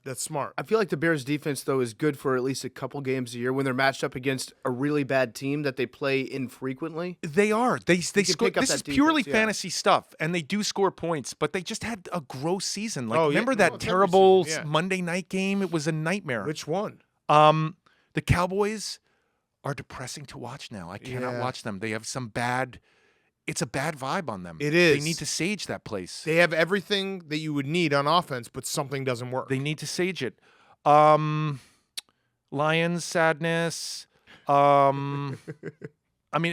Speaker 4: that's smart.
Speaker 1: I feel like the Bears defense though is good for at least a couple games a year when they're matched up against a really bad team that they play infrequently.
Speaker 6: They are. They
Speaker 1: can
Speaker 6: score.
Speaker 1: pick up
Speaker 6: This
Speaker 1: that
Speaker 6: is purely
Speaker 1: defense, yeah.
Speaker 6: fantasy stuff, and they do score points. But they just had a gross season. Like
Speaker 4: Oh, yeah.
Speaker 6: remember
Speaker 4: No,
Speaker 6: that
Speaker 4: it's every
Speaker 6: terrible
Speaker 4: season, yeah.
Speaker 6: Monday night game? It was a nightmare.
Speaker 4: Which one?
Speaker 6: The Cowboys are depressing to watch now. I cannot
Speaker 4: Yeah.
Speaker 6: watch them. They have some bad. It's a bad vibe on them.
Speaker 4: It
Speaker 6: They
Speaker 4: is.
Speaker 6: need to sage that place.
Speaker 4: They have everything that you would need on offense, but something doesn't work.
Speaker 6: They need to sage it. Lions sadness. I mean,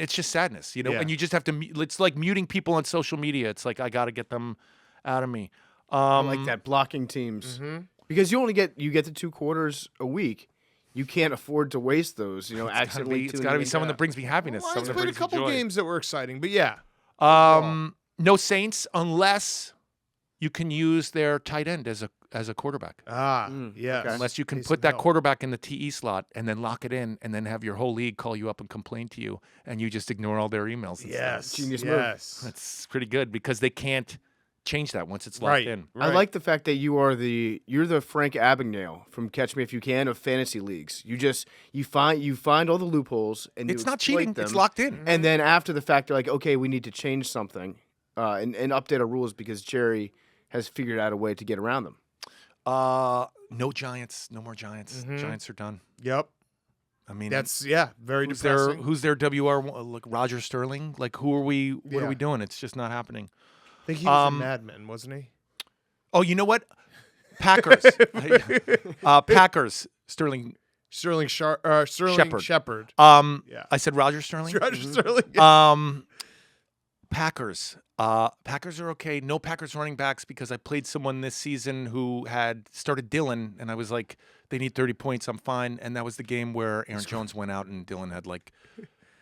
Speaker 6: it's just sadness,
Speaker 4: Yeah.
Speaker 6: and you just have to. It's like muting people on social media. It's like I got to get them out of me.
Speaker 1: I like that blocking teams because you get to 2 quarters a week. you can't afford to waste those. You know, accidentally.
Speaker 6: It's got to be someone that brings me happiness.
Speaker 4: Well,
Speaker 6: someone
Speaker 4: Lions
Speaker 6: that
Speaker 4: played a
Speaker 6: brings me
Speaker 4: couple
Speaker 6: joy.
Speaker 4: games that were exciting, but yeah.
Speaker 6: No Saints unless you can use their tight end as a quarterback.
Speaker 4: Yes.
Speaker 1: okay.
Speaker 6: Unless you can
Speaker 4: Need
Speaker 6: put
Speaker 4: some
Speaker 6: that
Speaker 4: help.
Speaker 6: quarterback in the TE slot and then lock it in and then have your whole league call you up and complain to you and you just ignore all their emails. And
Speaker 4: Yes.
Speaker 6: stuff.
Speaker 1: Genius move.
Speaker 4: Yes.
Speaker 6: That's pretty good because they can't change that once it's locked
Speaker 4: Right.
Speaker 6: in.
Speaker 1: I like the fact that you're the Frank Abagnale from Catch Me If You Can of fantasy leagues. You find all the loopholes and
Speaker 6: It's
Speaker 1: you
Speaker 6: not
Speaker 1: exploit
Speaker 6: cheating.
Speaker 1: them.
Speaker 6: It's locked in.
Speaker 1: And then after the fact, they're like, okay, we need to change something and update our rules because Jerry has figured out a way to get around them.
Speaker 6: No Giants. No more Giants. Giants are done.
Speaker 4: Yep.
Speaker 6: I mean,
Speaker 4: That's very
Speaker 6: who's
Speaker 4: depressing.
Speaker 6: Who's their WR? Like Roger Sterling? Like who are we? What are
Speaker 4: Yeah.
Speaker 6: we doing? It's just not happening.
Speaker 4: I think he was in Mad Men, wasn't he?
Speaker 6: Oh, you know what? Packers. Packers. Sterling.
Speaker 4: Sterling
Speaker 6: Shepard.
Speaker 4: Shepard.
Speaker 6: I said Roger Sterling.
Speaker 4: Roger Sterling.
Speaker 6: Packers. Packers are okay. No Packers running backs because I played someone this season who had started Dylan, and I was like, they need 30 points. I'm fine. And that was the game where Aaron Jones went out and Dylan had like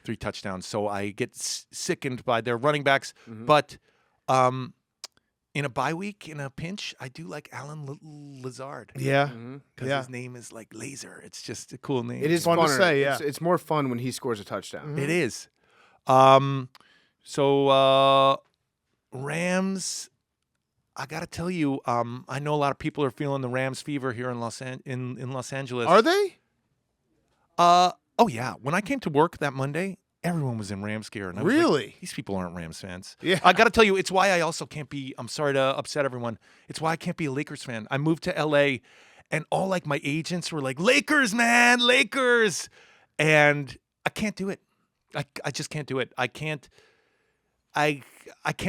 Speaker 6: 3 touchdowns. So I get sickened by their running backs. But in a bye week, in a pinch, I do like Alan Lazard.
Speaker 4: Yeah.
Speaker 6: Because
Speaker 4: Yeah.
Speaker 6: his name is like Laser. It's just a cool name.
Speaker 1: It is
Speaker 4: fun to
Speaker 1: funner.
Speaker 4: say, yeah.
Speaker 1: It's more fun when he scores a touchdown.
Speaker 6: It is. So Rams, I got to tell you, I know a lot of people are feeling the Rams fever here in Los Angeles.
Speaker 4: Are they?
Speaker 6: Oh yeah. When I came to work that Monday, everyone was in Rams gear. And I was like,
Speaker 4: Really?
Speaker 6: these people aren't Rams fans.
Speaker 4: Yeah.
Speaker 6: I got to tell you, it's why I also can't be, I'm sorry to upset everyone. It's why I can't be a Lakers fan. I moved to LA and all like my agents were like, Lakers, man, Lakers. And I can't do it. I just can't do it. I can't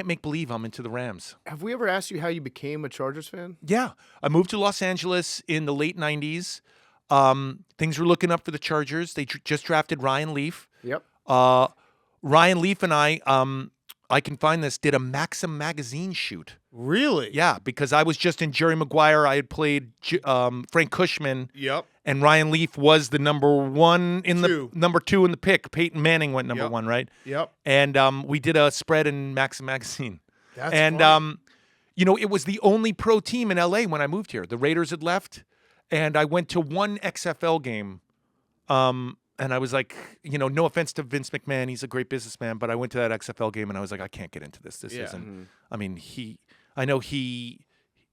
Speaker 6: make believe I'm into the Rams.
Speaker 1: Have we ever asked you how you became a Chargers fan?
Speaker 6: Yeah. I moved to Los Angeles in the late 90s. Things were looking up for the Chargers. They just drafted Ryan Leaf.
Speaker 1: Yep.
Speaker 6: Ryan Leaf and I can find this, did a Maxim magazine shoot.
Speaker 4: Really?
Speaker 6: Yeah, because I was just in Jerry Maguire. I had played Frank Cushman.
Speaker 4: Yep.
Speaker 6: And Ryan Leaf was the number 2 in the pick. Peyton Manning went number 1, right?
Speaker 4: Yep.
Speaker 6: And we did a spread in Maxim magazine.
Speaker 4: That's
Speaker 6: and
Speaker 4: funny.
Speaker 6: it was the only pro team in LA when I moved here. The Raiders had left, and I went to one XFL game. And I was like, no offense to Vince McMahon, he's a great businessman, but I went to that XFL game and I was like, I can't get into this. This isn't. I mean, I know he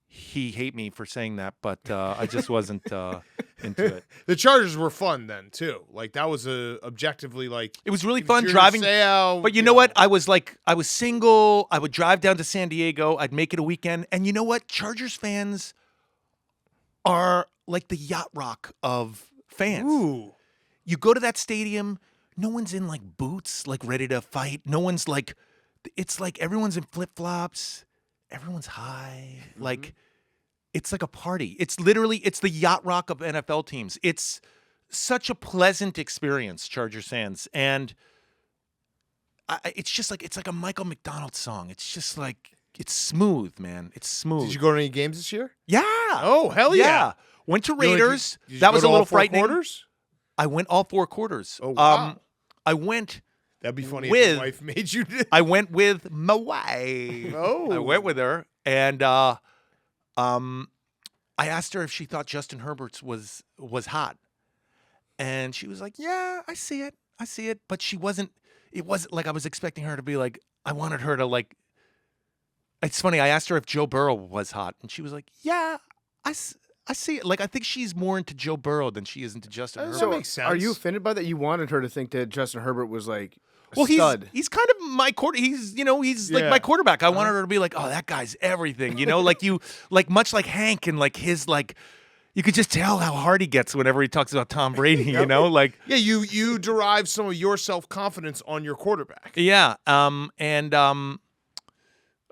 Speaker 6: hate me for saying that, but I just wasn't into it.
Speaker 4: The Chargers were fun then too. Like that was objectively like
Speaker 6: It was really fun
Speaker 4: Jerry
Speaker 6: driving.
Speaker 4: Seo,
Speaker 6: But you know what? I was single. I would drive down to San Diego. I'd make it a weekend. And you know what? Chargers fans are like the yacht rock of fans.
Speaker 4: Ooh.
Speaker 6: You go to that stadium, no one's in like boots, like ready to fight. No one's like, it's like everyone's in flip-flops. Everyone's high. Like, it's like a party. It's the yacht rock of NFL teams. It's such a pleasant experience, Chargers fans. And it's just like, it's like a Michael McDonald song. It's just like, it's smooth, man. It's smooth.
Speaker 4: Did you go to any games this year?
Speaker 6: Yeah.
Speaker 4: Oh, hell yeah.
Speaker 6: Went to
Speaker 4: You only-
Speaker 6: Raiders.
Speaker 4: did you
Speaker 6: That
Speaker 4: go
Speaker 6: was
Speaker 4: to
Speaker 6: a
Speaker 4: all
Speaker 6: little
Speaker 4: 4
Speaker 6: frightening.
Speaker 4: quarters?
Speaker 6: I went all 4 quarters.
Speaker 4: Oh, wow.
Speaker 6: I went
Speaker 4: That'd be funny if
Speaker 6: With-
Speaker 4: your wife made you do.
Speaker 6: I went with my wife.
Speaker 4: Oh.
Speaker 6: I went with her, and I asked her if she thought Justin Herbert's was hot, and she was like, "Yeah, I see it." But she wasn't. It wasn't like I was expecting her to be like. I wanted her to like. It's funny. I asked her if Joe Burrow was hot, and she was like, "Yeah, I see it." Like I think she's more into Joe Burrow than she is into Justin Herbert.
Speaker 4: That makes sense.
Speaker 1: Are you offended by that? You wanted her to think that Justin Herbert was like a
Speaker 6: Well,
Speaker 1: stud.
Speaker 6: he's kind of my quarter. He's like
Speaker 4: Yeah.
Speaker 6: my quarterback. I wanted her to be like, oh, that guy's everything. Like much like Hank and like his like, you could just tell how hard he gets whenever he talks about Tom Brady. Like
Speaker 4: Yeah, you derive some of your self-confidence on your quarterback.
Speaker 6: yeah.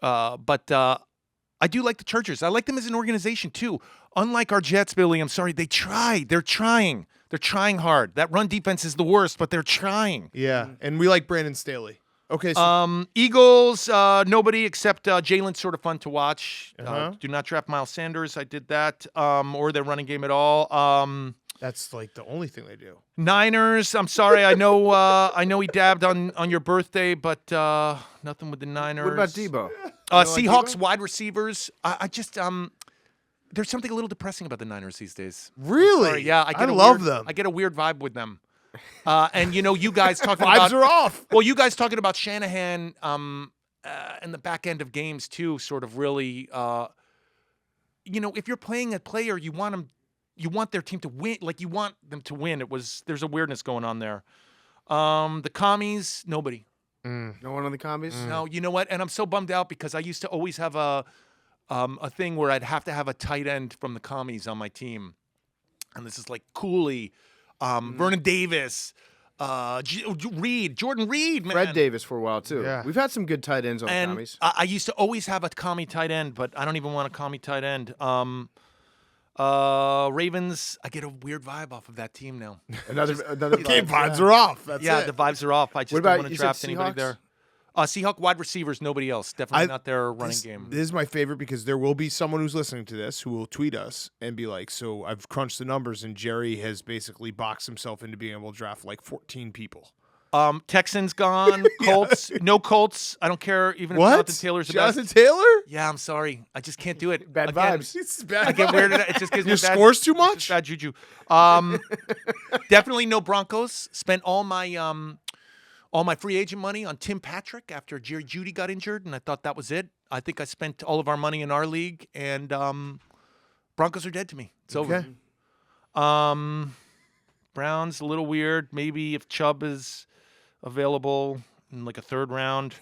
Speaker 6: But I do like the Chargers. I like them as an organization too. Unlike our Jets, Billy, I'm sorry, they try. They're trying. They're trying hard. That run defense is the worst, but they're trying.
Speaker 4: Yeah, and we like Brandon Staley. Okay, so
Speaker 6: Eagles, nobody except Jalen's sort of fun to watch.
Speaker 4: Uh-huh.
Speaker 6: Do not draft Miles Sanders. I did that. Or their running game at all.
Speaker 4: That's like the only thing they do.
Speaker 6: Niners. I'm sorry. I know he dabbed on your birthday, but nothing with the Niners.
Speaker 1: What about Debo?
Speaker 6: Seahawks wide receivers. I just there's something a little depressing about the Niners these days.
Speaker 4: Really?
Speaker 6: Sorry, yeah,
Speaker 4: I love them.
Speaker 6: I get a weird vibe with them. And you guys talking
Speaker 4: Vibes
Speaker 6: about
Speaker 4: are off.
Speaker 6: Well, you guys talking about Shanahan in the back end of games too, sort of really. If you're playing a player, you want their team to win. Like you want them to win. There's a weirdness going on there. The commies, nobody.
Speaker 1: No one on the commies?
Speaker 6: No, you know what? And I'm so bummed out because I used to always have a thing where I'd have to have a tight end from the commies on my team. And this is like Cooley, Vernon Davis, Jordan Reed, man.
Speaker 1: Fred Davis for a while, too.
Speaker 4: Yeah.
Speaker 1: We've had some good tight ends on the
Speaker 6: And
Speaker 1: commies.
Speaker 6: I used to always have a commie tight end, but I don't even want a commie tight end. Ravens, I get a weird vibe off of that team now.
Speaker 1: Another
Speaker 4: Okay,
Speaker 1: vibe,
Speaker 4: vibes
Speaker 1: yeah.
Speaker 4: are off. That's
Speaker 6: Yeah,
Speaker 4: it.
Speaker 6: the vibes are off. I just
Speaker 1: What
Speaker 6: don't
Speaker 1: about-
Speaker 6: want to
Speaker 1: you said
Speaker 6: draft anybody
Speaker 1: Seahawks?
Speaker 6: there. Seahawk wide receivers, nobody else. Definitely not their running game.
Speaker 4: This is my favorite because there will be someone who's listening to this who will tweet us and be like, so I've crunched the numbers and Jerry has basically boxed himself into being able to draft like 14 people.
Speaker 6: Texans gone. Colts, no Colts. I don't care even if Jonathan Taylor's the
Speaker 4: Jonathan
Speaker 6: best.
Speaker 4: Taylor?
Speaker 6: Yeah, I'm sorry. I just can't do it.
Speaker 1: Bad
Speaker 6: Again,
Speaker 1: vibes.
Speaker 4: It's bad.
Speaker 6: I get weirded. It just gives me
Speaker 4: Your
Speaker 6: bad,
Speaker 4: scores too
Speaker 6: it's just
Speaker 4: much?
Speaker 6: bad juju. Definitely no Broncos. Spent all my free agent money on Tim Patrick after Jerry Jeudy got injured, and I thought that was it. I think I spent all of our money in our league, and Broncos are dead to me. It's over. Browns a little weird. Maybe if Chubb is available in like a third round.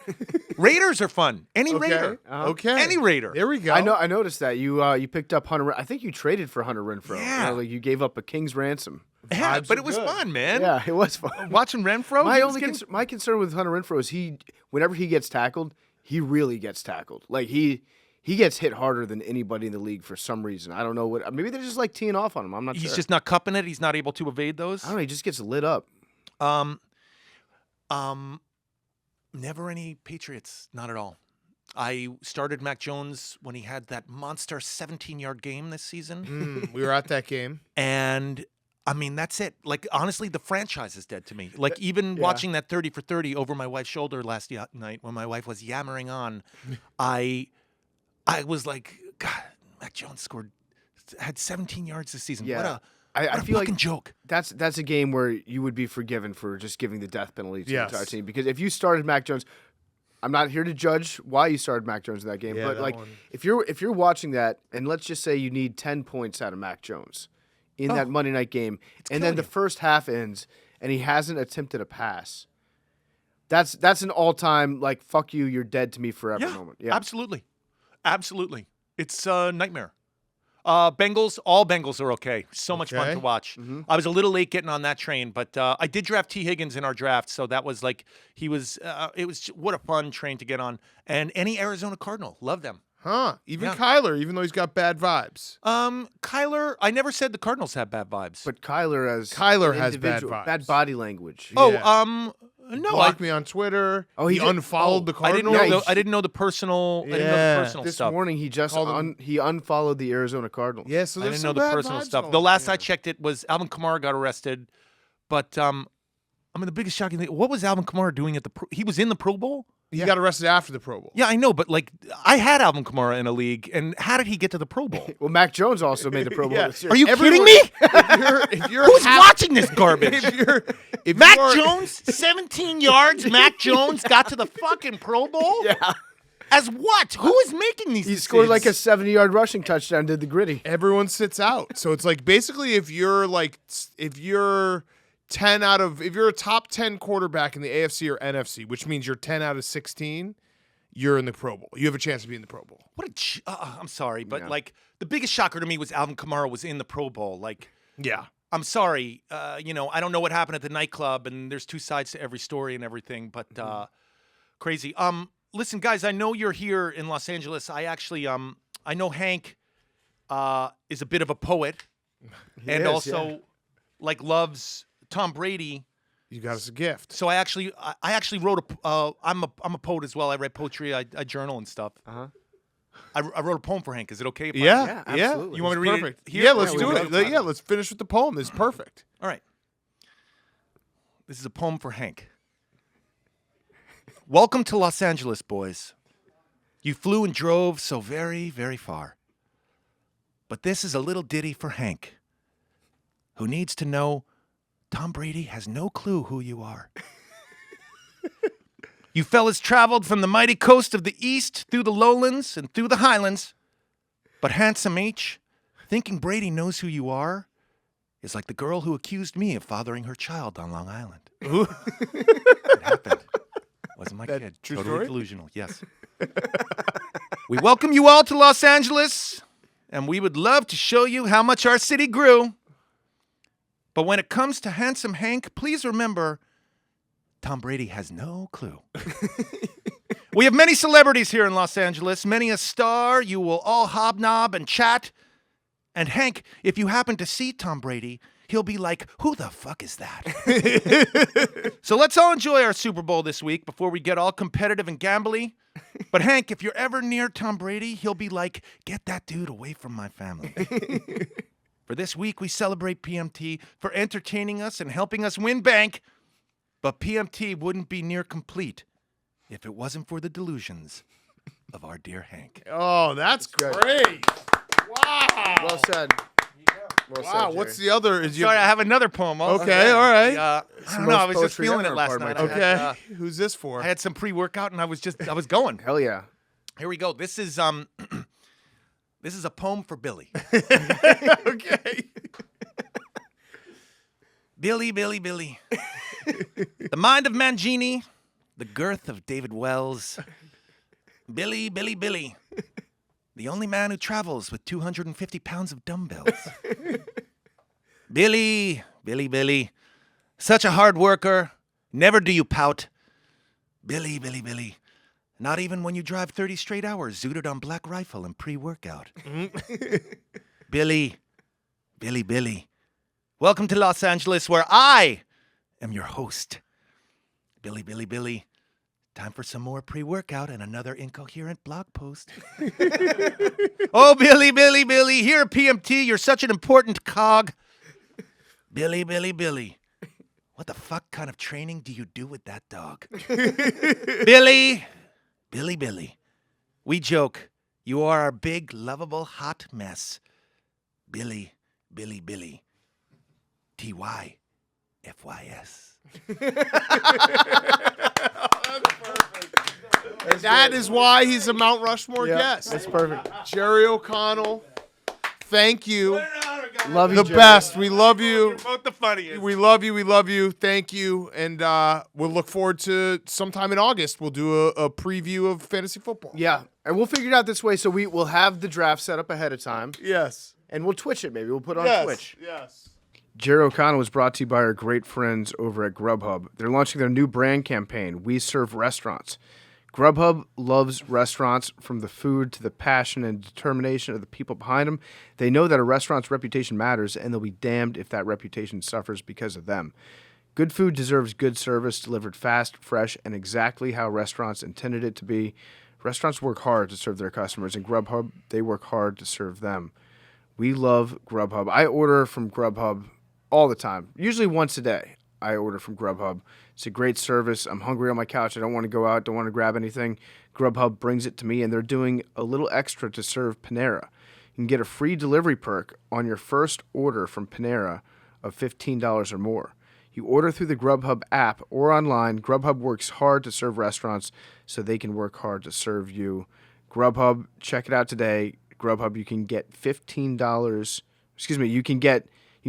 Speaker 6: Raiders are fun. Any Raider.
Speaker 4: Okay.
Speaker 6: Any Raider.
Speaker 4: There we go.
Speaker 1: I noticed that. You picked up Hunter. I think you traded for Hunter Renfrow.
Speaker 6: Yeah.
Speaker 1: Like you gave up a king's ransom.
Speaker 6: Yeah,
Speaker 4: Vibes
Speaker 6: but
Speaker 4: are
Speaker 6: it was
Speaker 4: good.
Speaker 6: fun, man.
Speaker 1: Yeah, it was fun.
Speaker 6: Watching Renfro.
Speaker 1: My concern with Hunter Renfrow is whenever he gets tackled, he really gets tackled. Like he gets hit harder than anybody in the league for some reason. I don't know what. Maybe they're just like teeing off on him. I'm not sure.
Speaker 6: He's just not cupping it. He's not able to evade those.
Speaker 1: I don't know. He just gets lit up.
Speaker 6: Never any Patriots. Not at all. I started Mac Jones when he had that monster 17-yard game this season.
Speaker 4: We were at that game.
Speaker 6: And I mean, that's it. Like, honestly, the franchise is dead to me. Like, even watching that 30 for 30 over my wife's shoulder last night when my wife was yammering on, I was like, God, Mac Jones had 17 yards this season.
Speaker 1: Yeah.
Speaker 6: What
Speaker 1: I
Speaker 6: a
Speaker 1: feel
Speaker 6: fucking
Speaker 1: like
Speaker 6: joke.
Speaker 1: that's a game where you would be forgiven for just giving the death penalty to
Speaker 4: Yes.
Speaker 1: the entire team. Because if you started Mac Jones, I'm not here to judge why you started Mac Jones in that game,
Speaker 4: Yeah,
Speaker 1: but
Speaker 4: that
Speaker 1: like
Speaker 4: one.
Speaker 1: if you're watching that, and let's just say you need 10 points out of Mac Jones in that Monday night game, and then
Speaker 6: killing
Speaker 1: the
Speaker 6: you.
Speaker 1: first half ends and he hasn't attempted a pass. That's an all-time like fuck you, you're dead to me forever moment. Yeah,
Speaker 6: Absolutely. It's a nightmare. Bengals, all Bengals are okay. So much fun
Speaker 4: Okay.
Speaker 6: to watch. I was a little late getting on that train, but I did draft T. Higgins in our draft, so that was like it was what a fun train to get on. And any Arizona Cardinal, love them.
Speaker 4: Huh. Even
Speaker 6: Yeah.
Speaker 4: Kyler, even though he's got bad vibes.
Speaker 6: Kyler, I never said the Cardinals have bad vibes.
Speaker 1: but Kyler
Speaker 4: has
Speaker 1: has
Speaker 4: bad vibes.
Speaker 1: bad body language.
Speaker 4: Yeah.
Speaker 6: No,
Speaker 4: Blocked me on Twitter.
Speaker 1: Oh,
Speaker 4: he
Speaker 1: he did?
Speaker 4: unfollowed the
Speaker 6: I didn't
Speaker 4: Cardinals.
Speaker 6: know. I didn't know the personal. I didn't know
Speaker 4: Yeah.
Speaker 6: the personal
Speaker 1: This
Speaker 6: stuff.
Speaker 1: morning he just
Speaker 4: Called him-
Speaker 1: he unfollowed the Arizona Cardinals.
Speaker 4: Yeah, so
Speaker 6: I
Speaker 4: there's
Speaker 6: didn't know
Speaker 4: some
Speaker 6: the
Speaker 4: bad
Speaker 6: personal
Speaker 4: vibes
Speaker 6: stuff.
Speaker 4: going
Speaker 6: The
Speaker 4: on
Speaker 6: last I
Speaker 4: here.
Speaker 6: checked, it was Alvin Kamara got arrested, but I mean the biggest shocking thing. What was Alvin Kamara doing at the? He was in the Pro Bowl.
Speaker 4: He got arrested after the Pro Bowl.
Speaker 6: Yeah, I know, but like I had Alvin Kamara in a league, and how did he get to the Pro Bowl?
Speaker 1: Well, Mac Jones also made the Pro Bowl
Speaker 4: Yeah.
Speaker 1: this year.
Speaker 6: Are you
Speaker 4: Everyone-
Speaker 6: kidding me?
Speaker 4: If you're
Speaker 6: Who's
Speaker 4: half-
Speaker 6: watching this garbage?
Speaker 4: if
Speaker 6: Mac
Speaker 4: you are-
Speaker 6: Jones, 17 yards. Mac Jones got to the fucking Pro Bowl.
Speaker 1: Yeah.
Speaker 6: As what? Who is making these?
Speaker 1: He scored like a
Speaker 6: decisions?
Speaker 1: 70-yard rushing touchdown, did the gritty.
Speaker 4: everyone sits out. So it's like basically if you're a top 10 quarterback in the AFC or NFC, which means you're 10 out of 16, you're in the Pro Bowl. You have a chance to be in the Pro Bowl.
Speaker 6: I'm sorry, but
Speaker 1: Yeah.
Speaker 6: like the biggest shocker to me was Alvin Kamara was in the Pro Bowl. Like,
Speaker 4: Yeah.
Speaker 6: I'm sorry, I don't know what happened at the nightclub, and there's two sides to every story and everything, but crazy. Listen, guys, I know you're here in Los Angeles. I actually, I know Hank is a bit of a poet, and
Speaker 1: is,
Speaker 6: also like loves Tom Brady.
Speaker 4: You got us a gift.
Speaker 6: So I actually wrote I'm a poet as well. I write poetry. I journal and stuff.
Speaker 1: Uh-huh.
Speaker 6: I wrote a poem for Hank. Is it okay if
Speaker 4: Yeah,
Speaker 1: Yeah,
Speaker 4: yeah.
Speaker 1: absolutely.
Speaker 6: You want me to read it
Speaker 4: Perfect.
Speaker 6: here?
Speaker 4: Yeah, let's
Speaker 6: Yeah,
Speaker 4: do
Speaker 6: we
Speaker 4: it.
Speaker 6: will.
Speaker 4: Yeah, let's finish with the poem. It's perfect.
Speaker 6: All right. This is a poem for Hank. Welcome to Los Angeles, boys. You flew and drove so very, very far. But this is a little ditty for Hank, who needs to know Tom Brady has no clue who you are. You fellas traveled from the mighty coast of the East through the lowlands and through the highlands. But Handsome H, thinking Brady knows who you are, is like the girl who accused me of fathering her child on Long Island. It happened. Wasn't my kid.
Speaker 4: true
Speaker 6: Totally
Speaker 4: story?
Speaker 6: delusional, yes. We welcome you all to Los Angeles, and we would love to show you how much our city grew. But when it comes to Handsome Hank, please remember, Tom Brady has no clue. We have many celebrities here in Los Angeles, many a star. You will all hobnob and chat. And Hank, if you happen to see Tom Brady, he'll be like, who the fuck is that? So let's all enjoy our Super Bowl this week before we get all competitive and gambly. But Hank, if you're ever near Tom Brady, he'll be like, get that dude away from my family. For this week, we celebrate PMT for entertaining us and helping us win bank. But PMT wouldn't be near complete if it wasn't for the delusions of our dear Hank.
Speaker 4: Oh, that's
Speaker 1: good.
Speaker 4: great. Wow.
Speaker 1: Well said. Well
Speaker 4: Wow.
Speaker 1: said,
Speaker 4: What's
Speaker 1: Jerry.
Speaker 4: the other? Is
Speaker 6: Sorry, I have another poem. Also.
Speaker 4: Okay, all right.
Speaker 6: I
Speaker 1: the
Speaker 6: don't know. I
Speaker 1: most
Speaker 6: was just
Speaker 1: poetry
Speaker 6: feeling
Speaker 1: ever
Speaker 6: it last
Speaker 1: part of my
Speaker 6: night.
Speaker 1: life.
Speaker 4: Okay. Who's this for?
Speaker 6: I had some pre-workout and I was going.
Speaker 1: Hell yeah.
Speaker 6: Here we go. This is this is a poem for Billy.
Speaker 4: Okay.
Speaker 6: Billy, Billy, Billy. The mind of Mangini, the girth of David Wells. Billy, Billy, Billy. The only man who travels with 250 pounds of dumbbells. Billy, Billy, Billy. Such a hard worker. Never do you pout. Billy, Billy, Billy. Not even when you drive 30 straight hours zooted on Black Rifle and pre-workout. Billy, Billy, Billy. Welcome to Los Angeles, where I am your host. Billy, Billy, Billy. Time for some more pre-workout and another incoherent blog post. Oh, Billy, Billy, Billy. Here at PMT, you're such an important cog. Billy, Billy, Billy. What the fuck kind of training do you do with that dog? Billy, Billy, Billy. We joke. You are our big, lovable, hot mess. Billy, Billy, Billy. T-Y-F-Y-S.
Speaker 4: And that is why he's a Mount Rushmore guest.
Speaker 1: That's perfect.
Speaker 4: Jerry O'Connell, thank you.
Speaker 1: Love you,
Speaker 4: The
Speaker 1: Jerry.
Speaker 4: best. We love you.
Speaker 6: Both the funniest.
Speaker 4: We love you. We love you. Thank you. And we'll look forward to sometime in August. We'll do a preview of fantasy football.
Speaker 1: Yeah, and we'll figure it out this way. So we'll have the draft set up ahead of time,
Speaker 4: Yes.
Speaker 1: and we'll Twitch it. Maybe we'll put it on Twitch.
Speaker 4: Yes.
Speaker 1: Jerry O'Connell was brought to you by our great friends over at Grubhub. They're launching their new brand campaign, We Serve Restaurants. Grubhub loves restaurants, from the food to the passion and determination of the people behind them. They know that a restaurant's reputation matters, and they'll be damned if that reputation suffers because of them. Good food deserves good service, delivered fast, fresh, and exactly how restaurants intended it to be. Restaurants work hard to serve their customers, and Grubhub, they work hard to serve them. We love Grubhub. I order from Grubhub all the time, usually once a day. I order from Grubhub. It's a great service. I'm hungry on my couch. I don't want to go out, don't want to grab anything. Grubhub brings it to me, and they're doing a little extra to serve Panera. You can get a free delivery perk on your first order from Panera of $15 or more. You order through the Grubhub app or online. Grubhub works hard to serve restaurants so they can work hard to serve you. Grubhub, check it out today. Grubhub, you can get $15. You can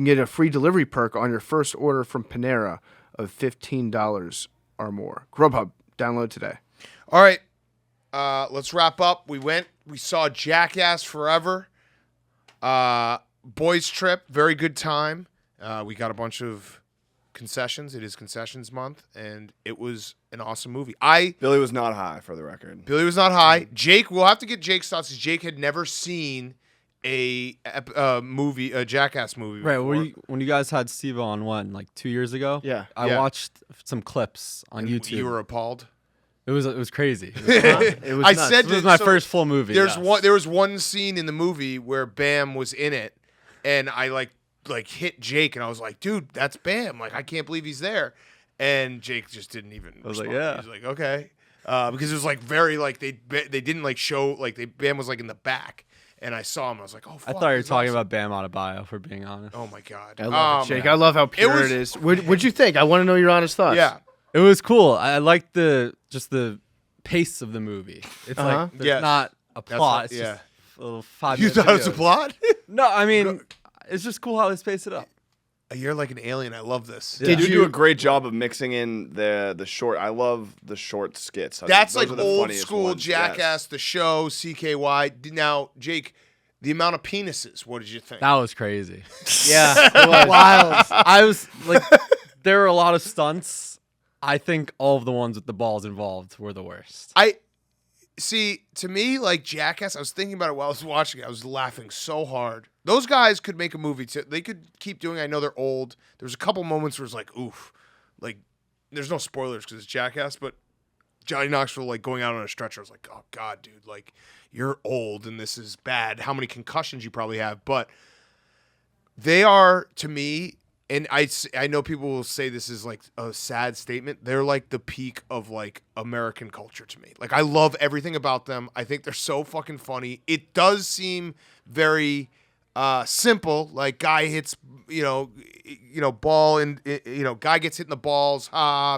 Speaker 1: get a free delivery perk on your first order from Panera of $15 or more. Grubhub, download today.
Speaker 4: All right. Let's wrap up. We saw Jackass Forever. Boys trip, very good time. We got a bunch of concessions. It is concessions month, and it was an awesome movie.
Speaker 2: Billy was not high, for the record.
Speaker 4: Billy was not high. Jake, we'll have to get Jake's thoughts, because Jake had never seen a Jackass movie
Speaker 3: Right,
Speaker 4: before.
Speaker 3: when you guys had Steve on, like 2 years ago?
Speaker 1: Yeah.
Speaker 3: I
Speaker 4: Yeah.
Speaker 3: watched some clips on YouTube.
Speaker 4: You were appalled?
Speaker 3: It was crazy.
Speaker 1: It was
Speaker 4: I
Speaker 1: nuts.
Speaker 4: said
Speaker 3: This was
Speaker 4: that-
Speaker 3: my
Speaker 4: so
Speaker 3: first full movie.
Speaker 4: There's
Speaker 3: yes.
Speaker 4: there was one scene in the movie where Bam was in it, and I like hit Jake, and I was like, dude, that's Bam. Like, I can't believe he's there. And Jake just didn't even.
Speaker 3: I was like,
Speaker 4: respond.
Speaker 3: yeah.
Speaker 4: He was like, okay, because it was like very like they didn't like show like Bam was like in the back, and I saw him. I was like, oh, fuck,
Speaker 3: I thought you were
Speaker 4: this is
Speaker 3: awesome.
Speaker 4: awesome.
Speaker 3: about Bam Adebayo, for being honest.
Speaker 4: Oh my god,
Speaker 1: I love it, Jake. I love how
Speaker 4: It
Speaker 1: pure
Speaker 4: was-
Speaker 1: it is. What'd you think? I want to know your honest thoughts.
Speaker 4: Yeah,
Speaker 3: It was cool. I liked the pace of the movie. It's like there's
Speaker 4: Yes.
Speaker 3: not a plot.
Speaker 4: what-
Speaker 3: It's
Speaker 4: yeah.
Speaker 3: just a little 5
Speaker 4: you
Speaker 3: minute
Speaker 4: thought it was a
Speaker 3: videos.
Speaker 4: plot?
Speaker 3: No, I mean it's just cool how they space it up.
Speaker 4: You're like an alien. I love this.
Speaker 3: Yeah.
Speaker 2: You
Speaker 1: Did
Speaker 2: do
Speaker 1: you
Speaker 2: a great job of mixing in the short. I love the short skits.
Speaker 4: That's
Speaker 2: Those
Speaker 4: like
Speaker 2: are the
Speaker 4: old
Speaker 2: funniest
Speaker 4: school
Speaker 2: ones,
Speaker 4: Jackass,
Speaker 2: yes.
Speaker 4: the show, CKY. Now, Jake, the amount of penises. What did you think?
Speaker 3: That was crazy.
Speaker 1: Yeah. It was.
Speaker 5: Wild.
Speaker 3: I was like, there were a lot of stunts. I think all of the ones with the balls involved were the worst.
Speaker 4: I see. To me, like Jackass, I was thinking about it while I was watching it. I was laughing so hard. Those guys could make a movie too. They could keep doing it. I know they're old. There was a couple moments where it's like, oof, like there's no spoilers because it's Jackass, but Johnny Knoxville like going out on a stretcher. I was like, oh god, dude, like you're old and this is bad. How many concussions you probably have? But they are, to me, and I know people will say this is like a sad statement. They're like the peak of like American culture to me. Like I love everything about them. I think they're so fucking funny. It does seem very simple. Like guy hits, ball and guy gets hit in the balls,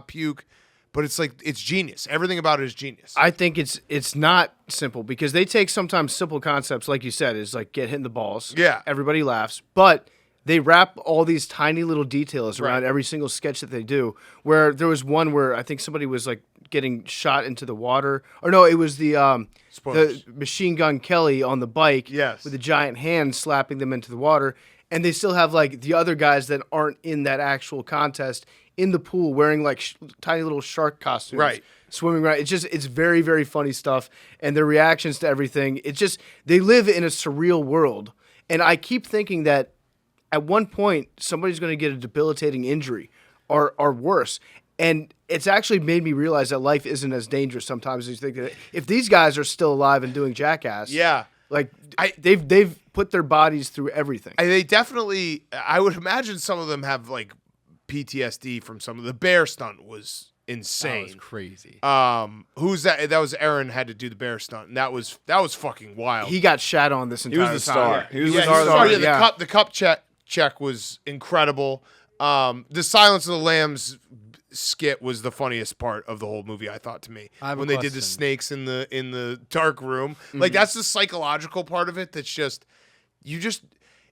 Speaker 4: puke. But it's like it's genius. Everything about it is genius.
Speaker 1: I think it's not simple because they take sometimes simple concepts, like you said, is like get hit in the balls.
Speaker 4: Yeah.
Speaker 1: Everybody laughs. But they wrap all these tiny little details around
Speaker 4: Right.
Speaker 1: every single sketch that they do. Where there was one where I think somebody was like getting shot into the water. Or no, it was the
Speaker 4: Spoilers.
Speaker 1: Machine Gun Kelly on the bike
Speaker 4: Yes.
Speaker 1: with a giant hand slapping them into the water. And they still have like the other guys that aren't in that actual contest in the pool wearing like tiny little shark costumes.
Speaker 4: Right.
Speaker 1: Swimming around. It's very, very funny stuff. And their reactions to everything. It's just, they live in a surreal world. And I keep thinking that at one point, somebody's going to get a debilitating injury or worse. And it's actually made me realize that life isn't as dangerous sometimes as you think. That if these guys are still alive and doing Jackass,
Speaker 4: Yeah.
Speaker 1: like they've put their bodies through everything.
Speaker 4: They definitely. I would imagine some of them have like PTSD from some of the bear stunt was
Speaker 3: That
Speaker 4: insane.
Speaker 3: was crazy.
Speaker 4: Who's that? That was Aaron had to do the bear stunt. And that was fucking wild.
Speaker 1: He got shat on this
Speaker 2: He
Speaker 1: entire
Speaker 2: was the
Speaker 1: time.
Speaker 2: star. He was
Speaker 4: yeah,
Speaker 2: the star. of the
Speaker 4: sorry,
Speaker 2: movie.
Speaker 1: yeah.
Speaker 4: the cup check was incredible. The Silence of the Lambs skit was the funniest part of the whole movie, I thought, to me.
Speaker 3: I have a
Speaker 4: When they did the
Speaker 3: question.
Speaker 4: snakes in the dark room. Like that's the psychological part of it that's just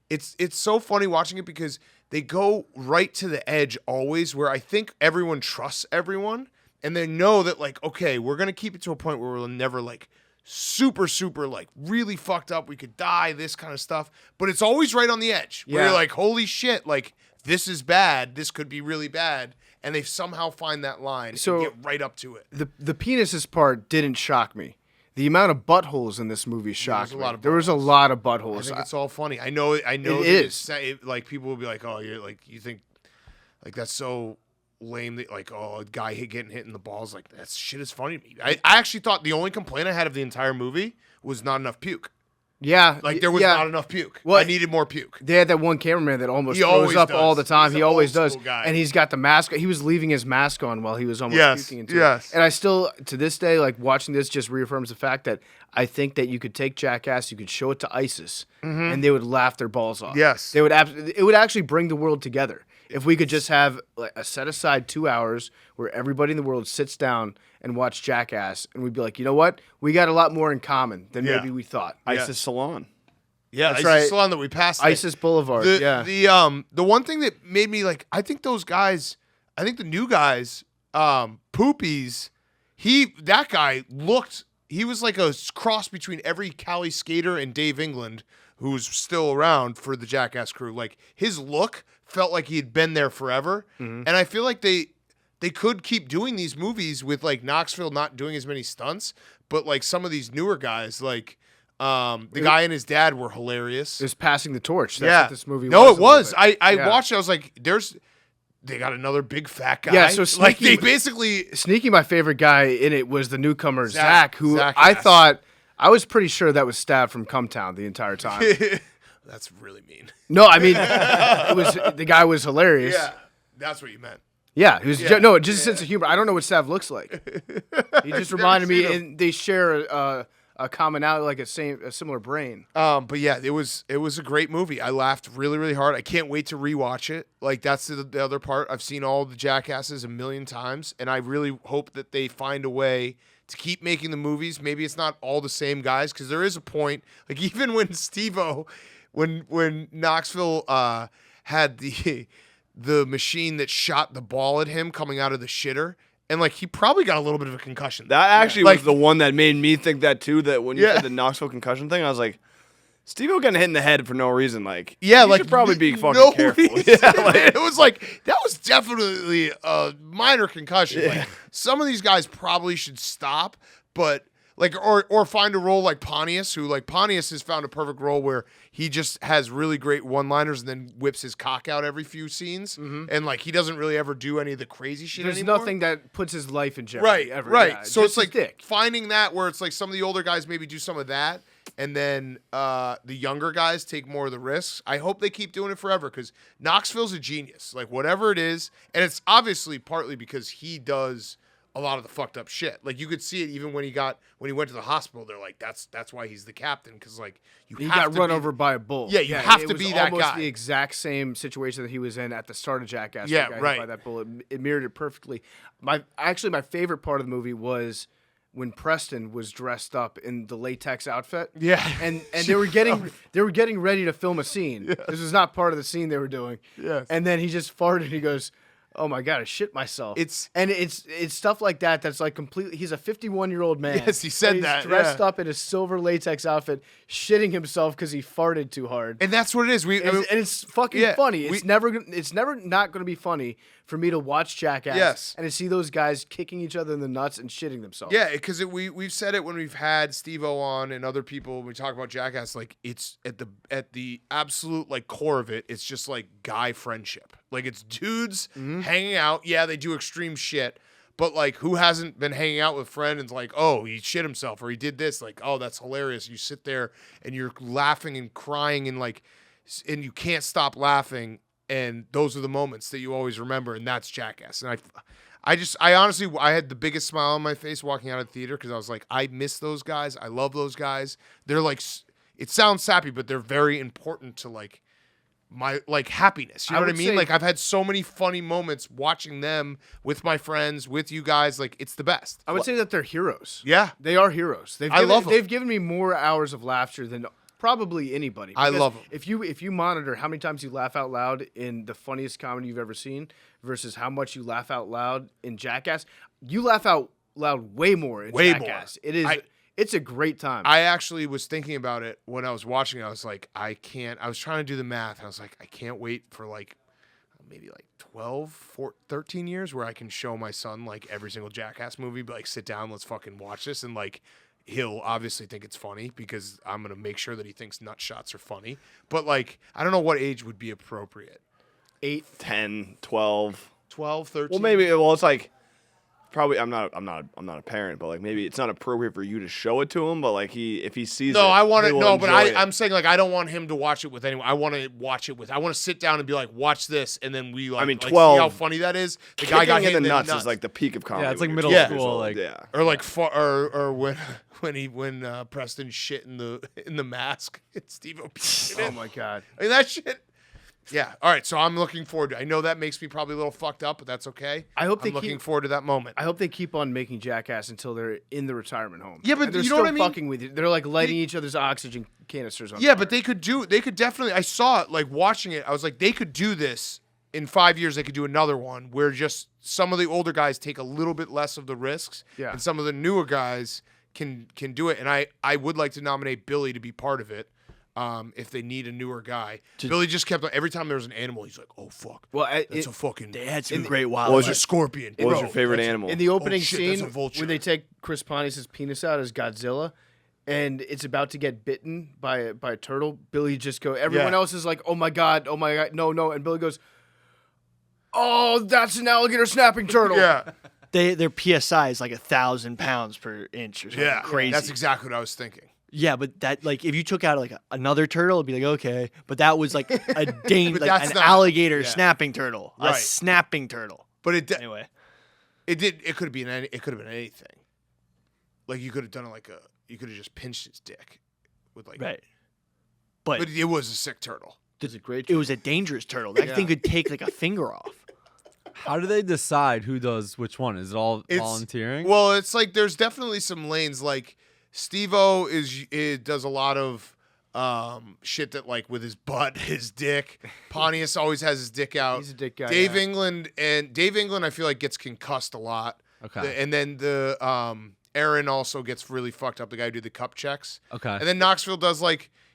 Speaker 4: it's so funny watching it because they go right to the edge always where I think everyone trusts everyone and they know that like, okay, we're gonna keep it to a point where we'll never like super like really fucked up, we could die, this kind of stuff, but it's always right on the edge where
Speaker 1: Yeah.
Speaker 4: you're like, holy shit, like this is bad, this could be really bad, and they somehow find that line
Speaker 1: So-
Speaker 4: and get right up to it.
Speaker 1: The penises part didn't shock me. The amount of buttholes in this movie shocked
Speaker 4: a
Speaker 1: me.
Speaker 4: lot of
Speaker 1: There was a
Speaker 4: buttholes.
Speaker 1: lot of
Speaker 4: I
Speaker 1: buttholes.
Speaker 4: think it's all funny. I know that
Speaker 1: is.
Speaker 4: like people will be like, oh, you're like, you think like that's so lame that like, oh, a guy getting hit in the balls, like that shit is funny to me. I actually thought the only complaint I had of the entire movie was not enough puke.
Speaker 1: Yeah,
Speaker 4: Like there was
Speaker 1: yeah.
Speaker 4: not enough puke.
Speaker 1: Well,
Speaker 4: I needed more puke.
Speaker 1: They had that one cameraman that almost
Speaker 4: He
Speaker 1: throws
Speaker 4: always
Speaker 1: up
Speaker 4: does.
Speaker 1: all the time.
Speaker 4: He's
Speaker 1: He
Speaker 4: an
Speaker 1: always
Speaker 4: old
Speaker 1: does.
Speaker 4: school guy.
Speaker 1: And he's got the mask. He was leaving his mask on while he was almost
Speaker 4: Yes,
Speaker 1: puking into
Speaker 4: yes.
Speaker 1: it. And I still, to this day, like watching this just reaffirms the fact that I think that you could take Jackass, you could show it to ISIS, and they would laugh their balls off.
Speaker 4: Mm-hmm. Yes.
Speaker 1: They would. It would actually bring the world together if we could just have like a set aside 2 hours where everybody in the world sits down and watch Jackass, and we'd be like, you know what? We got a lot more in common than
Speaker 4: Yeah.
Speaker 1: maybe we thought.
Speaker 2: ISIS Salon.
Speaker 4: Yeah,
Speaker 1: That's
Speaker 4: ISIS
Speaker 1: right.
Speaker 4: Salon that we passed. today.
Speaker 1: ISIS Boulevard.
Speaker 4: The
Speaker 1: yeah.
Speaker 4: the one thing that made me like, I think those guys, I think the new guys, Poopies, that guy looked, he was like a cross between every Cali skater and Dave England who's still around for the Jackass crew. Like his look felt like he had been there forever, and I feel like they could keep doing these movies with like Knoxville not doing as many stunts, but like some of these newer guys, like the guy and his dad were hilarious.
Speaker 1: It was passing the torch. That's what this movie was.
Speaker 4: No,
Speaker 1: a
Speaker 4: it
Speaker 1: little
Speaker 4: was.
Speaker 1: bit.
Speaker 4: I
Speaker 1: Yeah.
Speaker 4: watched it. I was like, they got another big fat guy.
Speaker 1: Yeah, so
Speaker 4: like
Speaker 1: Sneaky-
Speaker 4: they basically
Speaker 1: Sneaky, my favorite guy in it was the newcomer Zach, who
Speaker 4: Zach
Speaker 1: I
Speaker 4: Ass.
Speaker 1: thought I was pretty sure that was stabbed from Cumtown the entire time.
Speaker 4: that's really mean.
Speaker 1: No, I mean it was the guy was hilarious.
Speaker 4: Yeah, that's what you meant.
Speaker 1: Yeah, he was just a sense of humor. I don't know what Sav looks like. He just reminded me,
Speaker 4: seen him.
Speaker 1: and they share a commonality, like a similar brain.
Speaker 4: But yeah, it was a great movie. I laughed really, really hard. I can't wait to rewatch it. Like that's the other part. I've seen all the Jackasses a million times, and I really hope that they find a way to keep making the movies. Maybe it's not all the same guys, because there is a point. Like even when Steve-O, when Knoxville had the machine that shot the ball at him coming out of the shitter, and like he probably got a little bit of a concussion.
Speaker 2: That actually
Speaker 4: Like-
Speaker 2: was the one that made me think that too. That when you
Speaker 4: Yeah.
Speaker 2: said the Knoxville concussion thing, I was like, Steve-O getting hit in the head for no reason. Like,
Speaker 4: Yeah,
Speaker 2: you
Speaker 4: like
Speaker 2: should probably be fucking
Speaker 4: no
Speaker 2: careful.
Speaker 4: reason.
Speaker 2: Yeah, like,
Speaker 4: It was like that was definitely a minor concussion. Like some of these guys probably should stop, but like or find a role like Pontius, who like Pontius has found a perfect role where he just has really great one-liners and then whips his cock out every few scenes, and like he doesn't really ever do any of the crazy shit
Speaker 1: There's
Speaker 4: anymore.
Speaker 1: nothing that puts his life in jeopardy.
Speaker 4: Right,
Speaker 1: ever.
Speaker 4: right.
Speaker 1: Yeah,
Speaker 4: So
Speaker 1: just
Speaker 4: it's like
Speaker 1: his dick.
Speaker 4: finding that where it's like some of the older guys maybe do some of that, and then the younger guys take more of the risks. I hope they keep doing it forever, because Knoxville's a genius. Like whatever it is, and it's obviously partly because he does a lot of the fucked up shit. Like you could see it even when he went to the hospital. They're like, that's why he's the captain, because like
Speaker 1: He
Speaker 4: have
Speaker 1: got
Speaker 4: to
Speaker 1: run
Speaker 4: be-
Speaker 1: over by a bull.
Speaker 4: Yeah, you have
Speaker 1: it
Speaker 4: to
Speaker 1: was
Speaker 4: be that
Speaker 1: almost
Speaker 4: guy.
Speaker 1: the exact same situation that he was in at the start of Jackass.
Speaker 4: Yeah,
Speaker 1: the guy hit
Speaker 4: right.
Speaker 1: By that bull, it mirrored it perfectly. My favorite part of the movie was when Preston was dressed up in the latex outfit.
Speaker 4: Yeah.
Speaker 1: and they were getting ready to film a scene. This was not part of the scene they were doing.
Speaker 4: Yes.
Speaker 1: And then he just farted. And he goes, "Oh my god, I shit myself."
Speaker 4: It's
Speaker 1: stuff like that that's like completely. He's a 51-year-old man.
Speaker 4: Yes, he said
Speaker 1: and
Speaker 4: that,
Speaker 1: He's dressed
Speaker 4: yeah.
Speaker 1: up in a silver latex outfit, shitting himself because he farted too hard.
Speaker 4: and that's what it is.
Speaker 1: And it's fucking
Speaker 4: yeah,
Speaker 1: funny.
Speaker 4: we-
Speaker 1: It's never not going to be funny for me to watch Jackass
Speaker 4: Yes.
Speaker 1: and to see those guys kicking each other in the nuts and shitting themselves.
Speaker 4: Yeah, because we've said it when we've had Steve-O on and other people when we talk about Jackass. Like it's at the absolute like core of it. It's just like guy friendship. Like it's dudes hanging out. Yeah, they do extreme shit, but like who hasn't been hanging out with a friend and like, oh, he shit himself or he did this. Like, oh, that's hilarious. You sit there and you're laughing and crying and like, and you can't stop laughing. And those are the moments that you always remember, and that's Jackass. And I honestly, I had the biggest smile on my face walking out of the theater because I was like, I miss those guys. I love those guys. They're like, it sounds sappy, but they're very important to like my like happiness. You know what I
Speaker 1: would
Speaker 4: mean?
Speaker 1: say-
Speaker 4: Like I've had so many funny moments watching them with my friends, with you guys. Like it's the best.
Speaker 1: I would say that they're heroes.
Speaker 4: Yeah.
Speaker 1: They are heroes.
Speaker 4: I love 'em.
Speaker 1: They've given me more hours of laughter than probably anybody.
Speaker 4: I
Speaker 1: Because
Speaker 4: love 'em.
Speaker 1: If you monitor how many times you laugh out loud in the funniest comedy you've ever seen versus how much you laugh out loud in Jackass, you laugh out loud way more in
Speaker 4: Way more.
Speaker 1: Jackass. It is.
Speaker 4: I-
Speaker 1: It's a great time.
Speaker 4: I actually was thinking about it when I was watching it. I was like, I was trying to do the math. And I was like, I can't wait for like maybe like 13 years where I can show my son like every single Jackass movie, but like sit down, let's fucking watch this. And like, he'll obviously think it's funny because I'm going to make sure that he thinks nut shots are funny. But like, I don't know what age would be appropriate.
Speaker 1: 8.
Speaker 2: 10, 12.
Speaker 4: 12, 13.
Speaker 2: Well, maybe. Well, it's like probably. I'm not a parent, but like maybe it's not appropriate for you to show it to him. But like if he sees it,
Speaker 4: No, I want
Speaker 2: he
Speaker 4: to.
Speaker 2: will
Speaker 4: No, but
Speaker 2: enjoy it.
Speaker 4: I'm saying like I don't want him to watch it with anyone. I want to watch it with. I want to sit down and be like, watch this, and then we like.
Speaker 2: I mean,
Speaker 4: like,
Speaker 2: 12.
Speaker 4: See how funny that is. The guy got hit
Speaker 2: in the nuts is like the peak of comedy.
Speaker 3: Yeah, it's like
Speaker 2: when
Speaker 3: middle
Speaker 2: you're 12 years
Speaker 3: school,
Speaker 2: old.
Speaker 3: like-
Speaker 2: yeah.
Speaker 4: Or like or when Preston shit in the mask. It's Steve-O peed in it.
Speaker 1: Oh my god.
Speaker 4: I mean that shit. Yeah. All right. So I'm looking forward to. I know that makes me probably a little fucked up, but that's okay.
Speaker 1: I hope
Speaker 4: I'm
Speaker 1: they
Speaker 4: looking
Speaker 1: keep-
Speaker 4: forward to that moment.
Speaker 1: I hope they keep on making Jackass until they're in the retirement home.
Speaker 4: Yeah, but
Speaker 1: And they're
Speaker 4: you know
Speaker 1: still
Speaker 4: what I mean?
Speaker 1: fucking with you. They're like lighting each other's oxygen canisters on
Speaker 4: Yeah,
Speaker 1: fire.
Speaker 4: but they could definitely. I saw it like watching it. I was like, they could do this in 5 years. They could do another one where just some of the older guys take a little bit less of the risks,
Speaker 1: Yeah.
Speaker 4: and some of the newer guys can do it. And I would like to nominate Billy to be part of it. If they need a newer guy, Billy just kept every time there was an animal, he's like, "Oh fuck,
Speaker 1: Well,
Speaker 4: that's a fucking
Speaker 5: They had some great wild.
Speaker 2: What was
Speaker 4: that's a scorpion."
Speaker 2: What was
Speaker 4: Bro,
Speaker 2: your favorite
Speaker 4: that's a-
Speaker 2: animal?
Speaker 1: in the opening
Speaker 4: shit, that's
Speaker 1: scene
Speaker 4: a vulture.
Speaker 1: when they take Chris Pontius' penis out as Godzilla, and it's about to get bitten by a turtle, Billy just go. Everyone
Speaker 4: Yeah.
Speaker 1: else is like, "Oh my god, no!" And Billy goes, Oh, that's an alligator snapping turtle.
Speaker 4: Yeah.
Speaker 5: Their PSI is like 1,000 pounds per inch or something
Speaker 4: Yeah.
Speaker 5: crazy.
Speaker 4: That's exactly what I was thinking.
Speaker 5: Yeah, but that like if you took out like another turtle, it'd be like okay, but that was like a
Speaker 4: But
Speaker 5: like
Speaker 4: that's
Speaker 5: an
Speaker 4: not-
Speaker 5: alligator
Speaker 4: yeah.
Speaker 5: snapping turtle, a
Speaker 4: Right.
Speaker 5: snapping turtle.
Speaker 4: But it
Speaker 5: Anyway,
Speaker 4: it could have been anything. Like you could have done it like you could have just pinched his dick with like
Speaker 5: right. But
Speaker 4: But it was a sick turtle.
Speaker 1: It's a great.
Speaker 5: it was a dangerous turtle. That thing could take like a finger off.
Speaker 3: How do they decide who does which one? Is it all volunteering?
Speaker 4: Well, it's like there's definitely some lanes. Like Steve-O does a lot of shit that like with his butt, his dick. Pontius always has his dick out.
Speaker 1: He's a dick guy.
Speaker 4: Dave
Speaker 1: yeah.
Speaker 4: England I feel like gets concussed a lot.
Speaker 3: Okay.
Speaker 4: And then the Aaron also gets really fucked up. The guy who did the cup checks.
Speaker 3: Okay.
Speaker 4: And then Knoxville does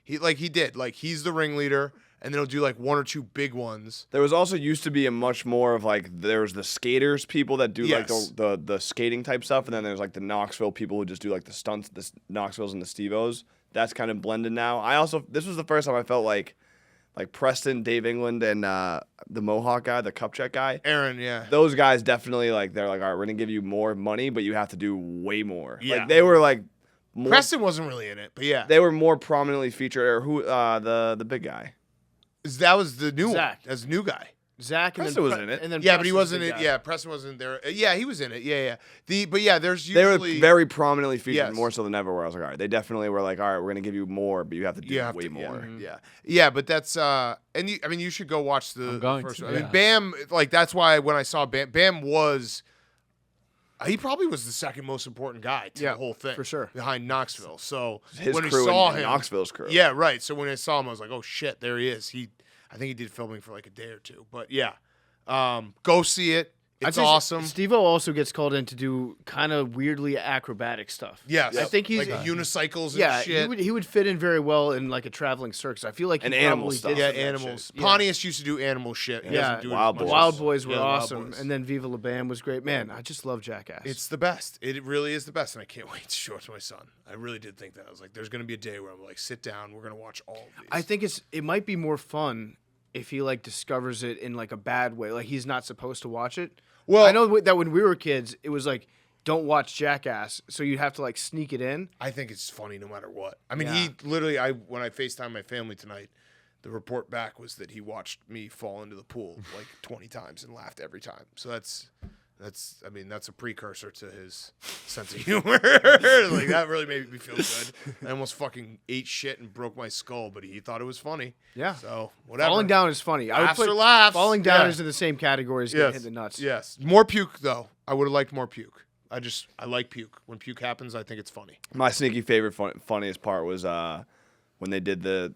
Speaker 4: he did he's the ringleader, and then he'll do like one or two big ones.
Speaker 2: There was also used to be a much more of like there was the skaters people that do
Speaker 4: Yes.
Speaker 2: like the skating type stuff, and then there's like the Knoxville people who just do like the stunts, the Knoxvilles and the Steve-O's. That's kind of blended now. This was the first time I felt like Preston, Dave England, and the Mohawk guy, the cup check guy.
Speaker 4: Aaron, yeah.
Speaker 2: Those guys definitely they're like, all right, we're gonna give you more money, but you have to do way more.
Speaker 4: Yeah.
Speaker 2: Like they were like more,
Speaker 4: Preston wasn't really in it, but yeah.
Speaker 2: they were more prominently featured. Or who the big guy.
Speaker 4: That was the new
Speaker 1: Zach.
Speaker 4: one. That's the new guy.
Speaker 1: Zach and
Speaker 2: Preston
Speaker 1: then
Speaker 2: was in it.
Speaker 1: And then
Speaker 4: Yeah, but he
Speaker 1: Preston's
Speaker 4: wasn't
Speaker 1: the
Speaker 4: in.
Speaker 1: guy.
Speaker 4: Yeah, Preston wasn't there. Yeah, he was in it. Yeah. But yeah, there's
Speaker 2: They
Speaker 4: usually
Speaker 2: were very prominently featured,
Speaker 4: Yes.
Speaker 2: more so than ever. Where I was like, all right, they definitely were like, all right, we're gonna give you more, but you have to do
Speaker 4: have
Speaker 2: way
Speaker 4: to-
Speaker 2: more.
Speaker 4: Yeah. But that's and you should go watch the
Speaker 3: I'm going
Speaker 4: first
Speaker 3: to,
Speaker 4: one. I mean,
Speaker 3: yeah.
Speaker 4: Bam, that's why when I saw Bam was. He probably was the second most important guy to the whole thing,
Speaker 1: for sure.
Speaker 4: behind Knoxville. So
Speaker 2: His
Speaker 4: when
Speaker 2: crew
Speaker 4: we saw
Speaker 2: and
Speaker 4: him,
Speaker 2: Knoxville's crew.
Speaker 4: yeah, right. So when I saw him, I was like, oh shit, there he is. I think he did filming for like a day or two. But yeah, go see it.
Speaker 1: I'd
Speaker 4: It's
Speaker 1: say
Speaker 4: awesome.
Speaker 1: Steve-O also gets called in to do kind of weirdly acrobatic stuff.
Speaker 4: Yes,
Speaker 1: I think he's
Speaker 4: like unicycles and
Speaker 1: yeah.
Speaker 4: shit.
Speaker 1: He would fit in very well in like a traveling circus. I feel like he
Speaker 2: And animal
Speaker 1: probably
Speaker 2: stuff.
Speaker 1: did
Speaker 4: Yeah,
Speaker 1: some of that
Speaker 4: animals.
Speaker 1: shit. Yeah.
Speaker 4: Pontius used to do animal shit. He
Speaker 1: Yeah,
Speaker 4: doesn't do it
Speaker 2: Wild
Speaker 4: as
Speaker 1: The
Speaker 4: much.
Speaker 2: Boys.
Speaker 1: Wild Boys were
Speaker 4: Yeah, the Wild
Speaker 1: awesome,
Speaker 4: Boys.
Speaker 1: and then Viva La Bam was great. Man, I just love Jackass.
Speaker 4: It's the best. It really is the best, and I can't wait to show it to my son. I really did think that. I was like, there's going to be a day where I'm like, sit down, we're going to watch all of these.
Speaker 1: I think it might be more fun if he like discovers it in like a bad way, like he's not supposed to watch it.
Speaker 4: Well-
Speaker 1: I know that when we were kids, it was like don't watch Jackass, so you'd have to like sneak it in.
Speaker 4: I think it's funny no matter what. I mean,
Speaker 1: Yeah.
Speaker 4: he literally, when I FaceTimed my family tonight, the report back was that he watched me fall into the pool like 20 times and laughed every time. So that's a precursor to his sense of humor. Like that really made me feel good. I almost fucking ate shit and broke my skull, but he thought it was funny.
Speaker 1: Yeah.
Speaker 4: So whatever.
Speaker 1: Falling down is funny. I would
Speaker 4: Laughs
Speaker 1: put
Speaker 4: are laughs.
Speaker 1: Falling down
Speaker 4: Yeah.
Speaker 1: is in the same category as getting hit in the nuts.
Speaker 4: Yes. More puke though. I would have liked more puke. I like puke. When puke happens, I think it's funny.
Speaker 2: My sneaky favorite, funniest part was when they did the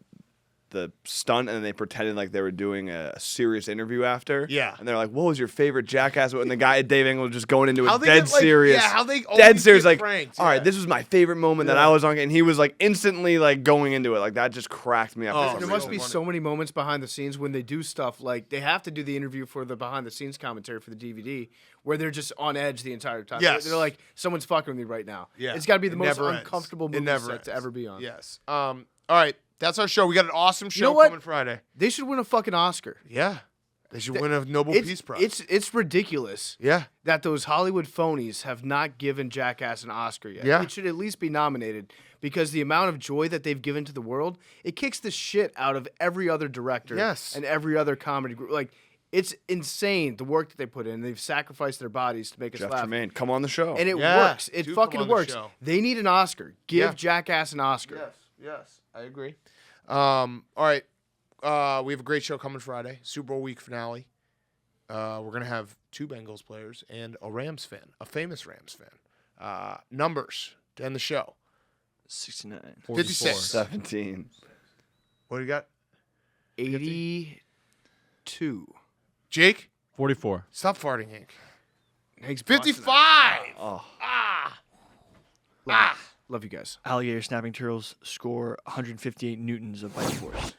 Speaker 2: stunt and then they pretended like they were doing a serious interview after.
Speaker 4: Yeah.
Speaker 2: And they're like, "What was your favorite Jackass?" And the guy Dave Engel was just going into
Speaker 4: How
Speaker 2: it
Speaker 4: they
Speaker 2: dead
Speaker 4: get, like-
Speaker 2: serious.
Speaker 4: yeah, how they
Speaker 2: dead
Speaker 4: always
Speaker 2: serious.
Speaker 4: get
Speaker 2: Like,
Speaker 4: pranked,
Speaker 2: all right,
Speaker 4: yeah.
Speaker 2: this was my favorite moment that I was on, and he was like instantly like going into it. Like that just cracked me up.
Speaker 4: Oh,
Speaker 2: for some
Speaker 1: There
Speaker 4: so
Speaker 1: must
Speaker 2: reason.
Speaker 1: be so many moments behind the scenes when they do stuff like they have to do the interview for the behind the scenes commentary for the DVD where they're just on edge the entire time.
Speaker 4: Yes.
Speaker 1: They're like, someone's fucking with me right now.
Speaker 4: Yeah.
Speaker 1: It's got to be the
Speaker 4: It
Speaker 1: most
Speaker 4: never ends.
Speaker 1: uncomfortable
Speaker 4: It
Speaker 1: movie
Speaker 4: never
Speaker 1: set
Speaker 4: ends.
Speaker 1: to ever be on.
Speaker 4: Yes. All right. That's our show. We got an awesome show
Speaker 1: know what?
Speaker 4: coming Friday.
Speaker 1: They should win a fucking Oscar.
Speaker 4: Yeah. They should win a Nobel Peace Prize.
Speaker 1: It's ridiculous
Speaker 4: Yeah.
Speaker 1: that those Hollywood phonies have not given Jackass an Oscar yet.
Speaker 4: Yeah.
Speaker 1: It should at least be nominated because the amount of joy that they've given to the world, it kicks the shit out of every other director
Speaker 4: Yes.
Speaker 1: and every other comedy group. Like, it's insane the work that they put in. They've sacrificed their bodies to make us
Speaker 2: Jeff
Speaker 1: laugh.
Speaker 2: Tremaine, come on the show.
Speaker 1: And it
Speaker 4: Yeah.
Speaker 1: works. It
Speaker 4: Do come
Speaker 1: fucking
Speaker 4: on the
Speaker 1: works.
Speaker 4: show.
Speaker 1: They need an Oscar. Give
Speaker 4: Yeah.
Speaker 1: Jackass an Oscar.
Speaker 4: Yes. I agree. All right. We have a great show coming Friday. Super Bowl week finale. We're going to have 2 Bengals players and a Rams fan, a famous Rams fan. Numbers to end the show.
Speaker 5: 69.
Speaker 4: 56.
Speaker 2: 17.
Speaker 4: What do you got?
Speaker 1: 82.
Speaker 4: Jake?
Speaker 3: 44.
Speaker 4: Stop farting, Hank.
Speaker 1: Hank's busting
Speaker 4: 55.
Speaker 2: Oh.
Speaker 1: it. Love you guys.
Speaker 5: Alligator snapping turtles score 158 newtons of bite force.